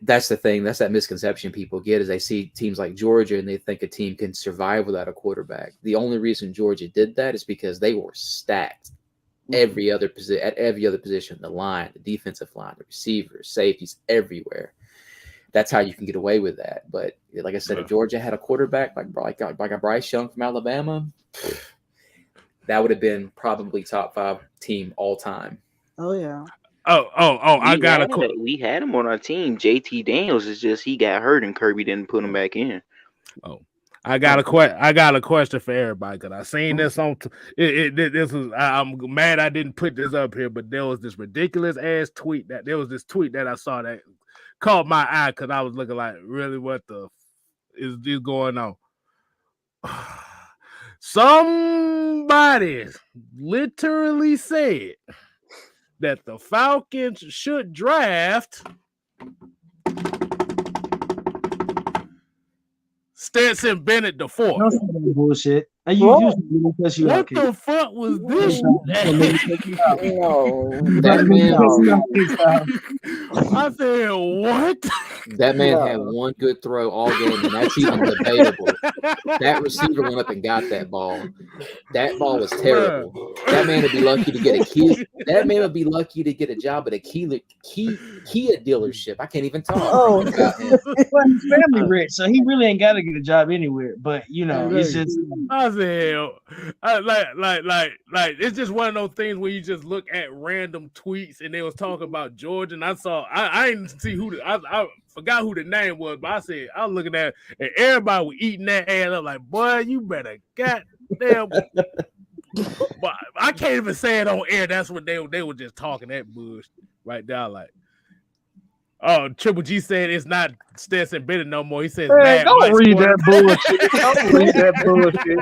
[SPEAKER 7] that's the thing. That's that misconception people get is they see teams like Georgia and they think a team can survive without a quarterback. The only reason Georgia did that is because they were stacked at every other position, the line, the defensive line, the receivers, safeties, everywhere. That's how you can get away with that. But like I said, if Georgia had a quarterback like a Bryce Young from Alabama, that would have been probably top 5 team all time.
[SPEAKER 8] Oh yeah.
[SPEAKER 10] We had him on our team. JT Daniels is just he got hurt and Kirby didn't put him back in.
[SPEAKER 1] I got a question for everybody because I seen this on. This was. I'm mad I didn't put this up here, but there was this ridiculous ass tweet that I saw that caught my eye because I was looking like, really, what the is this going on? Somebody literally said that the Falcons should draft Stetson Bennett the fourth.
[SPEAKER 5] Don't say that bullshit. And you because you
[SPEAKER 1] what the fuck was this?
[SPEAKER 8] No.
[SPEAKER 7] That man,
[SPEAKER 1] I said, what?
[SPEAKER 7] that man had one good throw all game, and that's even debatable. That receiver went up and got that ball. That ball was terrible. That man would be lucky to get a key. That man would be lucky to get a job at a Kia dealership. I can't even talk about him.
[SPEAKER 5] Well, his family rich, so he really ain't got to get a job anywhere. But it's just.
[SPEAKER 1] I said, like, it's just one of those things where you just look at random tweets and they was talking about Georgia, and I didn't see who I forgot who the name was, but I was looking at it, and everybody was eating that ass up like, boy, you better goddamn. But I can't even say it on air. That's what they were just talking that bush right there, like. Oh, Triple G said it's not Stetson Bennett no more. He says,
[SPEAKER 2] don't read that bullshit. Don't read that bullshit.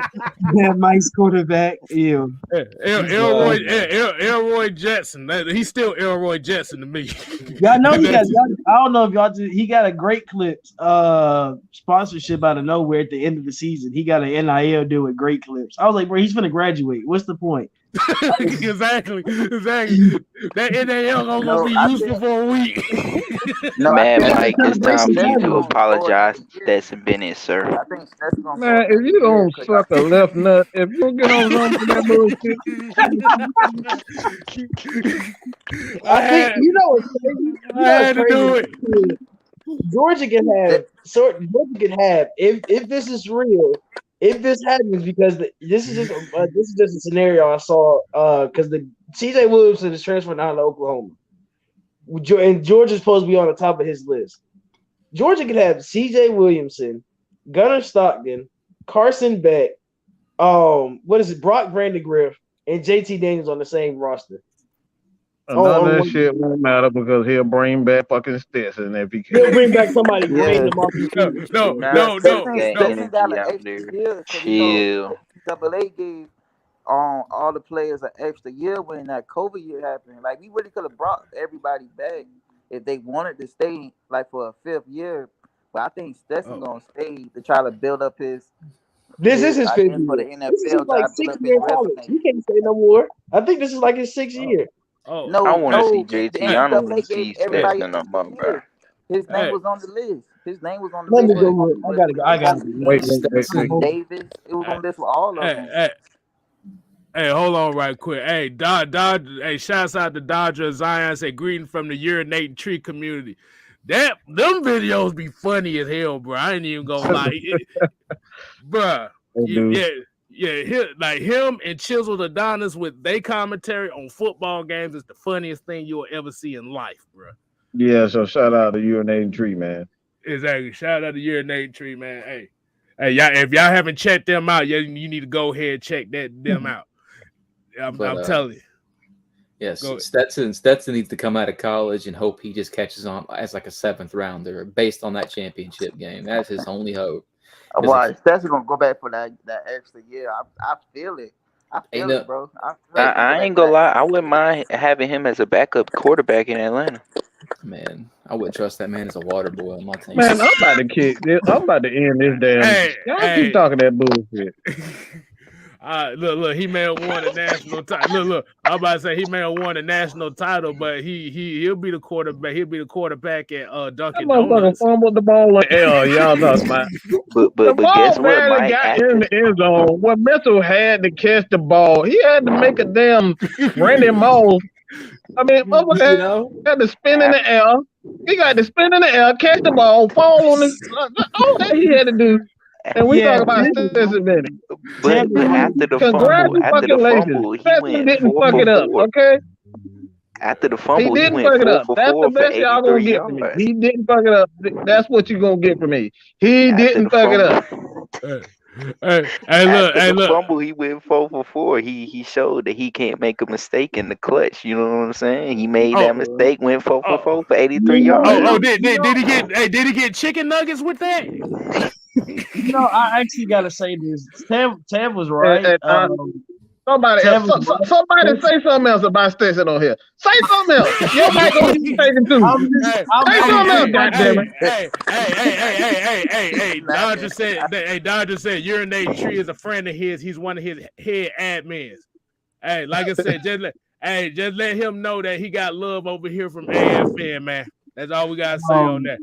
[SPEAKER 5] That Mike's quarterback. Ew.
[SPEAKER 1] Elroy Jetson. He's still Elroy Jetson to me.
[SPEAKER 5] Y'all know he got. I don't know if y'all. He got a great clips sponsorship out of nowhere at the end of the season. He got an NIL deal with Great Clips. I was like, bro, he's gonna graduate. What's the point?
[SPEAKER 1] Exactly. That NIL gonna be useful for a week.
[SPEAKER 10] Man, Mike, it's time for you to apologize to Stetson Bennett, sir.
[SPEAKER 2] Man, if you don't suck a left nut, if you get on run for that bullshit.
[SPEAKER 5] I had to do it. Georgia can have if this is real. If this happens, because this is just a scenario I saw, because the CJ Williamson is transferring down to Oklahoma, and Georgia's supposed to be on the top of his list. Georgia could have CJ Williamson, Gunnar Stockton, Carson Beck, Brock Vandegrift, and JT Daniels on the same roster.
[SPEAKER 2] None of that shit won't matter because he'll bring back fucking Stetson if he can.
[SPEAKER 5] He'll bring back somebody great in the market.
[SPEAKER 1] No.
[SPEAKER 10] Chill.
[SPEAKER 11] AA gave all the players an extra year when that COVID year happened. Like, we really could have brought everybody back if they wanted to stay like for a fifth year. But I think Stetson gonna stay to try to build up his.
[SPEAKER 5] This is his fifth year.
[SPEAKER 11] For the NFL,
[SPEAKER 5] this is like 6 year college. He can't say no more. I think this is like his 6th year.
[SPEAKER 10] Oh, no, I want to see JT. I don't want to see Stetson no more, bro.
[SPEAKER 11] His name was on the list. His name was on the
[SPEAKER 5] list.
[SPEAKER 11] Let me go.
[SPEAKER 5] I got to
[SPEAKER 2] wait.
[SPEAKER 11] Davis. It was on this for all of them.
[SPEAKER 1] Hey, hold on right quick. Hey, hey, shouts out to Dodger Zion. Say greeting from the urinating tree community. Them videos be funny as hell, bro. I ain't even gonna lie, bro. Him and Chisel Adonis with their commentary on football games is the funniest thing you'll ever see in life, bro.
[SPEAKER 2] Yeah, so shout out to Urinating Tree, man.
[SPEAKER 1] Exactly. Shout out to Urinating Tree, man. Hey, y'all, if y'all haven't checked them out, you need to go ahead and check them out. I'm telling you.
[SPEAKER 7] Yes, Stetson needs to come out of college and hope he just catches on as like a 7th rounder based on that championship game. That's his only hope.
[SPEAKER 11] Well, Stetson gonna go back for that extra year. I feel it. I feel it, bro.
[SPEAKER 10] I ain't gonna lie. I wouldn't mind having him as a backup quarterback in Atlanta.
[SPEAKER 7] Man, I wouldn't trust that man as a water boy on my team.
[SPEAKER 2] Man, I'm about to kick this. I'm about to end this damn. Y'all keep talking that bullshit.
[SPEAKER 1] Look, he may have won a national title. Look, I'm about to say he may have won a national title, but he'll be the quarterback. He'll be the quarterback at Dunkin' Donuts.
[SPEAKER 2] Fumbled the ball in L. Y'all know, man.
[SPEAKER 10] But guess what, Mike?
[SPEAKER 2] Got in the end zone. When Mitchell had to catch the ball, he had to make a damn Randy Moss. I mean, had to spin in the air. He got to spin in the air, catch the ball, fall on his. All that he had to do. And we talk about Stetson Bennett.
[SPEAKER 10] But after the fumble, he went 4 for 4.
[SPEAKER 2] Okay.
[SPEAKER 10] After the fumble,
[SPEAKER 2] he didn't fuck it up. That's the best y'all gonna get from me. He didn't fuck it up. That's what you gonna get from me. He didn't fuck it up.
[SPEAKER 1] Hey, look.
[SPEAKER 10] The fumble, he went 4 for 4. He showed that he can't make a mistake in the clutch. You know what I'm saying? He made that mistake, went 4 for 4 for 83 yards.
[SPEAKER 1] Did he get chicken nuggets with that?
[SPEAKER 5] I actually gotta say this. Tam was right.
[SPEAKER 2] Somebody say something else about Stetson on here. Say something else. Your mic gonna be taken too. Say something else, goddammit.
[SPEAKER 1] Hey, Don just said Urinate Tree is a friend of his. He's one of his head admins. Hey, like I said, just let him know that he got love over here from AFN, man. That's all we gotta say on that.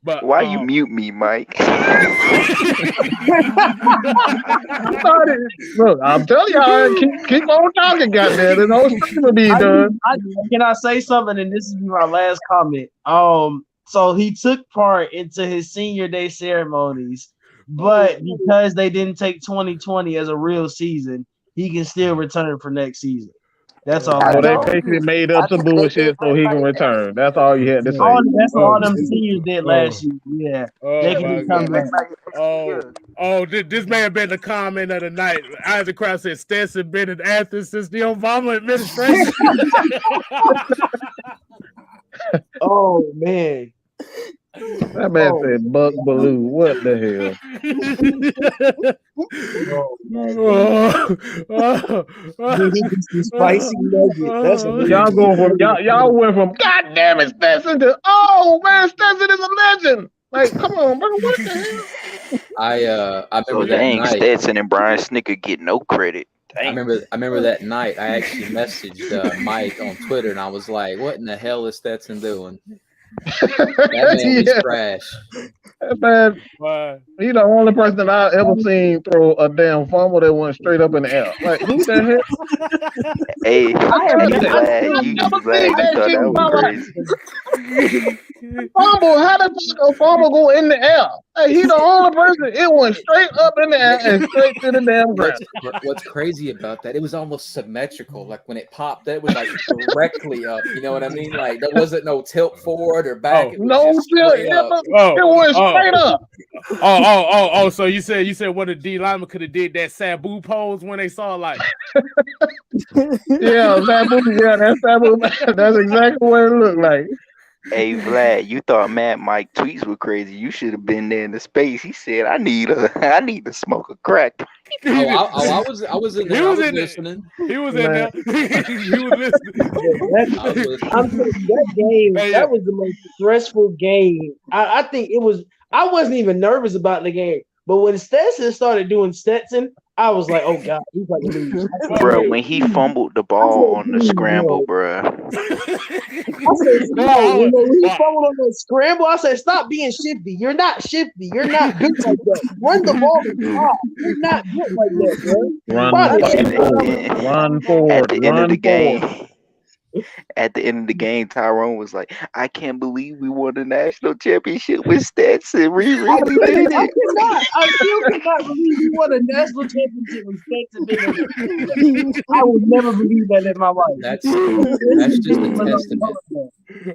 [SPEAKER 1] But
[SPEAKER 10] why you mute me, Mike?
[SPEAKER 2] Look, I'm telling y'all, keep on talking, goddamn. There's no streaming being done.
[SPEAKER 5] Can I say something? And this is my last comment. So he took part into his senior day ceremonies, but because they didn't take 2020 as a real season, he can still return for next season. That's all.
[SPEAKER 2] So they basically made up some bullshit so he can return. That's all you had to say.
[SPEAKER 5] That's all them seniors did last year. Yeah, they can come back.
[SPEAKER 1] This man been the comment of the night. Isaac Krause said Stetson been an athlete since the Obama administration.
[SPEAKER 5] Oh man.
[SPEAKER 2] That man said Buck Baloo. What the
[SPEAKER 5] hell? Spicy nugget.
[SPEAKER 2] Y'all went from God damn it, Stetson to man, Stetson is a legend. Like, come on, bro. What the hell?
[SPEAKER 7] I remember that night.
[SPEAKER 10] Stetson and Brian Snicker get no credit.
[SPEAKER 7] I remember that night. I actually messaged Mike on Twitter, and I was like, "What in the hell is Stetson doing?" That man is trash.
[SPEAKER 2] That man, he's the only person that I ever seen throw a damn fumble that went straight up in the air. Like, who the hell?
[SPEAKER 10] Hey, I'm glad you thought that was crazy.
[SPEAKER 2] Fumble, how does a fumble go in the air? Hey, he the only person. It went straight up in the air and straight to the damn ground.
[SPEAKER 7] What's crazy about that? It was almost symmetrical. Like when it popped, that was like directly up. You know what I mean? Like there wasn't no tilt forward or back. It went straight
[SPEAKER 2] up.
[SPEAKER 1] So you said one of the D linemen could have did that Sabu pose when they saw like.
[SPEAKER 2] Yeah, Sabu. Yeah, that's Sabu. That's exactly what it looked like.
[SPEAKER 10] Hey Vlad, you thought Mike tweets were crazy. You should have been there in the space. He said, "I need to smoke a crack."
[SPEAKER 7] I was in there. I was listening.
[SPEAKER 1] He was in there. He was listening.
[SPEAKER 5] That game, that was the most stressful game. I think it was. I wasn't even nervous about the game, but when Stetson started doing Stetson, I was like, "Oh God, he's like lose."
[SPEAKER 10] Bro, when he fumbled the ball on the scramble, bro.
[SPEAKER 5] I said, when he fumbled on the scramble, I said, "Stop being shifty. You're not shifty. You're not built like that. Run the ball to top. You're not built like that, bro."
[SPEAKER 2] Run forward.
[SPEAKER 10] At the end of the game. At the end of the game, Tyrone was like, "I can't believe we won the national championship with Stetson. We really did it."
[SPEAKER 5] I still cannot believe we won a national championship with Stetson. I would never believe that in my life.
[SPEAKER 7] That's just a testament.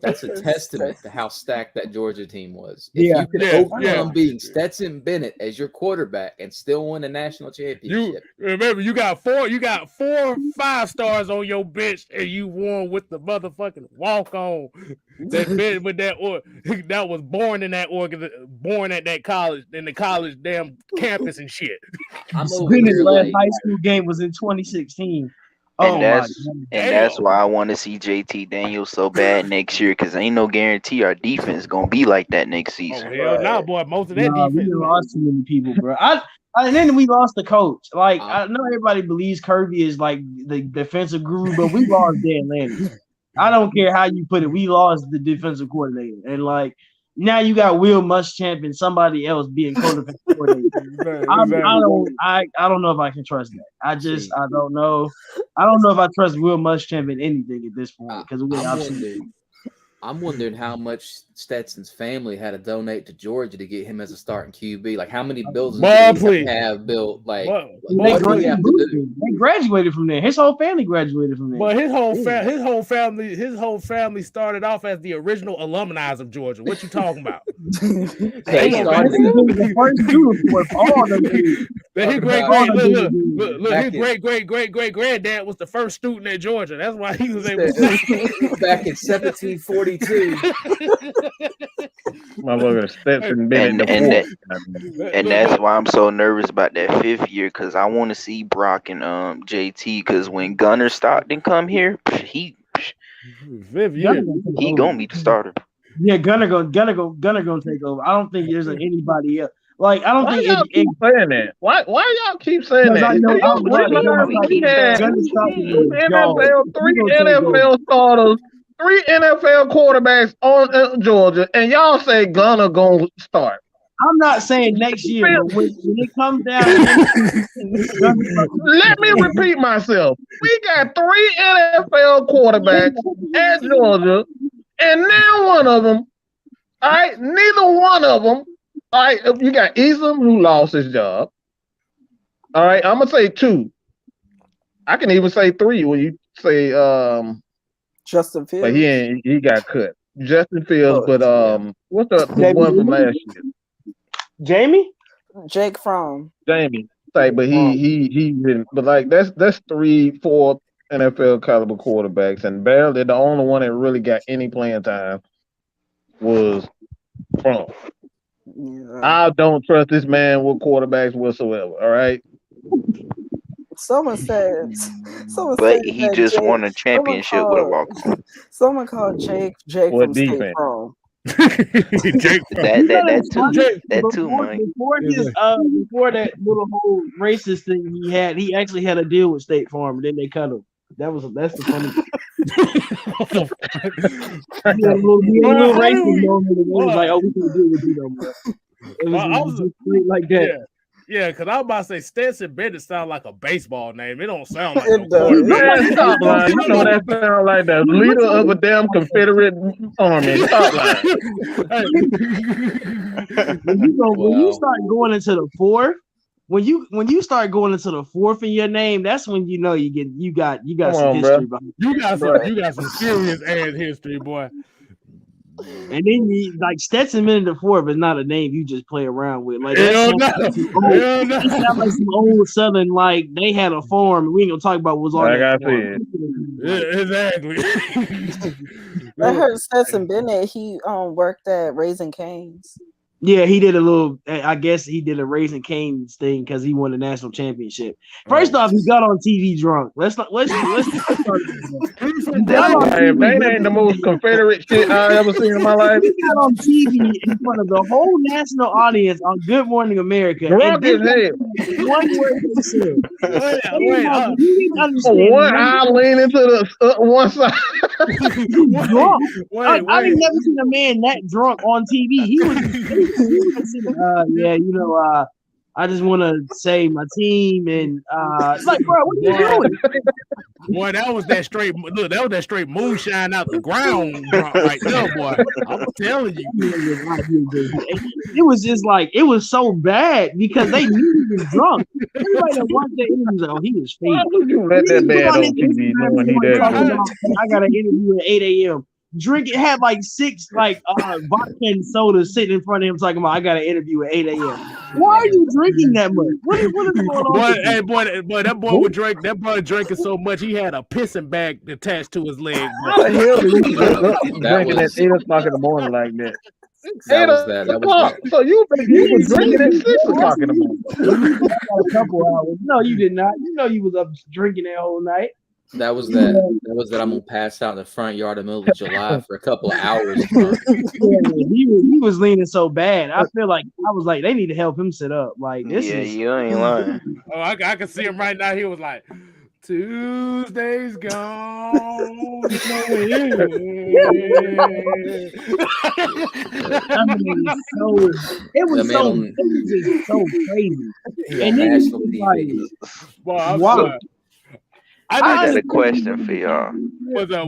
[SPEAKER 7] That's a testament to how stacked that Georgia team was. If you could overcome being Stetson Bennett as your quarterback and still win a national championship.
[SPEAKER 1] Remember, you got four 5-stars on your bench, and you won with the motherfucking walk-on that was born in that born at that college, in the college damn campus and shit.
[SPEAKER 5] Bennett's last high school game was in 2016.
[SPEAKER 10] And that's why I want to see JT Daniels so bad next year, because ain't no guarantee our defense gonna be like that next season.
[SPEAKER 1] Hell no, boy. Most of that defense.
[SPEAKER 5] We lost too many people, bro. And then we lost the coach. Like I know everybody believes Kirby is like the defensive guru, but we lost Dan Lanning. I don't care how you put it. We lost the defensive coordinator, and like now you got Will Muschamp and somebody else being coordinator. I don't know if I can trust that. I don't know. I don't know if I trust Will Muschamp in anything at this point because
[SPEAKER 7] I'm wondering how much Stetson's family had to donate to Georgia to get him as a starting QB. Like, how many buildings have built? Like,
[SPEAKER 5] they graduated from there. His whole family graduated from there.
[SPEAKER 1] But his whole family started off as the original alumni of Georgia. What you talking about? His
[SPEAKER 7] Talking
[SPEAKER 1] great
[SPEAKER 7] about-
[SPEAKER 1] look,
[SPEAKER 7] Back
[SPEAKER 1] his
[SPEAKER 7] in-
[SPEAKER 1] great granddad was the first student at Georgia. That's why he was
[SPEAKER 7] He
[SPEAKER 1] able
[SPEAKER 7] said,
[SPEAKER 1] to
[SPEAKER 7] back in 1742.
[SPEAKER 2] Motherfucker Stetson Bennett
[SPEAKER 10] And
[SPEAKER 2] the
[SPEAKER 10] and that's why I'm so nervous about that 5th year, because I want to see Brock and JT. Because when Gunnar Stockton come here, he
[SPEAKER 1] 5th year.
[SPEAKER 10] he gonna be the starter.
[SPEAKER 5] Yeah, Gunner gonna take over. I don't think there's anybody else. Like I don't
[SPEAKER 2] Why
[SPEAKER 5] think
[SPEAKER 2] y'all keep saying that? Why y'all keep saying
[SPEAKER 5] Because
[SPEAKER 2] that?
[SPEAKER 5] I know-
[SPEAKER 2] You
[SPEAKER 5] I know
[SPEAKER 2] realize
[SPEAKER 5] Gunner
[SPEAKER 2] we had
[SPEAKER 5] Stockton is
[SPEAKER 2] NFL,
[SPEAKER 5] gone.
[SPEAKER 2] 3
[SPEAKER 5] He gonna take
[SPEAKER 2] NFL starters, 3 NFL quarterbacks on Georgia, and y'all say Gunner gonna start.
[SPEAKER 5] I'm not saying next year, but when it comes down,
[SPEAKER 2] Let me repeat myself. We got 3 NFL quarterbacks at Georgia, and now one of them, all right, neither one of them, all right, you got Eason who lost his job. All right, I'm gonna say 2. I can even say 3 when you say
[SPEAKER 8] Justin Fields.
[SPEAKER 2] but he got cut. Justin Fields,
[SPEAKER 8] Oh,
[SPEAKER 2] but what's the one from last year?
[SPEAKER 5] Jamie?
[SPEAKER 8] Jake Fromm.
[SPEAKER 2] Jamie. Like, but he didn't. But like that's 3, 4 NFL caliber quarterbacks, and barely the only one that really got any playing time was Trump.
[SPEAKER 8] Yeah.
[SPEAKER 2] I don't trust this man with quarterbacks whatsoever. All right.
[SPEAKER 8] Someone said
[SPEAKER 10] But he
[SPEAKER 8] that
[SPEAKER 10] just
[SPEAKER 8] Jake-
[SPEAKER 10] won a championship with a walk-on.
[SPEAKER 8] Someone called Jake
[SPEAKER 2] What
[SPEAKER 8] from State
[SPEAKER 2] defense?
[SPEAKER 8] Farm.
[SPEAKER 1] Jake
[SPEAKER 10] That too, Mike.
[SPEAKER 5] Before that little whole racist thing he actually had a deal with State Farm, and then they cut him. That's the funny. He had a little racist moment. It was like, oh, we can't deal with you no more. It was just straight like that.
[SPEAKER 1] Yeah, because I was about to say Stetson Bennett sounds like a baseball name. It don't sound like
[SPEAKER 8] It
[SPEAKER 1] no
[SPEAKER 8] does.
[SPEAKER 1] quarterback.
[SPEAKER 2] Man, stop lying. You know that sound like the leader of a damn Confederate army. Stop lying.
[SPEAKER 5] When you start going into the 4th, when you start going into the 4th in your name, that's when you know you got
[SPEAKER 2] Come
[SPEAKER 5] some
[SPEAKER 2] on,
[SPEAKER 5] history
[SPEAKER 2] bro.
[SPEAKER 5] behind
[SPEAKER 1] You got some serious ass history, boy.
[SPEAKER 5] And then like Stetson Bennett the 4th is not a name you just play around with. Like
[SPEAKER 1] Hell no.
[SPEAKER 5] It sounds like some old Southern, like they had a farm. We ain't gonna talk about what's on
[SPEAKER 2] Like
[SPEAKER 5] that
[SPEAKER 2] I
[SPEAKER 5] farm.
[SPEAKER 2] said.
[SPEAKER 1] Exactly.
[SPEAKER 8] I heard Stetson Bennett. He worked at Raising Cane's.
[SPEAKER 5] Yeah, he did a little. I guess he did a Raising Cane's thing because he won the national championship. First off, he got on TV drunk. Let's start.
[SPEAKER 2] Hey, if that ain't the most Confederate shit I ever seen in my life.
[SPEAKER 5] He got on TV in front of the whole national audience on Good Morning America.
[SPEAKER 2] Drunk as hell.
[SPEAKER 5] One word he said.
[SPEAKER 1] Wait,
[SPEAKER 2] one eye leaning to the one side.
[SPEAKER 5] Drunk.
[SPEAKER 1] Wait.
[SPEAKER 5] I ain't never seen a man that drunk on TV. He was I just want to say my team and like, bro, what are you doing?
[SPEAKER 1] Boy, that was that straight. Look, that was that straight moonshine out the ground drunk right there, boy. I'm telling you,
[SPEAKER 5] it was just like it was so bad because they knew he was drunk. Everybody that watched that interview was like, "Oh, he was fake."
[SPEAKER 2] Why would you let that man on TV knowing he that drunk?
[SPEAKER 5] I got an interview at 8 a.m. Drinking had like 6 vodka and sodas sitting in front of him talking about I got an interview at 8 a.m. Why are you drinking that much? What is going on?
[SPEAKER 1] Boy, that boy would drink. That boy drinking so much he had a pissing bag attached to his leg.
[SPEAKER 2] How the hell did you drinking at 8 o'clock in the morning like that?
[SPEAKER 7] That was that.
[SPEAKER 2] So you was drinking at 6 o'clock in the morning.
[SPEAKER 5] A couple hours. No, you did not. You know you was up drinking that whole night.
[SPEAKER 7] That was that. That was that. I'm gonna pass out in the front yard in the middle of July for a couple of hours.
[SPEAKER 5] He was leaning so bad. I feel like I was like, they need to help him sit up. Like this is.
[SPEAKER 10] You ain't lying.
[SPEAKER 1] Oh, I can see him right now. He was like, Tuesday's gone.
[SPEAKER 5] It was just so crazy. And then
[SPEAKER 7] national TV.
[SPEAKER 5] Wow.
[SPEAKER 10] I got a question for y'all.
[SPEAKER 1] What's up?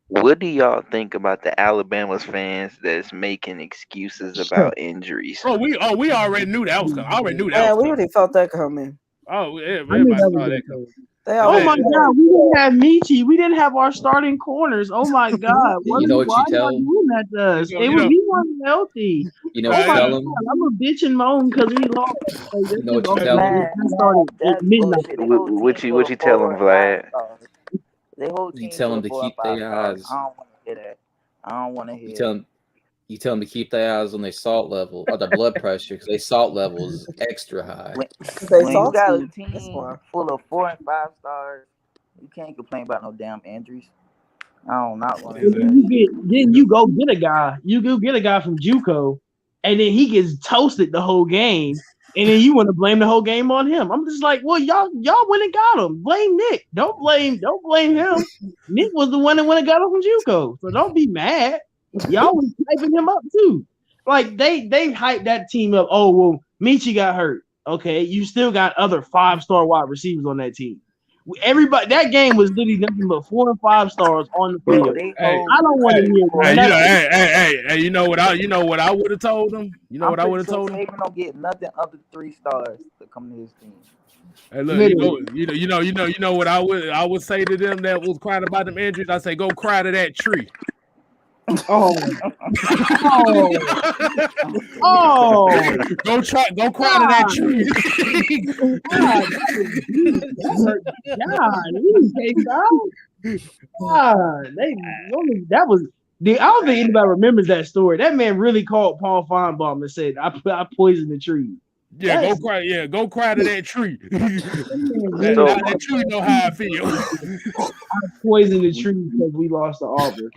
[SPEAKER 10] What do y'all think about the Alabama's fans that's making excuses about injuries?
[SPEAKER 1] We already knew that was coming. I already knew that.
[SPEAKER 8] Yeah, we already felt that coming.
[SPEAKER 1] Oh, yeah, everybody saw that coming.
[SPEAKER 5] Oh my God, we didn't have Michi. We didn't have our starting corners. Oh my God,
[SPEAKER 7] You know what
[SPEAKER 5] why
[SPEAKER 7] you tell
[SPEAKER 5] y'all doing that to us?
[SPEAKER 1] You know-
[SPEAKER 5] He wasn't healthy.
[SPEAKER 7] You know
[SPEAKER 5] Oh
[SPEAKER 7] what you
[SPEAKER 5] my
[SPEAKER 7] tell
[SPEAKER 5] God,
[SPEAKER 7] him?
[SPEAKER 5] I'm a bitch and moan because we lost. Like,
[SPEAKER 7] You know what you tell
[SPEAKER 11] Man,
[SPEAKER 7] him?
[SPEAKER 5] That started at
[SPEAKER 11] that's
[SPEAKER 5] midnight.
[SPEAKER 11] bullshit. The whole
[SPEAKER 10] What
[SPEAKER 11] team
[SPEAKER 10] you tell him, Vlad?
[SPEAKER 11] The whole
[SPEAKER 7] You
[SPEAKER 11] team
[SPEAKER 7] tell
[SPEAKER 11] full
[SPEAKER 7] him
[SPEAKER 11] of
[SPEAKER 7] to
[SPEAKER 11] 4 and
[SPEAKER 7] keep
[SPEAKER 11] 5
[SPEAKER 7] their
[SPEAKER 11] stars.
[SPEAKER 7] eyes.
[SPEAKER 11] I don't want to hear that. I don't want to hear.
[SPEAKER 7] You tell them to keep their eyes on their salt level or their blood pressure because their salt level is extra high.
[SPEAKER 11] When you got a team full of 4 and 5 stars, you can't complain about no damn injuries. I don't not want to hear that.
[SPEAKER 5] Then you go get a guy. You go get a guy from JUCO, and then he gets toasted the whole game, and then you want to blame the whole game on him. I'm just like, well, y'all went and got him. Blame Nick. Don't blame him. Nick was the one that went and got him from JUCO. So don't be mad. Y'all was hyping him up too. Like they hyped that team up. Oh well, Michi got hurt. Okay, you still got other 5-star wide receivers on that team. Everybody, that game was literally nothing but 4 and 5 stars on the field. I don't want to hear nothing.
[SPEAKER 1] Hey, you know what I would have told him? You know what I would have told him?
[SPEAKER 11] Saban don't get nothing under 3 stars to come to his team.
[SPEAKER 1] Hey, look, you know what I would say to them that was crying about them injuries. I say, go cry to that tree.
[SPEAKER 5] Oh,
[SPEAKER 1] go cry to that tree.
[SPEAKER 5] That was. I don't think anybody remembers that story. That man really called Paul Feinbaum and said, "I poisoned the tree."
[SPEAKER 1] Yeah, go cry. Yeah, go cry to that tree. that tree know how I feel.
[SPEAKER 5] I poisoned the tree because we lost to Auburn.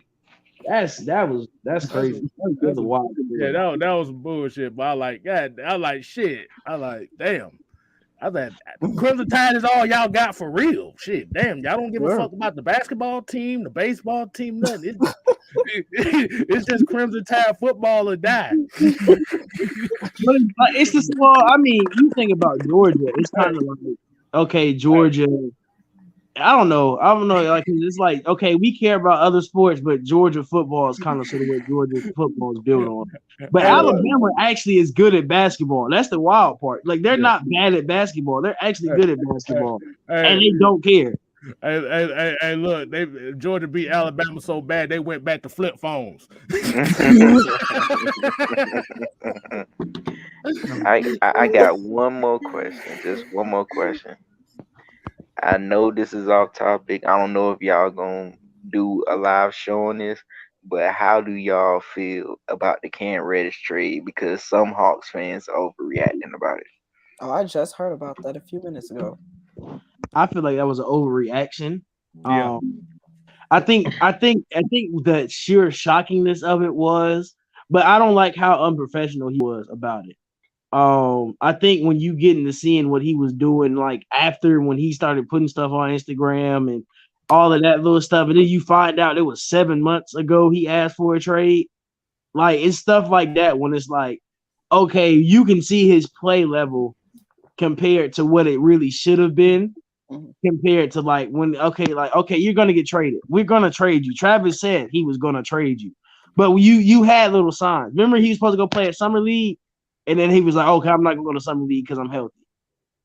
[SPEAKER 5] That's crazy. That
[SPEAKER 1] was bullshit. But I like shit. I like damn. I like Crimson Tide is all y'all got for real. Shit, damn, y'all don't give a fuck about the basketball team, the baseball team, nothing. It's just Crimson Tide football or die.
[SPEAKER 5] But it's just I mean, you think about Georgia, it's kind of like okay, Georgia. I don't know. Like it's like okay, we care about other sports, but Georgia football is kind of sort of what Georgia football is built on. But Alabama actually is good at basketball. That's the wild part. Like they're not bad at basketball. They're actually good at basketball, and they don't care.
[SPEAKER 1] Hey, look, Georgia beat Alabama so bad they went back to flip phones.
[SPEAKER 10] I got one more question. Just one more question. I know this is off topic. I don't know if y'all gonna do a live show on this, but how do y'all feel about the Cam Reddish trade? Because some Hawks fans are overreacting about it.
[SPEAKER 8] Oh, I just heard about that a few minutes ago.
[SPEAKER 5] I feel like that was an overreaction.
[SPEAKER 1] Yeah.
[SPEAKER 5] I think the sheer shockingness of it was, but I don't like how unprofessional he was about it. I think when you get into seeing what he was doing, like after when he started putting stuff on Instagram and all of that little stuff, and then you find out it was 7 months ago he asked for a trade. Like it's stuff like that when it's like, okay, you can see his play level compared to what it really should have been. Compared to like when okay, you're gonna get traded. We're gonna trade you. Travis said he was gonna trade you, but you had little signs. Remember, he was supposed to go play at Summer League, and then he was like, okay, I'm not gonna go to Summer League because I'm healthy.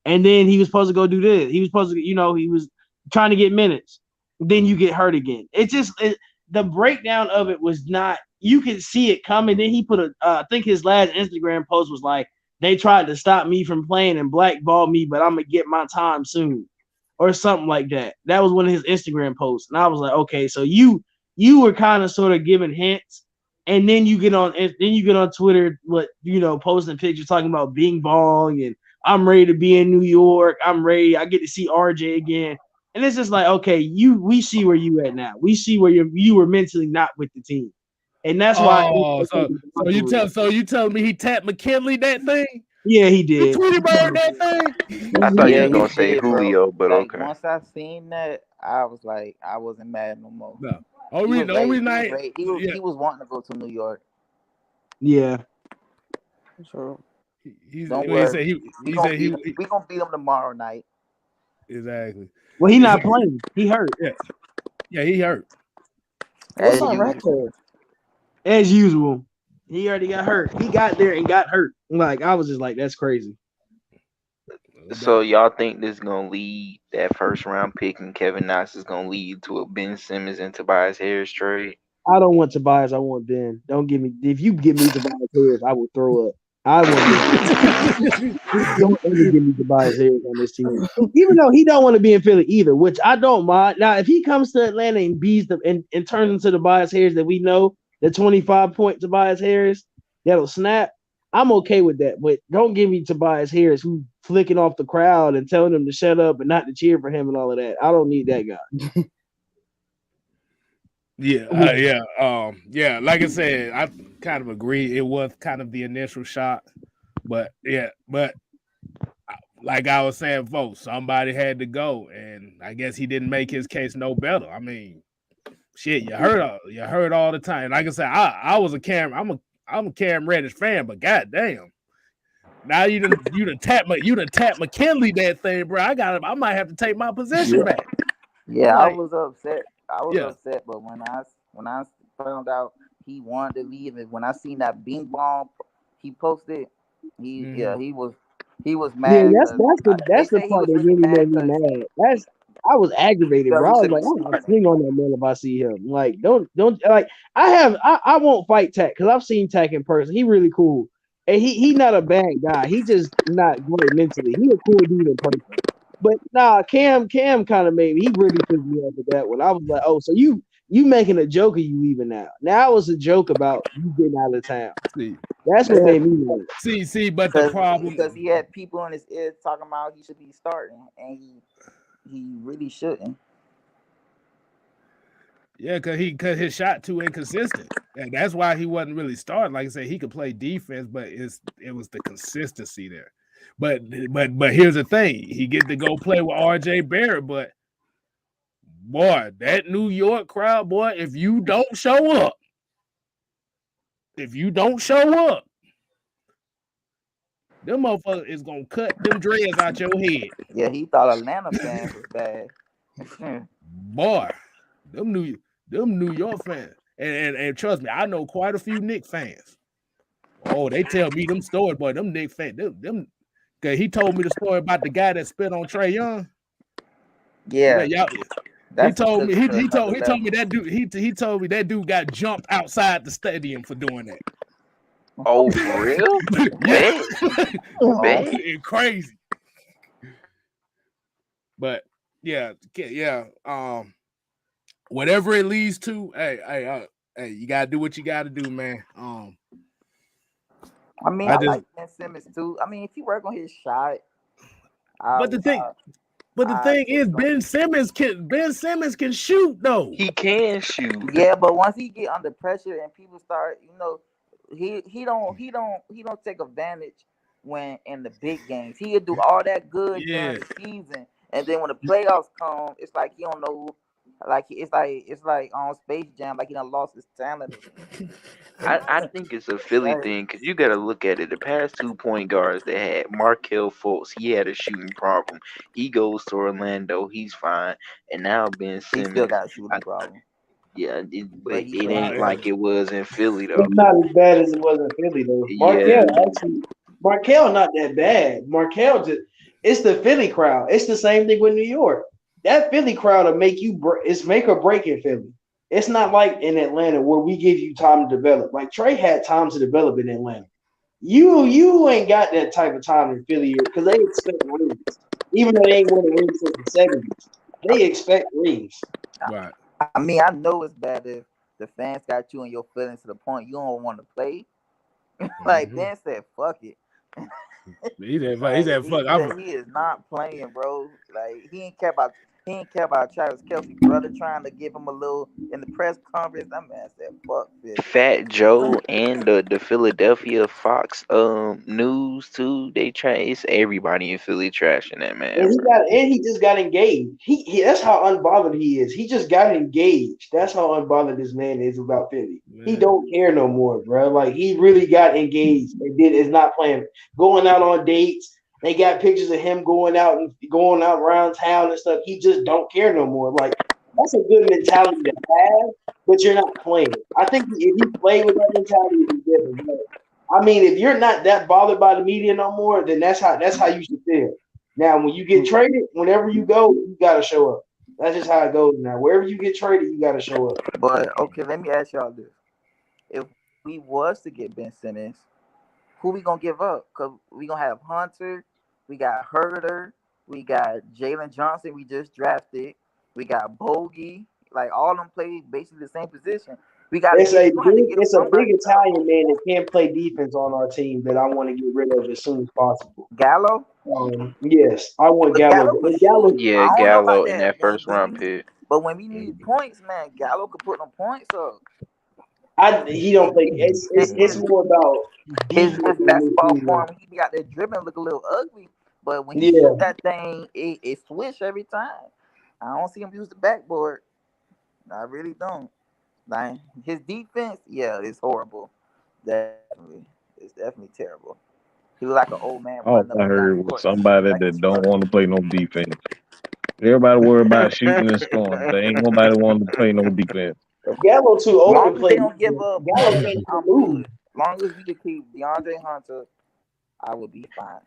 [SPEAKER 5] And then he was supposed to go do this. He was supposed to, he was trying to get minutes. Then you get hurt again. The breakdown of it was not. You could see it coming. Then he put I think his last Instagram post was like, they tried to stop me from playing and blackball me, but I'm gonna get my time soon. Or something like that. That was one of his Instagram posts. And I was like, okay, so you were kind of sort of giving hints. And then you get on Twitter, posting pictures talking about Bing Bong and I'm ready to be in New York. I'm ready. I get to see RJ again. And it's just like, okay, we see where you at now. We see where you were mentally not with the team. And that's why.
[SPEAKER 1] So you telling me he tapped McKinley that thing?
[SPEAKER 5] Yeah, he did.
[SPEAKER 1] Tweety Bird that thing?
[SPEAKER 10] I thought you were gonna say Julio, but
[SPEAKER 11] like,
[SPEAKER 10] okay.
[SPEAKER 11] Once I seen that, I was like, I wasn't mad no more.
[SPEAKER 1] No.
[SPEAKER 11] He was wanting to go to New York.
[SPEAKER 5] Yeah.
[SPEAKER 8] True.
[SPEAKER 11] Don't worry. We gonna beat him tomorrow night.
[SPEAKER 1] Exactly.
[SPEAKER 5] Well, he's not playing. He hurt.
[SPEAKER 1] Yeah, he hurt.
[SPEAKER 8] What's on record?
[SPEAKER 5] As usual. He already got hurt. He got there and got hurt. Like I was just like, that's crazy.
[SPEAKER 10] So y'all think this is gonna lead that first round pick and Kevin Knox is gonna lead to a Ben Simmons and Tobias Harris trade?
[SPEAKER 5] I don't want Tobias. I want Ben. Don't give me. If you give me Tobias Harris, I will throw up. I want Ben. Don't ever give me Tobias Harris on this team. Even though he don't want to be in Philly either, which I don't mind. Now, if he comes to Atlanta and beats them and turns into the Tobias Harris that we know, the 25-point Tobias Harris that'll snap, I'm okay with that. But don't give me Tobias Harris who flicking off the crowd and telling them to shut up and not to cheer for him and all of that. I don't need that guy.
[SPEAKER 1] Yeah. Like I said, I kind of agree. It was kind of the initial shot, but like I was saying, folks, somebody had to go, and I guess he didn't make his case no better. I mean, shit, you heard all the time. Like I said, I'm a Cam Reddish fan, but goddamn, now you done tap McKinley that thing, bro. I might have to take my position back.
[SPEAKER 11] Yeah,
[SPEAKER 1] Like,
[SPEAKER 11] I was upset. Upset, but when I found out he wanted to leave, and when I seen that Bing Bong he posted, he was mad.
[SPEAKER 5] Yeah, that's the part that really made me mad. I was aggravated, bro. I was like, I'm gonna swing on that man if I see him. Like, don't like. I won't fight Tack because I've seen Tack in person. He really cool, and he not a bad guy. He just not great mentally. He a cool dude in person. But nah, Cam kind of made me. He really pissed me off with that one. I was like, oh, so you making a joke of you leaving now? Now it was a joke about you getting out of town. That's what made me mad.
[SPEAKER 1] See, but the problem
[SPEAKER 11] because he had people in his ear talking about he should be starting, and he really shouldn't.
[SPEAKER 1] Yeah, cause his shot too inconsistent, and that's why he wasn't really starting. Like I said, he could play defense, but it was the consistency there. But here's the thing: he get to go play with RJ Barrett, but boy, that New York crowd, boy, if you don't show up, them motherfuckers is gonna cut them dreads out your head.
[SPEAKER 11] Yeah, he thought Atlanta fans was bad.
[SPEAKER 1] Boy, them New York fans, and trust me, I know quite a few Knicks fans. Oh, they tell me them stories, boy. Them Knicks fans, them. Cause he told me the story about the guy that spit on Trae Young.
[SPEAKER 11] Yeah,
[SPEAKER 1] he told me that dude. He told me that dude got jumped outside the stadium for doing that.
[SPEAKER 10] Oh, for real?
[SPEAKER 1] Yeah, crazy. But yeah. Whatever it leads to, hey, you gotta do what you gotta do, man.
[SPEAKER 11] I mean, I like Ben Simmons too. I mean, if you work on his shot,
[SPEAKER 1] but the thing is, Ben Simmons can shoot though.
[SPEAKER 10] He can shoot.
[SPEAKER 11] Yeah, but once he get under pressure and people start, he don't take advantage when in the big games. He'll do all that good during the season, and then when the playoffs come, it's like he don't know. Like it's like on Space Jam, like he done lost his talent.
[SPEAKER 10] I think it's a Philly thing because you got to look at it. The past 2 point guards they had, Markelle Fultz, he had a shooting problem. He goes to Orlando, he's fine, and now Ben Simmons,
[SPEAKER 11] he still got a shooting problem.
[SPEAKER 10] Yeah, but it ain't like it was in Philly though.
[SPEAKER 5] It's not as bad as it was in Philly though. Markelle not that bad. Markelle it's the Philly crowd. It's the same thing with New York. That Philly crowd will make it's make or break in Philly. It's not like in Atlanta where we give you time to develop. Like Trae had time to develop in Atlanta. You ain't got that type of time in Philly because they expect rings. Even though they ain't won a ring since the 70s, they expect rings.
[SPEAKER 1] Right.
[SPEAKER 11] I mean, I know it's bad if the fans got you in your feelings to the point you don't want to play. Like Ben said, fuck it.
[SPEAKER 1] He said, fuck.
[SPEAKER 11] He is not playing, bro. Like he ain't care about Travis Kelce's brother trying to give him a little in the press conference. That man said, fuck this.
[SPEAKER 10] Fat Joe and the Philadelphia Fox news too. They try. It's everybody in Philly trashing that man.
[SPEAKER 5] And he just got engaged. He that's how unbothered he is. He just got engaged. That's how unbothered this man is about Philly. Man. He don't care no more, bro. Like he really got engaged and is not playing, going out on dates. They got pictures of him going out around town and stuff. He just don't care no more. Like that's a good mentality to have, but you're not playing. I think if you play with that mentality, it'd be different. But, I mean, if you're not that bothered by the media no more, then that's how you should feel. Now, when you get traded, whenever you go, you gotta show up. That's just how it goes now. Wherever you get traded, you gotta show up.
[SPEAKER 11] But okay, let me ask y'all this: if we was to get Ben Simmons, who we gonna give up? Cause we gonna have Hunter, we got Herder, we got Jalen Johnson. We just drafted. We got Bogey. Like all of them play basically the same position. We got.
[SPEAKER 5] It's a big Italian man that can't play defense on our team that I want to get rid of as soon as possible.
[SPEAKER 11] Gallo.
[SPEAKER 5] Yes, I want Gallo.
[SPEAKER 10] Yeah, Gallo in that first round pick.
[SPEAKER 11] But when we need points, man, Gallo could put them points up.
[SPEAKER 5] He don't play. It's more about
[SPEAKER 11] his basketball form. He got that dribbling look a little ugly, but when he shoot that thing, it swish every time. I don't see him use the backboard. I really don't. Like his defense, it's horrible. It's definitely terrible. He look like an old man.
[SPEAKER 12] All I heard was somebody that don't want to play no defense. Everybody worry about shooting and scoring. There ain't nobody want to play no defense.
[SPEAKER 5] Gallo too old to play.
[SPEAKER 11] They don't give up. Gallo can't move. As long as we can keep DeAndre Hunter, I would be fine.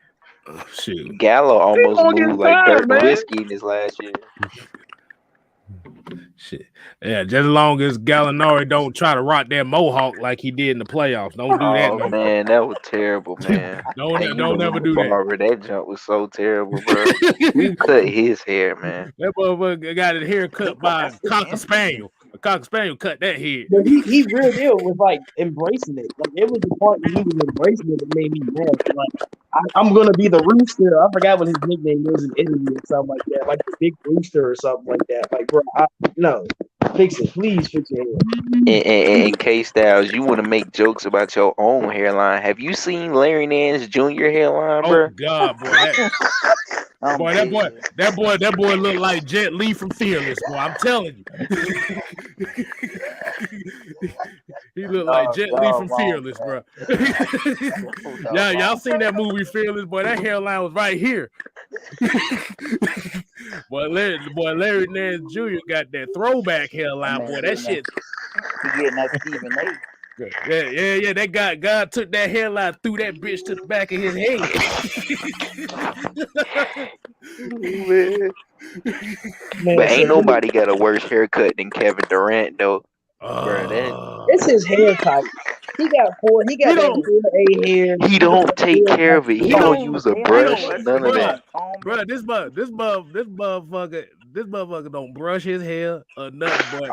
[SPEAKER 1] Oh, shoot.
[SPEAKER 10] Gallo almost moved like Dirk Whiskey in his last year.
[SPEAKER 1] Shit. Yeah, just as long as Gallinari don't try to rock that mohawk like he did in the playoffs. Don't do that.
[SPEAKER 10] Oh, man, that was terrible, man.
[SPEAKER 1] don't never do that.
[SPEAKER 10] That jump was so terrible, bro. He cut his hair, man.
[SPEAKER 1] That motherfucker got his hair cut by a Cocker Spaniel. A Cocker Spaniel cut that head.
[SPEAKER 5] But he real deal was like embracing it. Like it was the part that he was embracing it that made me mad. Like I'm gonna be the rooster. I forgot what his nickname is in Italy or something like that. Like the big rooster or something like that. Like bro, no. Fix it. Please fix your hair.
[SPEAKER 10] And KStylzz, you want to make jokes about your own hairline. Have you seen Larry Nance Jr. hairline, bro?
[SPEAKER 1] Oh God, boy. That boy look like Jet Li from Fearless, boy. I'm telling you. He look like Jet Li from Fearless, bro. Y'all seen that movie Fearless, boy? That hairline was right here. Boy, Larry Nance Jr. got that throwback hairline, boy. That shit.
[SPEAKER 11] He getting that Stephen A.
[SPEAKER 1] Yeah. That God took that hairline, threw that bitch to the back of his head.
[SPEAKER 10] But ain't nobody got a worse haircut than Kevin Durant, though.
[SPEAKER 5] It's his hair type. He got that hair.
[SPEAKER 10] He don't take care of it. He don't use a brush. None of that.
[SPEAKER 1] Bro, this motherfucker don't brush his hair or nothing, boy.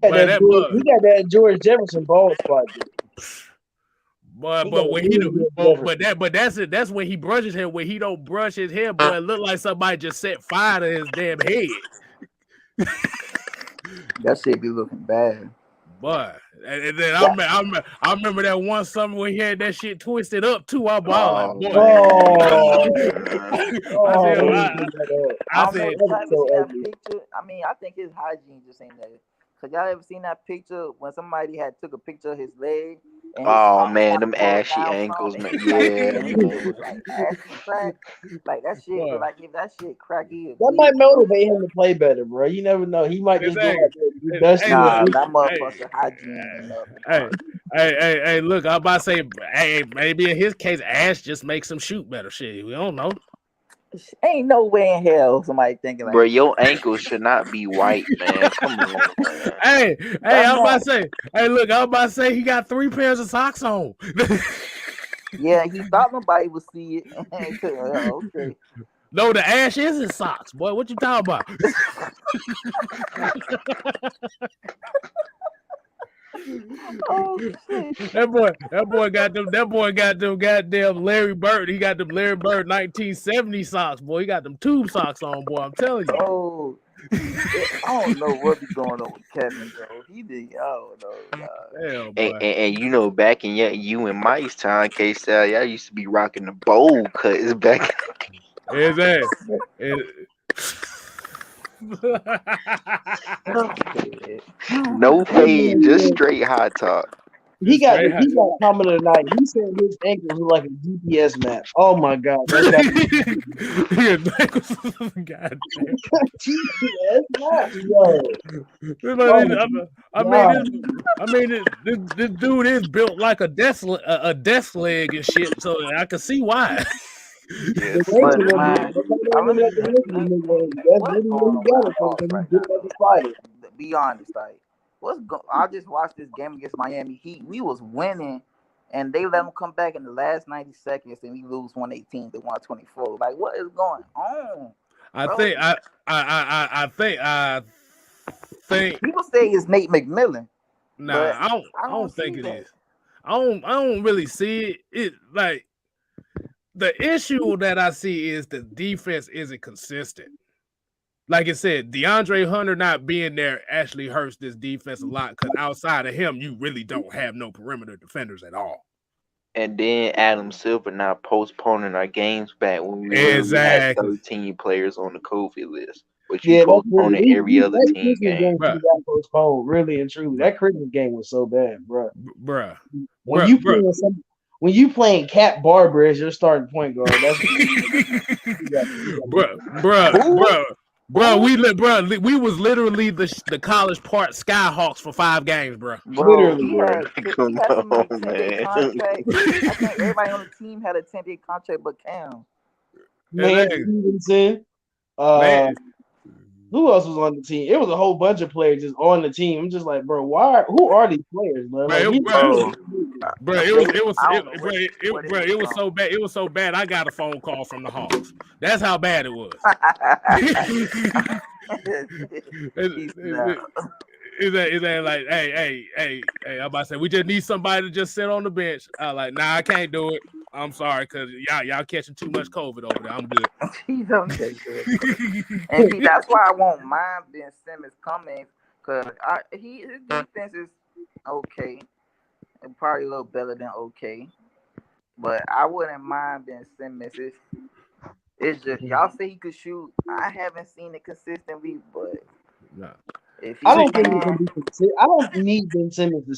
[SPEAKER 5] He got that George Jefferson bald spot.
[SPEAKER 1] But that's it. That's when he brushes hair. When he don't brush his hair, boy, it look like somebody just set fire to his damn head.
[SPEAKER 11] That shit be looking bad.
[SPEAKER 1] But and then I remember that one summer when he had that shit twisted up too. I was like, boy.
[SPEAKER 11] I mean, I think his hygiene just ain't there. Cause y'all ever seen that picture when somebody had took a picture of his leg?
[SPEAKER 10] Oh man, them ashy ankles, man. Yeah.
[SPEAKER 11] Like that shit, but like if that shit cracky.
[SPEAKER 5] That might motivate him to play better, bro. You never know. He might just go out there.
[SPEAKER 11] That motherfucker hygiene.
[SPEAKER 1] Hey, look, I'm about to say, maybe in his case, Ash just makes him shoot better. Shit, we don't know.
[SPEAKER 11] Ain't no way in hell somebody thinking like,
[SPEAKER 10] bro, your ankles should not be white, man. Come on, man.
[SPEAKER 1] Hey, I'm about to say, he got 3 pairs of socks on.
[SPEAKER 11] Yeah, he thought nobody would see it. Okay.
[SPEAKER 1] No, the Ash is in socks, boy. What you talking about?
[SPEAKER 11] Oh, shit.
[SPEAKER 1] That boy got them goddamn Larry Bird. He got them Larry Bird 1970 socks, boy. He got them tube socks on, boy. I'm telling you.
[SPEAKER 11] Oh, I don't know what be going on with Kevin, bro. He did. I don't know.
[SPEAKER 1] Hell, boy.
[SPEAKER 10] And you know, back in you and Mike's time, KStylzz, y'all used to be rocking the bowl cuts back. No fade, just straight high top.
[SPEAKER 5] He got comment tonight. He said his ankles look like a GPS map. Oh my god! GPS map,
[SPEAKER 1] this dude is built like a desk leg and shit, so I can see why.
[SPEAKER 10] Yes.
[SPEAKER 11] But man, what's going on with our Hawks right now? Be honest, like I just watched this game against Miami Heat. We was winning, and they let them come back in the last 90 seconds, and we lose 118 to 124. Like, what is going on?
[SPEAKER 1] I
[SPEAKER 11] bro?
[SPEAKER 1] think
[SPEAKER 11] people say it's Nate McMillan.
[SPEAKER 1] Nah, I don't think it is. I don't really see it. It like the issue that I see is the defense isn't consistent. Like I said, DeAndre Hunter not being there actually hurts this defense a lot because outside of him, you really don't have no perimeter defenders at all.
[SPEAKER 10] And then Adam Silver now postponing our games back when we had 13 players on the COVID list. But you postponing every other team game.
[SPEAKER 5] Postponed, really and truly. That Christmas game was so bad, bro. When you playing Cat Barber as your starting point guard, that's
[SPEAKER 1] Bro, we was literally the College Park Skyhawks for 5 games, bro.
[SPEAKER 11] Literally, he had a 10-day contract. I think everybody on the team had a 10-day contract, but Cam.
[SPEAKER 5] Stevenson. Who else was on the team? It was a whole bunch of players just on the team. I'm just like, bro, who are these players, bro? Like,
[SPEAKER 1] it was so bad. It was so bad. I got a phone call from the Hawks. That's how bad it was. Is that like, hey, I'm about to say we just need somebody to just sit on the bench. I like, nah, I can't do it. I'm sorry, because y'all catching too much COVID over there. I'm good.
[SPEAKER 11] He's okay, and see, that's why I won't mind Ben Simmons coming, because his defense is okay, and probably a little better than okay. But I wouldn't mind Ben Simmons. It's just y'all say he could shoot. I haven't seen it consistently, but
[SPEAKER 1] no.
[SPEAKER 5] I don't need Ben Simmons to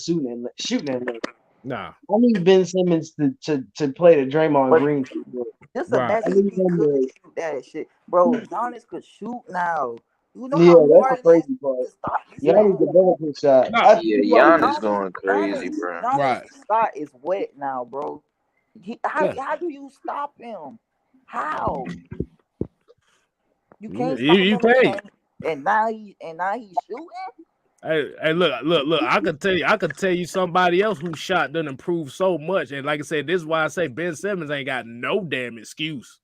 [SPEAKER 5] shoot that late.
[SPEAKER 1] Nah.
[SPEAKER 5] I need Ben Simmons to play the Draymond Green.
[SPEAKER 11] Just imagine if he could shoot that shit. Bro, Giannis could shoot now. You know how
[SPEAKER 5] that's the crazy part. Giannis developed his shot.
[SPEAKER 10] Giannis going crazy, bro.
[SPEAKER 11] Giannis' shot is wet now, bro. How do you stop him? How? You can't stop him. And now he's shooting.
[SPEAKER 1] Hey, look! I could tell you somebody else whose shot done improved so much. And like I said, this is why I say Ben Simmons ain't got no damn excuse.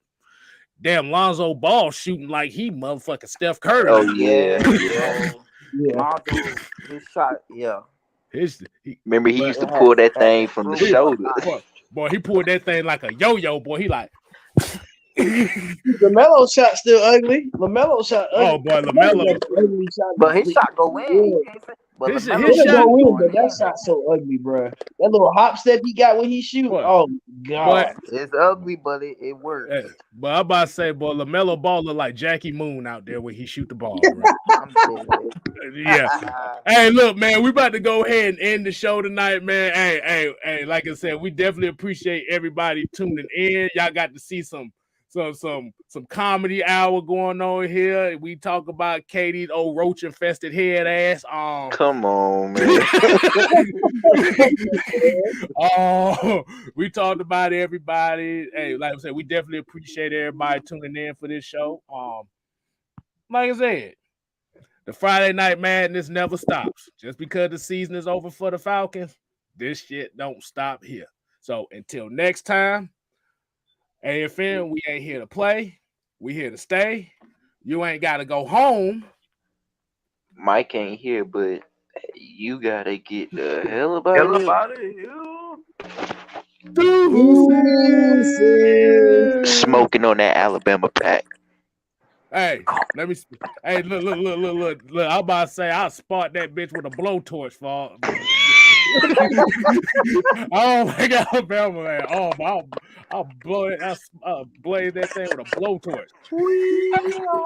[SPEAKER 1] Damn, Lonzo Ball shooting like he motherfucking Steph Curry.
[SPEAKER 10] Oh yeah.
[SPEAKER 11] Lonzo, his shot, yeah.
[SPEAKER 10] Remember he used to pull that thing from the shoulder.
[SPEAKER 1] Boy, he pulled that thing like a yo-yo. Boy, he like.
[SPEAKER 5] LaMelo shot still ugly. LaMelo shot ugly.
[SPEAKER 1] Oh boy, LaMelo.
[SPEAKER 11] But his shot go in.
[SPEAKER 5] His shot go in, but that shot's so ugly, bro. That little hop step he got when he shoot. Oh god,
[SPEAKER 11] it's ugly, but it works.
[SPEAKER 1] Yeah. But I'm about to say, boy, LaMelo Ball look like Jackie Moon out there when he shoot the ball. Bro. Yeah. Hey, look, man, we about to go ahead and end the show tonight, man. Hey, like I said, we definitely appreciate everybody tuning in. Y'all got to see some comedy hour going on here. We talk about Katie's old roach infested head ass.
[SPEAKER 10] Come on, man.
[SPEAKER 1] We talked about everybody. Hey, like I said, we definitely appreciate everybody tuning in for this show. Like I said, the Friday Night Madness never stops. Just because the season is over for the Falcons, this shit don't stop here. So until next time. AFN, we ain't here to play. We here to stay. You ain't got to go home.
[SPEAKER 10] Mike ain't here, but you got to get the hell about it. Smoking on that Alabama pack.
[SPEAKER 1] Hey, let me. Hey, look. I'm about to say I'll spark that bitch with a blowtorch for. Oh my God, Alabama, man! Oh, I'll blow it. I'll blaze that thing with a blowtorch.